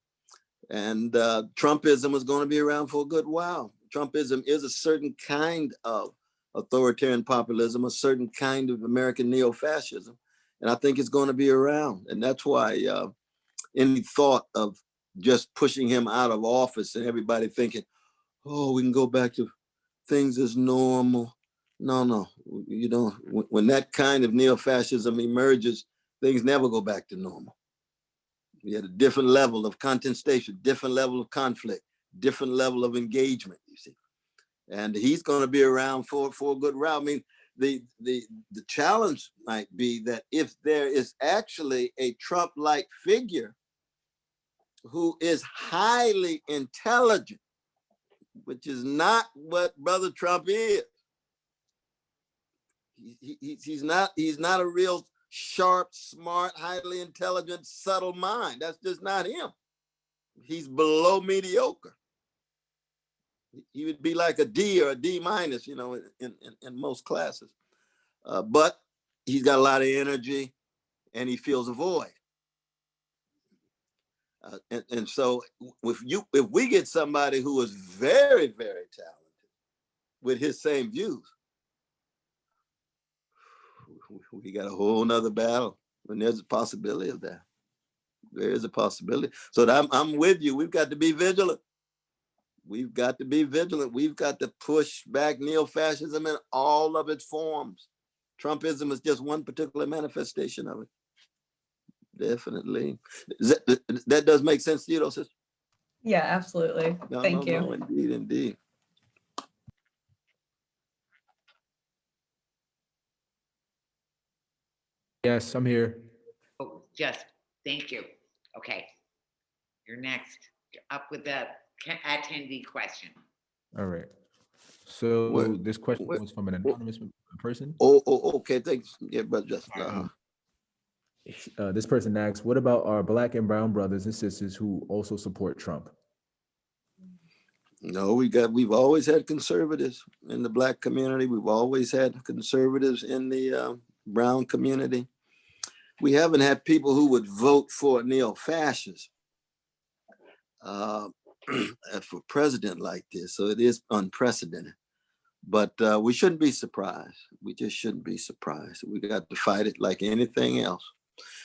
And Trumpism is going to be around for a good while. Trumpism is a certain kind of authoritarian populism, a certain kind of American neo-fascism, and I think it's going to be around. And that's why any thought of just pushing him out of office and everybody thinking, oh, we can go back to things as normal. No, you don't. When that kind of neo-fascism emerges, things never go back to normal. We had a different level of contestation, different level of conflict, different level of engagement, you see. And he's going to be around for a good while. I mean, the challenge might be that if there is actually a Trump-like figure who is highly intelligent, which is not what Brother Trump is. He's not a real sharp, smart, highly intelligent, subtle mind. That's just not him. He's below mediocre. He would be like a D or a D minus, you know, in most classes. But he's got a lot of energy and he fills a void. And so if we get somebody who is very, very talented with his same views, we got a whole nother battle, and there's a possibility of that. There is a possibility. So I'm with you. We've got to be vigilant. We've got to be vigilant. We've got to push back neo-fascism in all of its forms. Trumpism is just one particular manifestation of it. Definitely. That does make sense to you, though, sister? Yeah, absolutely. Thank you. No, indeed. Yes, I'm here. Oh, just, thank you. Okay. You're next. You're up with the attendee question. All right. So this question was from an anonymous person. Okay. Thanks. Yeah, but just this person asks, what about our Black and brown brothers and sisters who also support Trump? No, we've always had conservatives in the Black community. We've always had conservatives in the brown community. We haven't had people who would vote for a neo-fascist for president like this. So it is unprecedented. But we shouldn't be surprised. We just shouldn't be surprised. We got to fight it like anything else.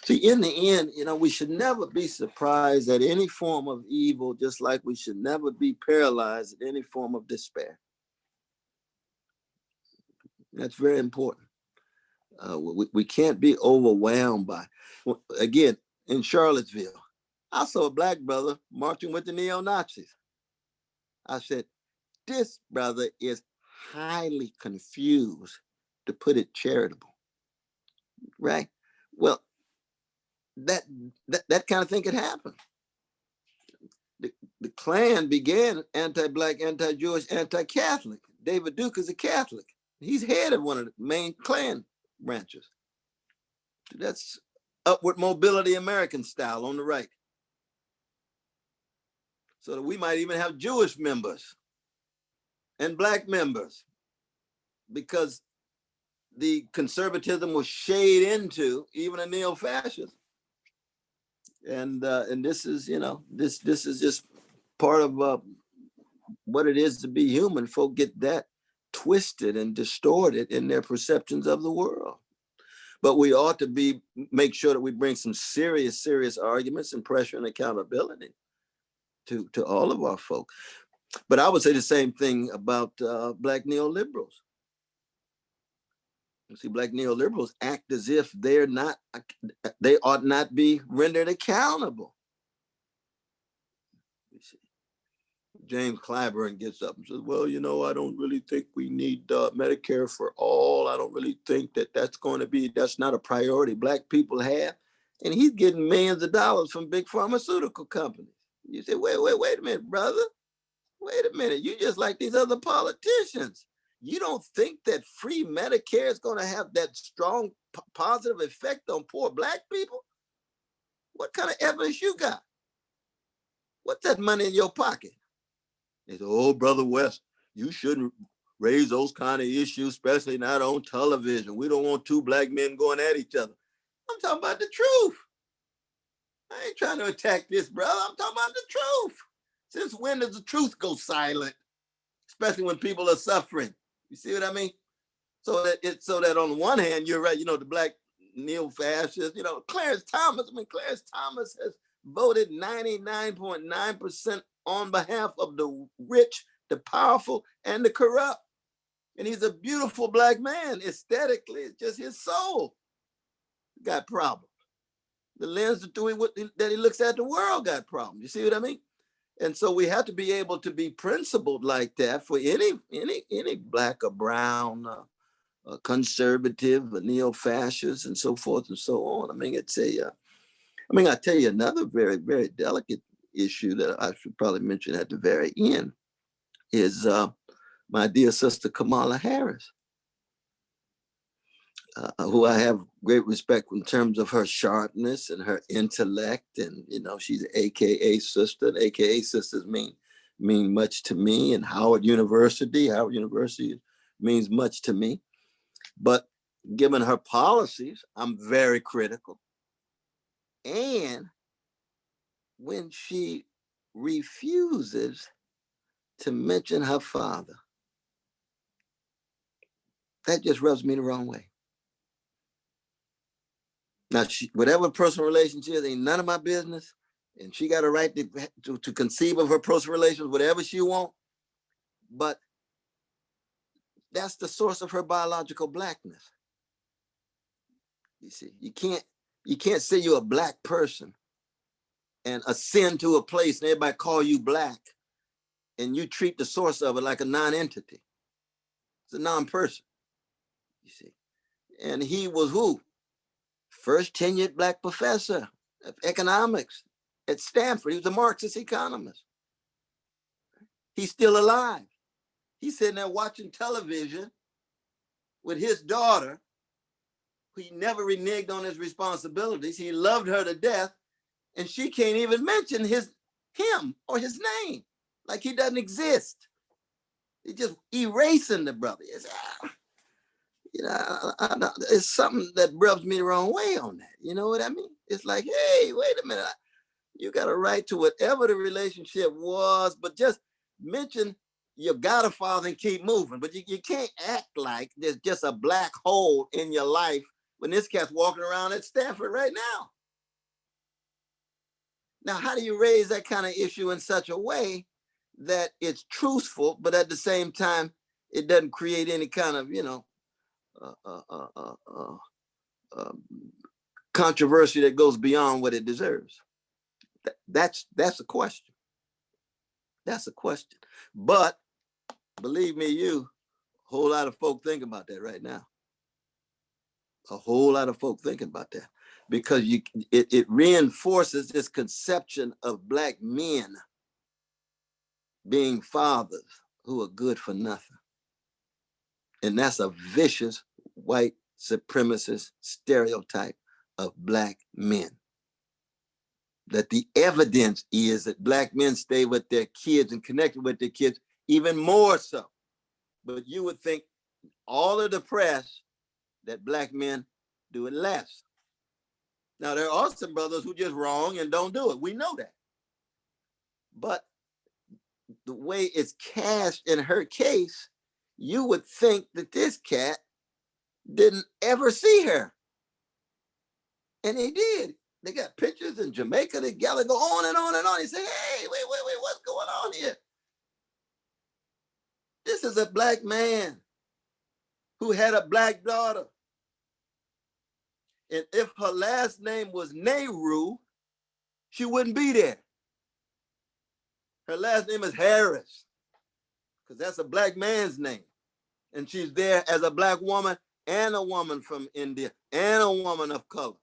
See, in the end, you know, we should never be surprised at any form of evil, just like we should never be paralyzed at any form of despair. That's very important. We can't be overwhelmed by, again, in Charlottesville, I saw a black brother marching with the neo-Nazis. I said, this brother is highly confused, to put it charitable, right? Well, that kind of thing could happen. The Klan began anti-black, anti-Jewish, anti-Catholic. David Duke is a Catholic. He's head of one of the main Klan branches. That's upward mobility American style on the right. So that we might even have Jewish members and black members, because the conservatism was shade into even a neo-fascist. And this is, you know, this is just part of what it is to be human. Folk get that twisted and distorted in their perceptions of the world. But we ought to make sure that we bring some serious arguments and pressure and accountability to all of our folk. But I would say the same thing about black neoliberals. You see, black neoliberals act as if they ought not be rendered accountable. You see, James Clyburn gets up and says, well, you know, I don't really think we need Medicare for all. I don't really think that's not a priority black people have. And he's getting millions of dollars from big pharmaceutical companies. You say, wait a minute, brother. Wait a minute, you just like these other politicians. You don't think that free Medicare is going to have that strong positive effect on poor black people? What kind of evidence you got? What's that money in your pocket? They say, oh, Brother West, you shouldn't raise those kind of issues, especially not on television. We don't want two black men going at each other. I'm talking about the truth. I ain't trying to attack this, brother. I'm talking about the truth. Since when does the truth go silent? Especially when people are suffering. You see what I mean? So that on the one hand, you're right, you know, the black neo-fascists, you know, Clarence Thomas has voted 99.9% on behalf of the rich, the powerful, and the corrupt. And he's a beautiful black man. Aesthetically, it's just his soul got problems. The lens that he looks at the world got problems. You see what I mean? And so we have to be able to be principled like that for any black or brown, conservative, or neo-fascist, and so forth and so on. I mean, I tell you another very, very delicate issue that I should probably mention at the very end is my dear sister Kamala Harris, who I have great respect in terms of her sharpness and her intellect. And, you know, she's an AKA sister, and AKA sisters mean much to me. And Howard University means much to me. But given her policies, I'm very critical. And when she refuses to mention her father, that just rubs me the wrong way. Now, whatever personal relationship is, ain't none of my business. And she got a right to conceive of her personal relations, whatever she wants. But that's the source of her biological blackness. You see, you can't say you're a black person and ascend to a place and everybody call you black and you treat the source of it like a non-entity. It's a non-person, you see. And he was who? First tenured black professor of economics at Stanford. He was a Marxist economist. He's still alive. He's sitting there watching television with his daughter, who he never reneged on his responsibilities. He loved her to death, and she can't even mention him or his name, like he doesn't exist. He's just erasing the brother. you know, it's something that rubs me the wrong way on that. You know what I mean? It's like, hey, wait a minute. You got a right to whatever the relationship was, but just mention you got a father and keep moving. But you can't act like there's just a black hole in your life when this cat's walking around at Stanford right now. Now, how do you raise that kind of issue in such a way that it's truthful, but at the same time, it doesn't create any kind of, you know, controversy that goes beyond what it deserves? That's a question. That's a question. But believe me, a whole lot of folk think about that right now. A whole lot of folk thinking about that, because it reinforces this conception of black men being fathers who are good for nothing. And that's a vicious white supremacist stereotype of black men. That the evidence is that black men stay with their kids and connected with their kids even more so. But you would think all of the press that black men do it less. Now, there are some brothers who just wrong and don't do it. We know that. But the way it's cast in her case, you would think that this cat didn't ever see her. And he did. They got pictures in Jamaica together, go on and on and on. He said, hey, wait, what's going on here? This is a black man who had a black daughter. And if her last name was Nehru, she wouldn't be there. Her last name is Harris, because that's a black man's name. And she's there as a black woman and a woman from India and a woman of color.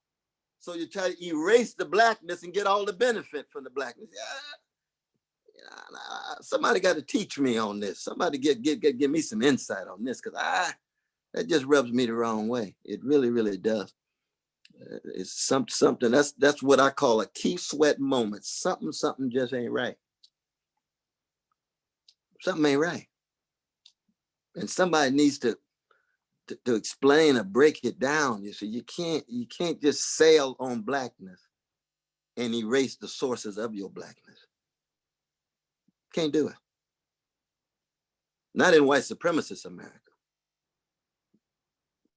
So you try to erase the blackness and get all the benefit from the blackness. Somebody got to teach me on this. Somebody give me some insight on this, because that just rubs me the wrong way. It really, really does. It's something that's what I call a key sweat moment. Something just ain't right. Something ain't right. And somebody needs to explain or break it down. You see, you can't just sail on blackness and erase the sources of your blackness. Can't do it. Not in white supremacist America.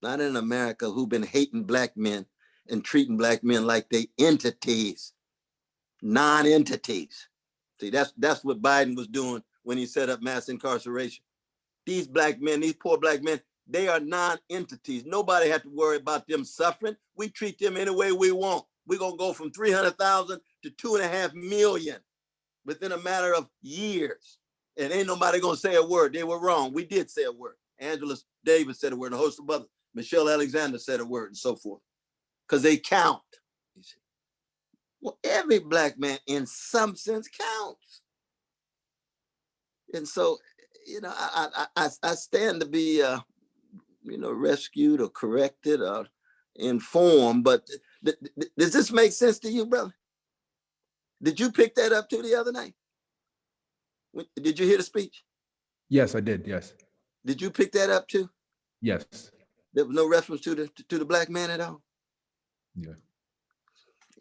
Not in America who've been hating black men and treating black men like they entities, non-entities. See, that's what Biden was doing when he set up mass incarceration. These black men, these poor black men, they are non-entities. Nobody has to worry about them suffering. We treat them any way we want. We're gonna go from 300,000 to 2.5 million within a matter of years. And ain't nobody gonna say a word. They were wrong. We did say a word. Angela Davis said a word, a host of others. Michelle Alexander said a word, and so forth. Because they count. Well, every black man in some sense counts. And so, you know, I stand to be, rescued or corrected or informed. But does this make sense to you, brother? Did you pick that up too the other night? Did you hear the speech? Yes, I did. Yes. Did you pick that up too? Yes. There was no reference to the black man at all? Yeah.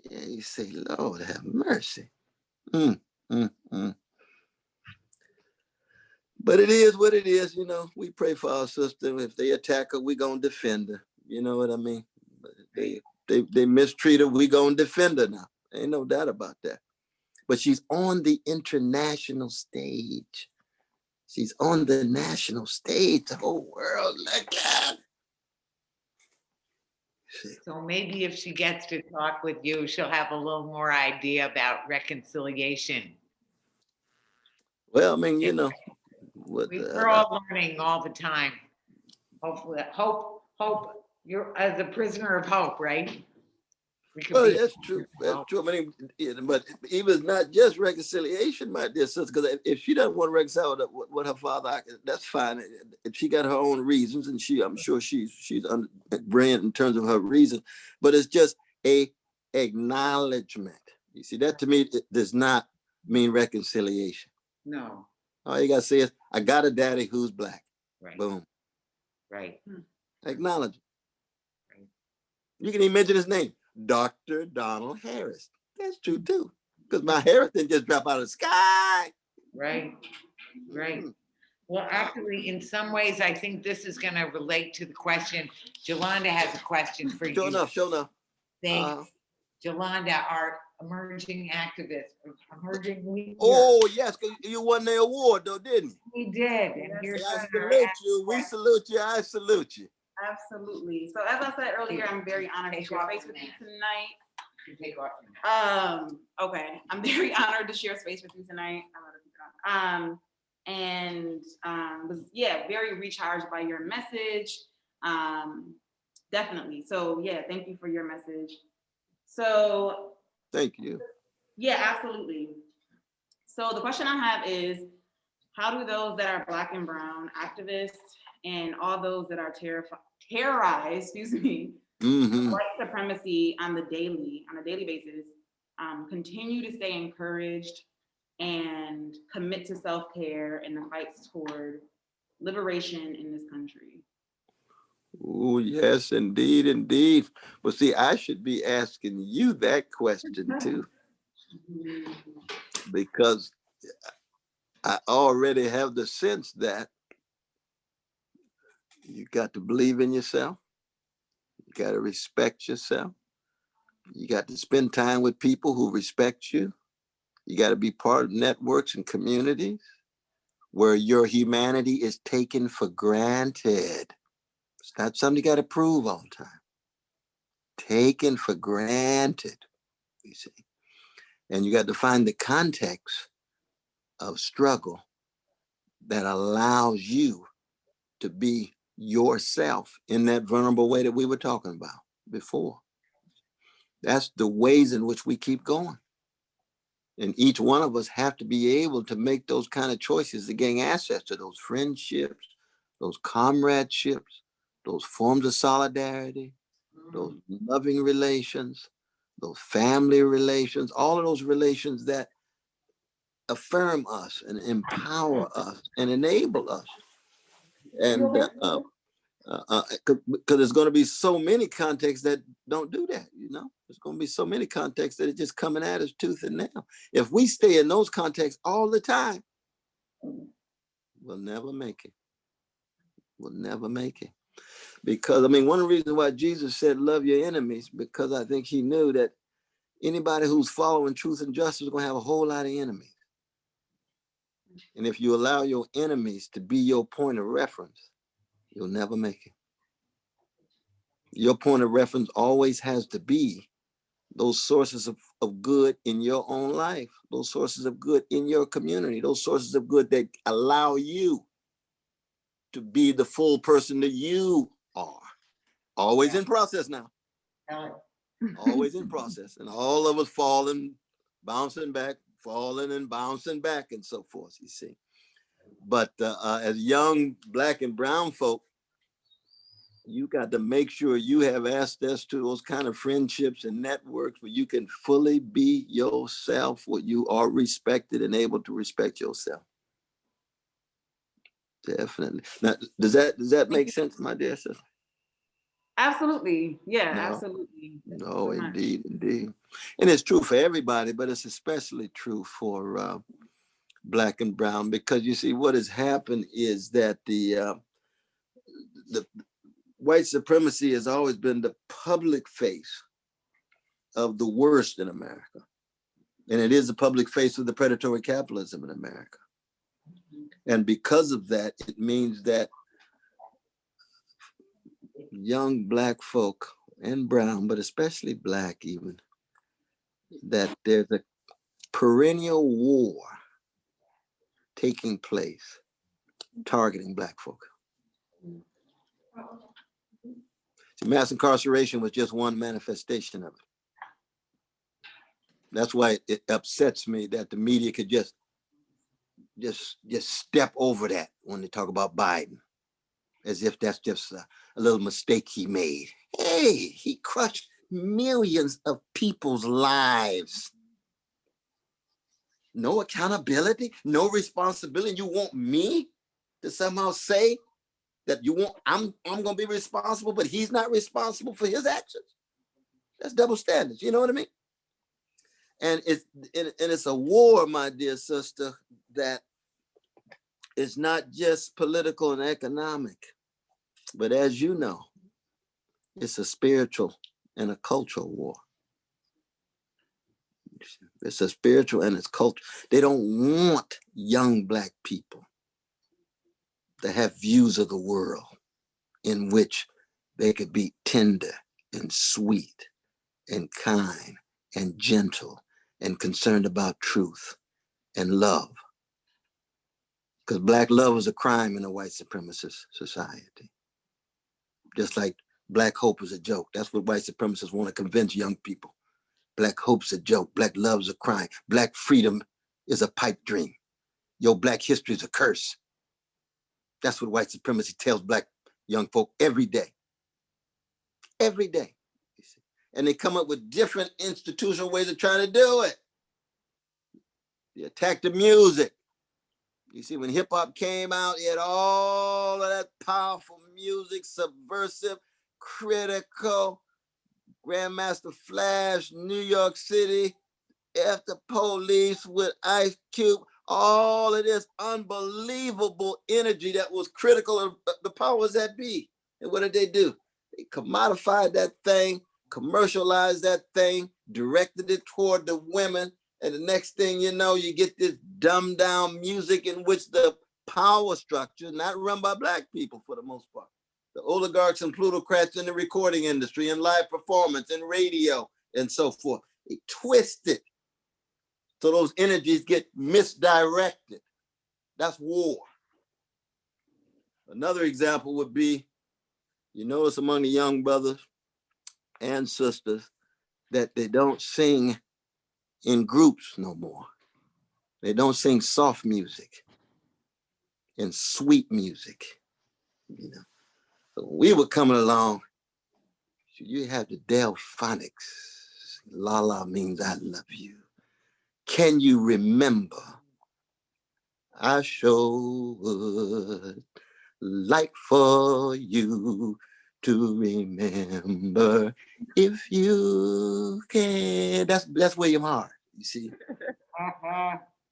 Yeah, you say, Lord have mercy. But it is what it is, you know. We pray for our sister. If they attack her, we gonna defend her. You know what I mean? They mistreat her, we gonna defend her now. Ain't no doubt about that. But she's on the international stage. She's on the national stage. The whole world, look at. So maybe if she gets to talk with you, she'll have a little more idea about reconciliation. Well, I mean, you know. We're all learning all the time. Hopefully, hope, you're as a prisoner of hope, right? Well, that's true. That's true. I mean, but even it's not just reconciliation, my dear sister, because if she doesn't want to reconcile with her father, that's fine. If she got her own reasons, and I'm sure she's brilliant in terms of her reason, but it's just a acknowledgement. You see, that to me it does not mean reconciliation. No. All you gotta say is, I got a daddy who's black. Right. Boom. Right. Acknowledge it. You can even mention his name, Dr. Donald Harris. That's true too, because my Harris didn't just drop out of the sky. Right, right. Well, actually, in some ways, I think this is going to relate to the question. Jolanda has a question for you. Sure enough, sure enough. Thanks. Jolanda, our emerging activist, emerging leader. Oh, yes, because you won the award, though, didn't you? We did. And here's I salute you. We salute you. I salute you. Absolutely. So as I said earlier, I'm very honored to share space with you tonight. Take off. Okay. I'm very honored to share space with you tonight. Was very recharged by your message. Definitely. So yeah, thank you for your message. So thank you. Yeah, absolutely. So the question I have is, how do those that are Black and brown activists and all those that are terrorized, white supremacy on a daily basis, continue to stay encouraged and commit to self-care in the fights toward liberation in this country? Oh, yes, indeed, indeed. But see, I should be asking you that question too, because I already have the sense that you got to believe in yourself. You got to respect yourself. You got to spend time with people who respect you. You got to be part of networks and communities where your humanity is taken for granted. It's not something you got to prove all the time. Taken for granted, you see. And you got to find the context of struggle that allows you to be yourself in that vulnerable way that we were talking about before. That's the ways in which we keep going. And each one of us have to be able to make those kind of choices to gain access to those friendships, those comradeships, those forms of solidarity, those loving relations, those family relations, all of those relations that affirm us and empower us and enable us. And because there's going to be so many contexts that don't do that, there's going to be so many contexts that are just coming at us tooth and nail. If we stay in those contexts all the time, we'll never make it. We'll never make it. Because, one of the reasons why Jesus said, love your enemies, because I think he knew that anybody who's following truth and justice is going to have a whole lot of enemies. And if you allow your enemies to be your point of reference, you'll never make it. Your point of reference always has to be those sources of good in your own life, those sources of good in your community, those sources of good that allow you to be the full person that you are. Always in process now. Always in process. And all of us falling, bouncing back, falling and bouncing back and so forth, you see. But as young Black and brown folk, you got to make sure you have access to those kind of friendships and networks where you can fully be yourself, where you are respected and able to respect yourself. Definitely. Now, does that make sense, my dear sister? Absolutely. Yeah, No. absolutely. No, indeed, indeed. And it's true for everybody, but it's especially true for Black and brown, because you see what has happened is that the white supremacy has always been the public face of the worst in America. And it is the public face of the predatory capitalism in America. And because of that, it means that young Black folk and brown, but especially Black even, that there's a perennial war taking place targeting Black folk. See, mass incarceration was just one manifestation of it. That's why it upsets me that the media could just step over that when they talk about Biden, as if that's just a little mistake he made. Hey, he crushed millions of people's lives. No accountability, no responsibility. You want me to somehow say that you want, I'm gonna be responsible, but he's not responsible for his actions. That's double standards, you know what I mean? And it's a war, my dear sister, that is not just political and economic, but as you know, it's a spiritual and a cultural war. It's a spiritual and it's culture. They don't want young Black people to have views of the world in which they could be tender and sweet and kind and gentle and concerned about truth and love. Because Black love is a crime in a white supremacist society. Just like Black hope is a joke. That's what white supremacists want to convince young people. Black hope's a joke. Black love's a crime. Black freedom is a pipe dream. Your Black history is a curse. That's what white supremacy tells Black young folk every day. Every day. And they come up with different institutional ways of trying to do it. They attack the music. You see, when hip hop came out, it had all of that powerful music, subversive, critical, Grandmaster Flash, New York City, F the Police with Ice Cube, all of this unbelievable energy that was critical of the powers that be. And what did they do? They commodified that thing, commercialized that thing, directed it toward the women. And the next thing you know, you get this dumbed down music in which the power structure, not run by Black people for the most part, the oligarchs and plutocrats in the recording industry and live performance and radio and so forth, they twist it so those energies get misdirected. That's war. Another example would be, you notice among the young brothers and sisters that they don't sing in groups no more. They don't sing soft music and sweet music, you know. So when we were coming along, you have the Delphonics. La la means I love you. Can you remember? I sure would like for you to remember if you can. That's William Hart, you see.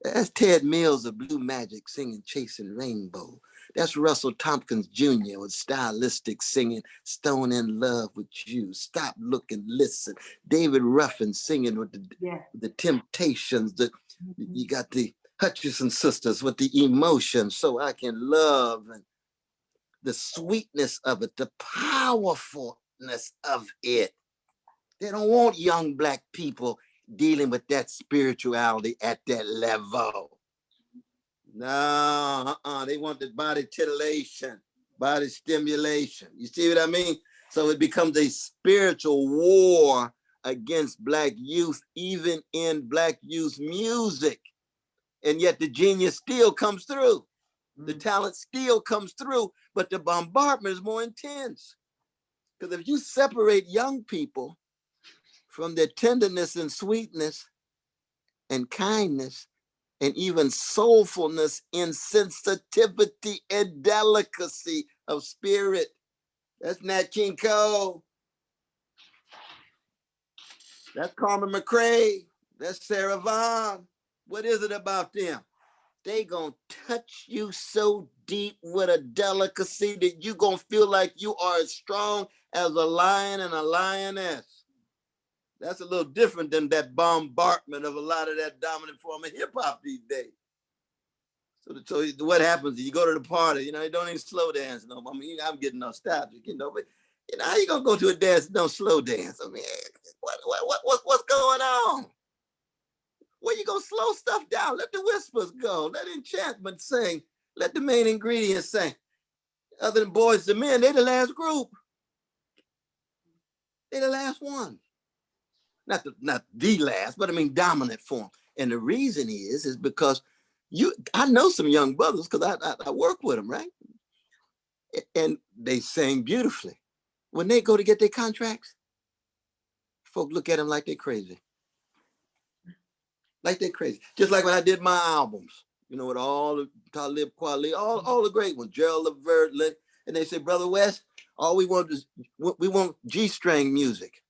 That's Ted Mills of Blue Magic singing Chasing Rainbow. That's Russell Tompkins Jr. with stylistic singing Stone in Love with You. Stop, Look, and Listen. David Ruffin singing with the Temptations. You got the Hutchison sisters with the Emotion, So I Can Love, and the sweetness of it, the powerfulness of it. They don't want young Black people dealing with that spirituality at that level. No, they want the body titillation, body stimulation. You see what I mean? So it becomes a spiritual war against Black youth, even in Black youth music. And yet the genius still comes through. The talent still comes through, but the bombardment is more intense. Because if you separate young people from their tenderness and sweetness and kindness, and even soulfulness and sensitivity and delicacy of spirit. That's Nat King Cole. That's Carmen McRae. That's Sarah Vaughan. What is it about them? They gonna touch you so deep with a delicacy that you gonna feel like you are as strong as a lion and a lioness. That's a little different than that bombardment of a lot of that dominant form of hip hop these days. So what happens? You go to the party, you know, you don't even slow dance no more. I mean, I'm getting nostalgic, you know, but you know, how you gonna go to a dance and don't slow dance? I mean, what's going on? Where you gonna slow stuff down? Let the whispers go. Let enchantment sing. Let the main ingredients sing. Other than Boys to Men, they're the last group. They're the last one. Not the last, but I mean dominant form. And the reason is because I know some young brothers because I work with them, right? And they sing beautifully. When they go to get their contracts, folk look at them like they're crazy. Like they're crazy. Just like when I did my albums, you know, with all the Talib Kweli, all the great ones, Gerald Levert, and they say, Brother West, all we want is, we want G-string music.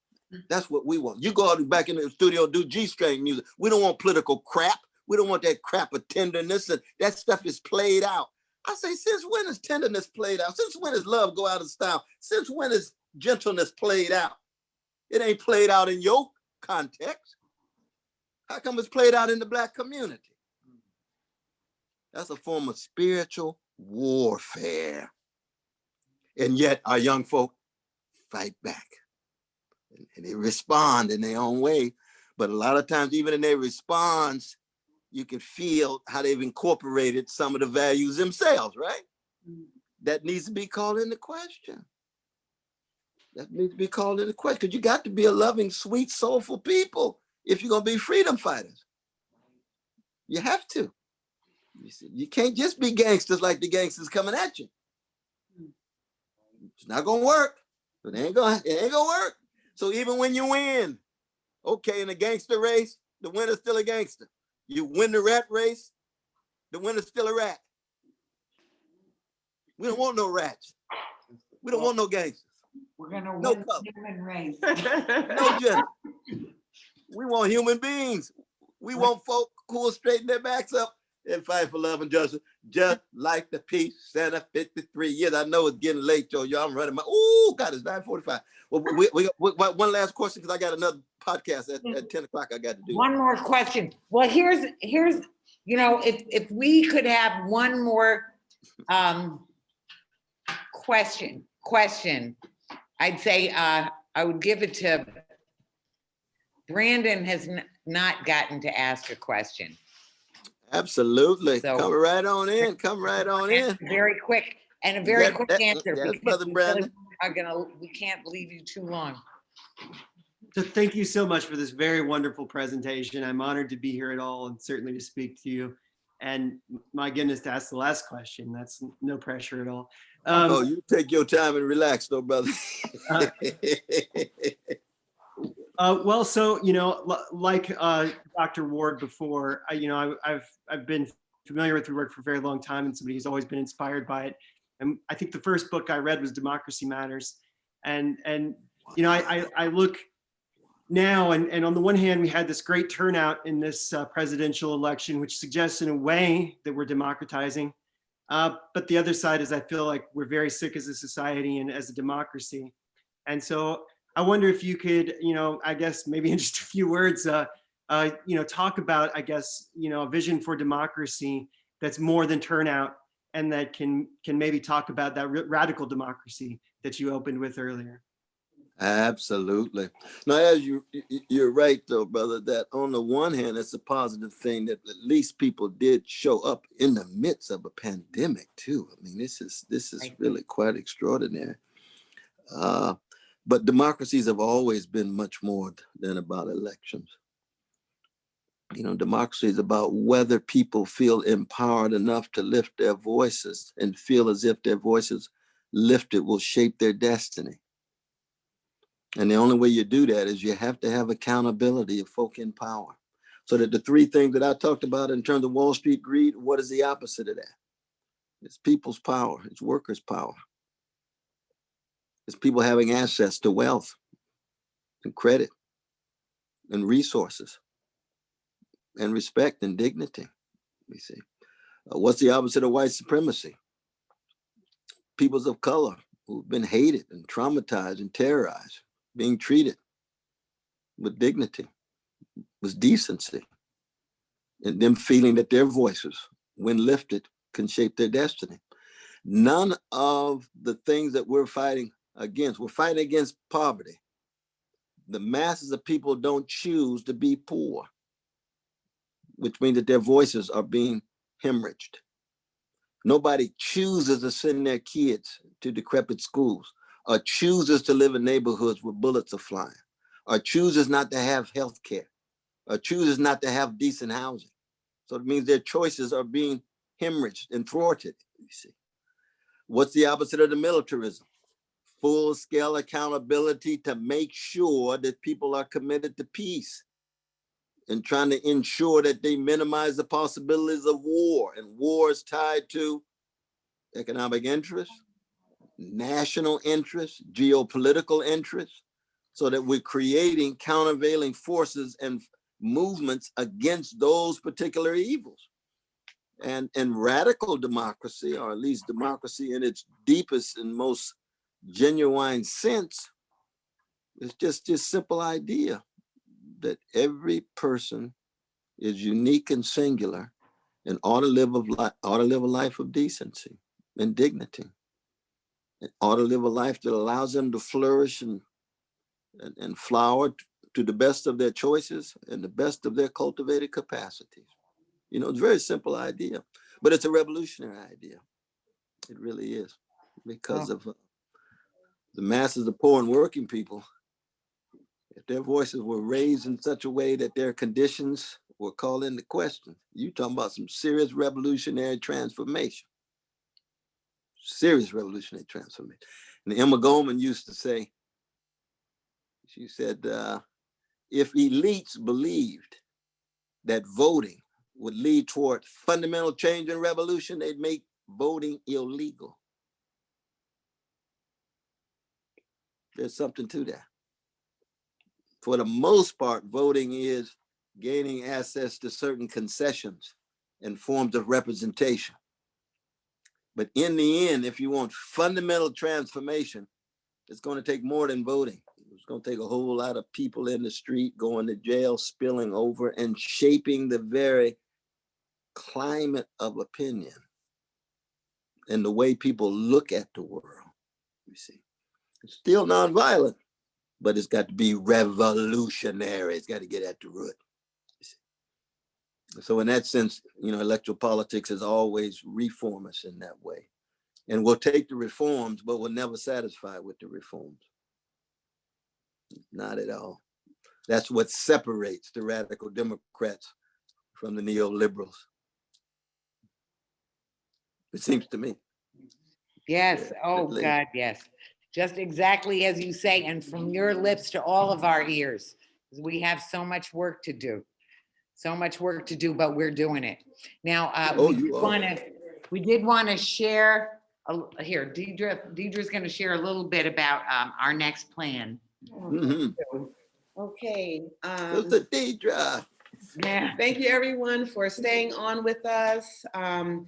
That's what we want. You go out back in the studio, do G-string music. We don't want political crap. We don't want that crap of tenderness, and that stuff is played out. I say, since when is tenderness played out? Since when is love go out of style? Since when is gentleness played out? It ain't played out in your context. How come it's played out in the Black community? That's a form of spiritual warfare. And yet our young folk fight back. And they respond in their own way. But a lot of times, even in their response, you can feel how they've incorporated some of the values themselves, right? That needs to be called into question. That needs to be called into question, because you got to be a loving, sweet, soulful people if you're going to be freedom fighters. You have to. You see, you can't just be gangsters like the gangsters coming at you. It's not going to work. It ain't going to work. So even when you win, okay, in a gangster race, the winner's still a gangster. You win the rat race, the winner's still a rat. We don't want no rats. We don't want no gangsters. We're gonna No win color. the human race. No gender. We want human beings. We want folk who will straighten their backs up and fight for love and justice, just like the Peace Center. 53 years. I know it's getting late, y'all. I'm running my. Oh God, it's 9:45. Well, we got one last question, because I got another podcast at 10 o'clock. I got to do. One more question. Well, here's you know, if we could have one more question, I'd say I would give it to Brandon. Has not gotten to ask a question. Absolutely. So, come right on in. Come right on in. Very quick and a very quick answer. Yes, Because Brother Brandon. we can't leave you too long. So thank you so much for this very wonderful presentation. I'm honored to be here at all, and certainly to speak to you. And my goodness, to ask the last question, that's no pressure at all. Oh, you take your time and relax, though, brother. Well, so, you know, like Dr. Ward before, I've been familiar with your work for a very long time, and somebody who's always been inspired by it. And I think the first book I read was Democracy Matters. And you know, I look now, and on the one hand, we had this great turnout in this presidential election, which suggests in a way that we're democratizing. But the other side is I feel like we're very sick as a society and as a democracy. And so I wonder if you could, you know, I guess maybe in just a few words, you know, talk about, I guess, you know, a vision for democracy that's more than turnout, and that can maybe talk about that radical democracy that you opened with earlier. Absolutely. Now, as you're right, though, brother, that on the one hand, it's a positive thing that at least people did show up in the midst of a pandemic, too. I mean, this is really quite extraordinary. But democracies have always been much more than about elections. You know, democracy is about whether people feel empowered enough to lift their voices and feel as if their voices lifted will shape their destiny. And the only way you do that is you have to have accountability of folk in power. So that the three things that I talked about in terms of Wall Street greed, what is the opposite of that? It's people's power, it's workers' power. It's people having access to wealth and credit and resources and respect and dignity. You see, what's the opposite of white supremacy? Peoples of color who've been hated and traumatized and terrorized, being treated with dignity, with decency, and them feeling that their voices, when lifted, can shape their destiny. None of the things that we're fighting against poverty. The masses of people don't choose to be poor, which means that their voices are being hemorrhaged. Nobody chooses to send their kids to decrepit schools, or chooses to live in neighborhoods where bullets are flying, or chooses not to have health care, or chooses not to have decent housing. So it means their choices are being hemorrhaged and thwarted, you see. What's the opposite of the militarism? Full-scale accountability to make sure that people are committed to peace and trying to ensure that they minimize the possibilities of war. And war is tied to economic interests, national interests, geopolitical interests, so that we're creating countervailing forces and movements against those particular evils. And radical democracy, or at least democracy in its deepest and most genuine sense, is just this simple idea that every person is unique and singular and ought to live a life of decency and dignity. And ought to live a life that allows them to flourish and flower to the best of their choices and the best of their cultivated capacities. You know, it's a very simple idea, but it's a revolutionary idea. It really is, because of the masses of poor and working people. If their voices were raised in such a way that their conditions were called into question, you talking about some serious revolutionary transformation. Serious revolutionary transformation. And Emma Goldman used to say, she said, if elites believed that voting would lead toward fundamental change and revolution, they'd make voting illegal. There's something to that. For the most part, voting is gaining access to certain concessions and forms of representation. But in the end, if you want fundamental transformation, it's going to take more than voting. It's going to take a whole lot of people in the street going to jail, spilling over, and shaping the very climate of opinion and the way people look at the world. You see, it's still nonviolent, but it's got to be revolutionary. It's got to get at the root. So in that sense, you know, electoral politics is always reformist in that way. And we'll take the reforms, but we're never satisfied with the reforms. Not at all. That's what separates the radical Democrats from the neoliberals. It seems to me. Yes, oh God, yes. Just exactly as you say, and from your lips to all of our ears. We have so much work to do. So much work to do, but we're doing it. Now, we did want to share, here, Deidre's going to share a little bit about our next plan. Okay. Deidre. Yeah. Thank you, everyone, for staying on with us. And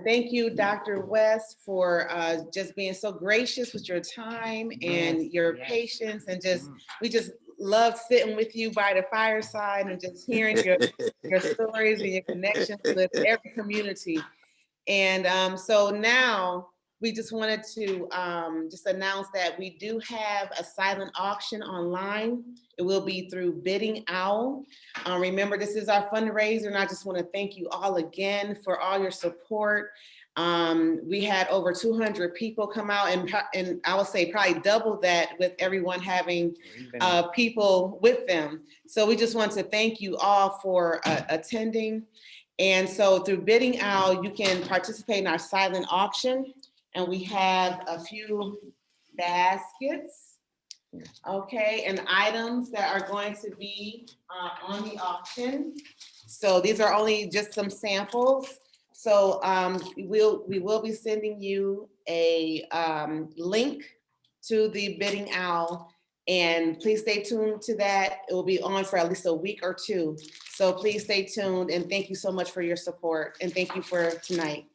thank you, Dr. West, for just being so gracious with your time and your patience, and we just love sitting with you by the fireside and just hearing your stories and your connections with every community. And so now we just wanted to just announce that we do have a silent auction online. It will be through Bidding Owl. Remember, this is our fundraiser, and I just want to thank you all again for all your support. We had over 200 people come out, and I would say probably double that with everyone having people with them. So we just want to thank you all for attending. And so through Bidding Owl, you can participate in our silent auction. And we have a few baskets, okay, and items that are going to be on the auction. So these are only just some samples. So we will be sending you a link to the Bidding Owl, and please stay tuned to that. It will be on for at least a week or two. So please stay tuned, and thank you so much for your support, and thank you for tonight.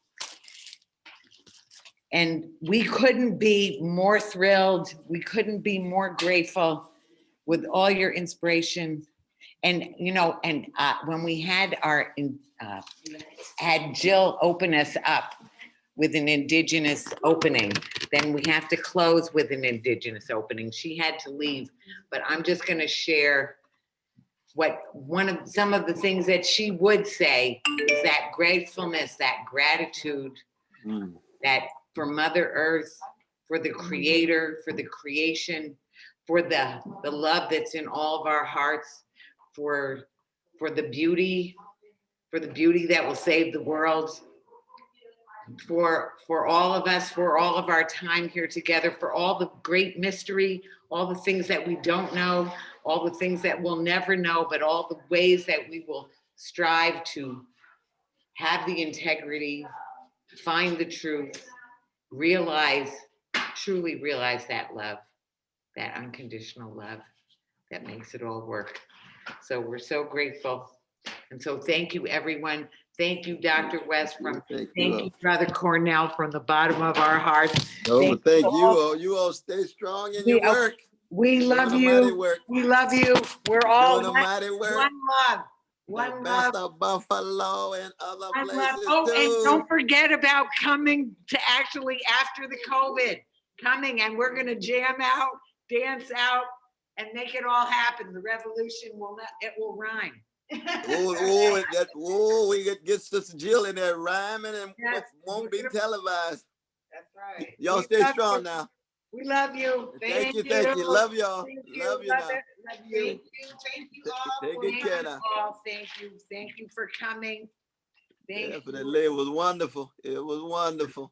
And we couldn't be more thrilled. We couldn't be more grateful with all your inspiration. And, you know, and when we had had Jill open us up with an Indigenous opening, then we have to close with an Indigenous opening. She had to leave, but I'm just going to share some of the things that she would say is that gratefulness, that gratitude, that for Mother Earth, for the Creator, for the creation, for the love that's in all of our hearts, for the beauty that will save the world, for all of us, for all of our time here together, for all the great mystery, all the things that we don't know, all the things that we'll never know, but all the ways that we will strive to have the integrity, find the truth, truly realize that love, that unconditional love that makes it all work. So we're so grateful. And so thank you, everyone. Thank you, Dr. West, thank you, Brother Cornel, from the bottom of our hearts. No, thank you all. all. You all stay strong in your work. We love Doing a mighty you. work. We love you. We're all Doing a mighty work. one love. The One best love. of Buffalo and other One love. places Oh, and too. don't forget about coming to actually after the COVID, coming, and we're gonna jam out, dance out, and make it all happen. The revolution it will rhyme. We could get Sister Jill in there rhyming and Yes. won't be televised. That's right. Y'all We stay love strong you. now. We love you. Thank you. Love y'all. Thank Love you now. Love you. Thank you all. Take good care now. Thank you. Thank you for coming. Thank you. Definitely. It was wonderful. It was wonderful.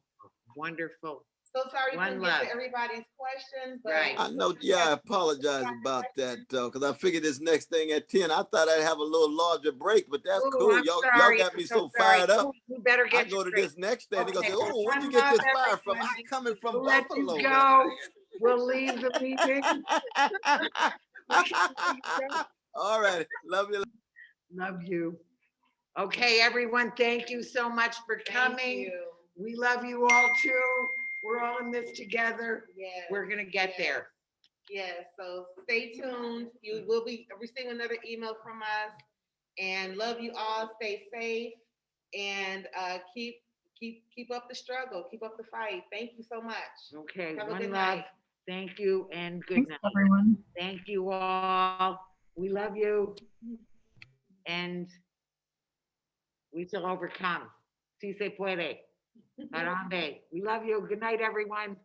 Wonderful. So sorry we One couldn't get love. to everybody's questions, but. Right. I know, I apologize about that, because I figured this next thing at 10, I thought I'd have a little larger break, but that's Ooh, cool. I'm Y'all sorry. got me I'm so sorry. fired up. You better I get go your to drink. this next thing, they go say, Okay. oh, where'd you One get this love, fire from? everyone. I'm coming from We'll let you Buffalo. go. We'll leave the meeting. All right. Love you. Love you. Okay, everyone, thank you so much for coming. We love you all too. We're all in this together. Yes. We're gonna get there. Yes, so stay tuned. You will be receiving another email from us. And love you all. Stay safe and keep up the struggle. Keep up the fight. Thank you so much. Okay, Have a one good love. night. Thank you and good Thanks, night. everyone. Thank you all. We love you. And we shall overcome. Si se puede. Harambe. We love you. Good night, everyone.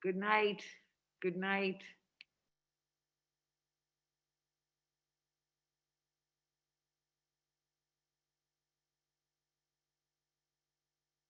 Good night. Good night.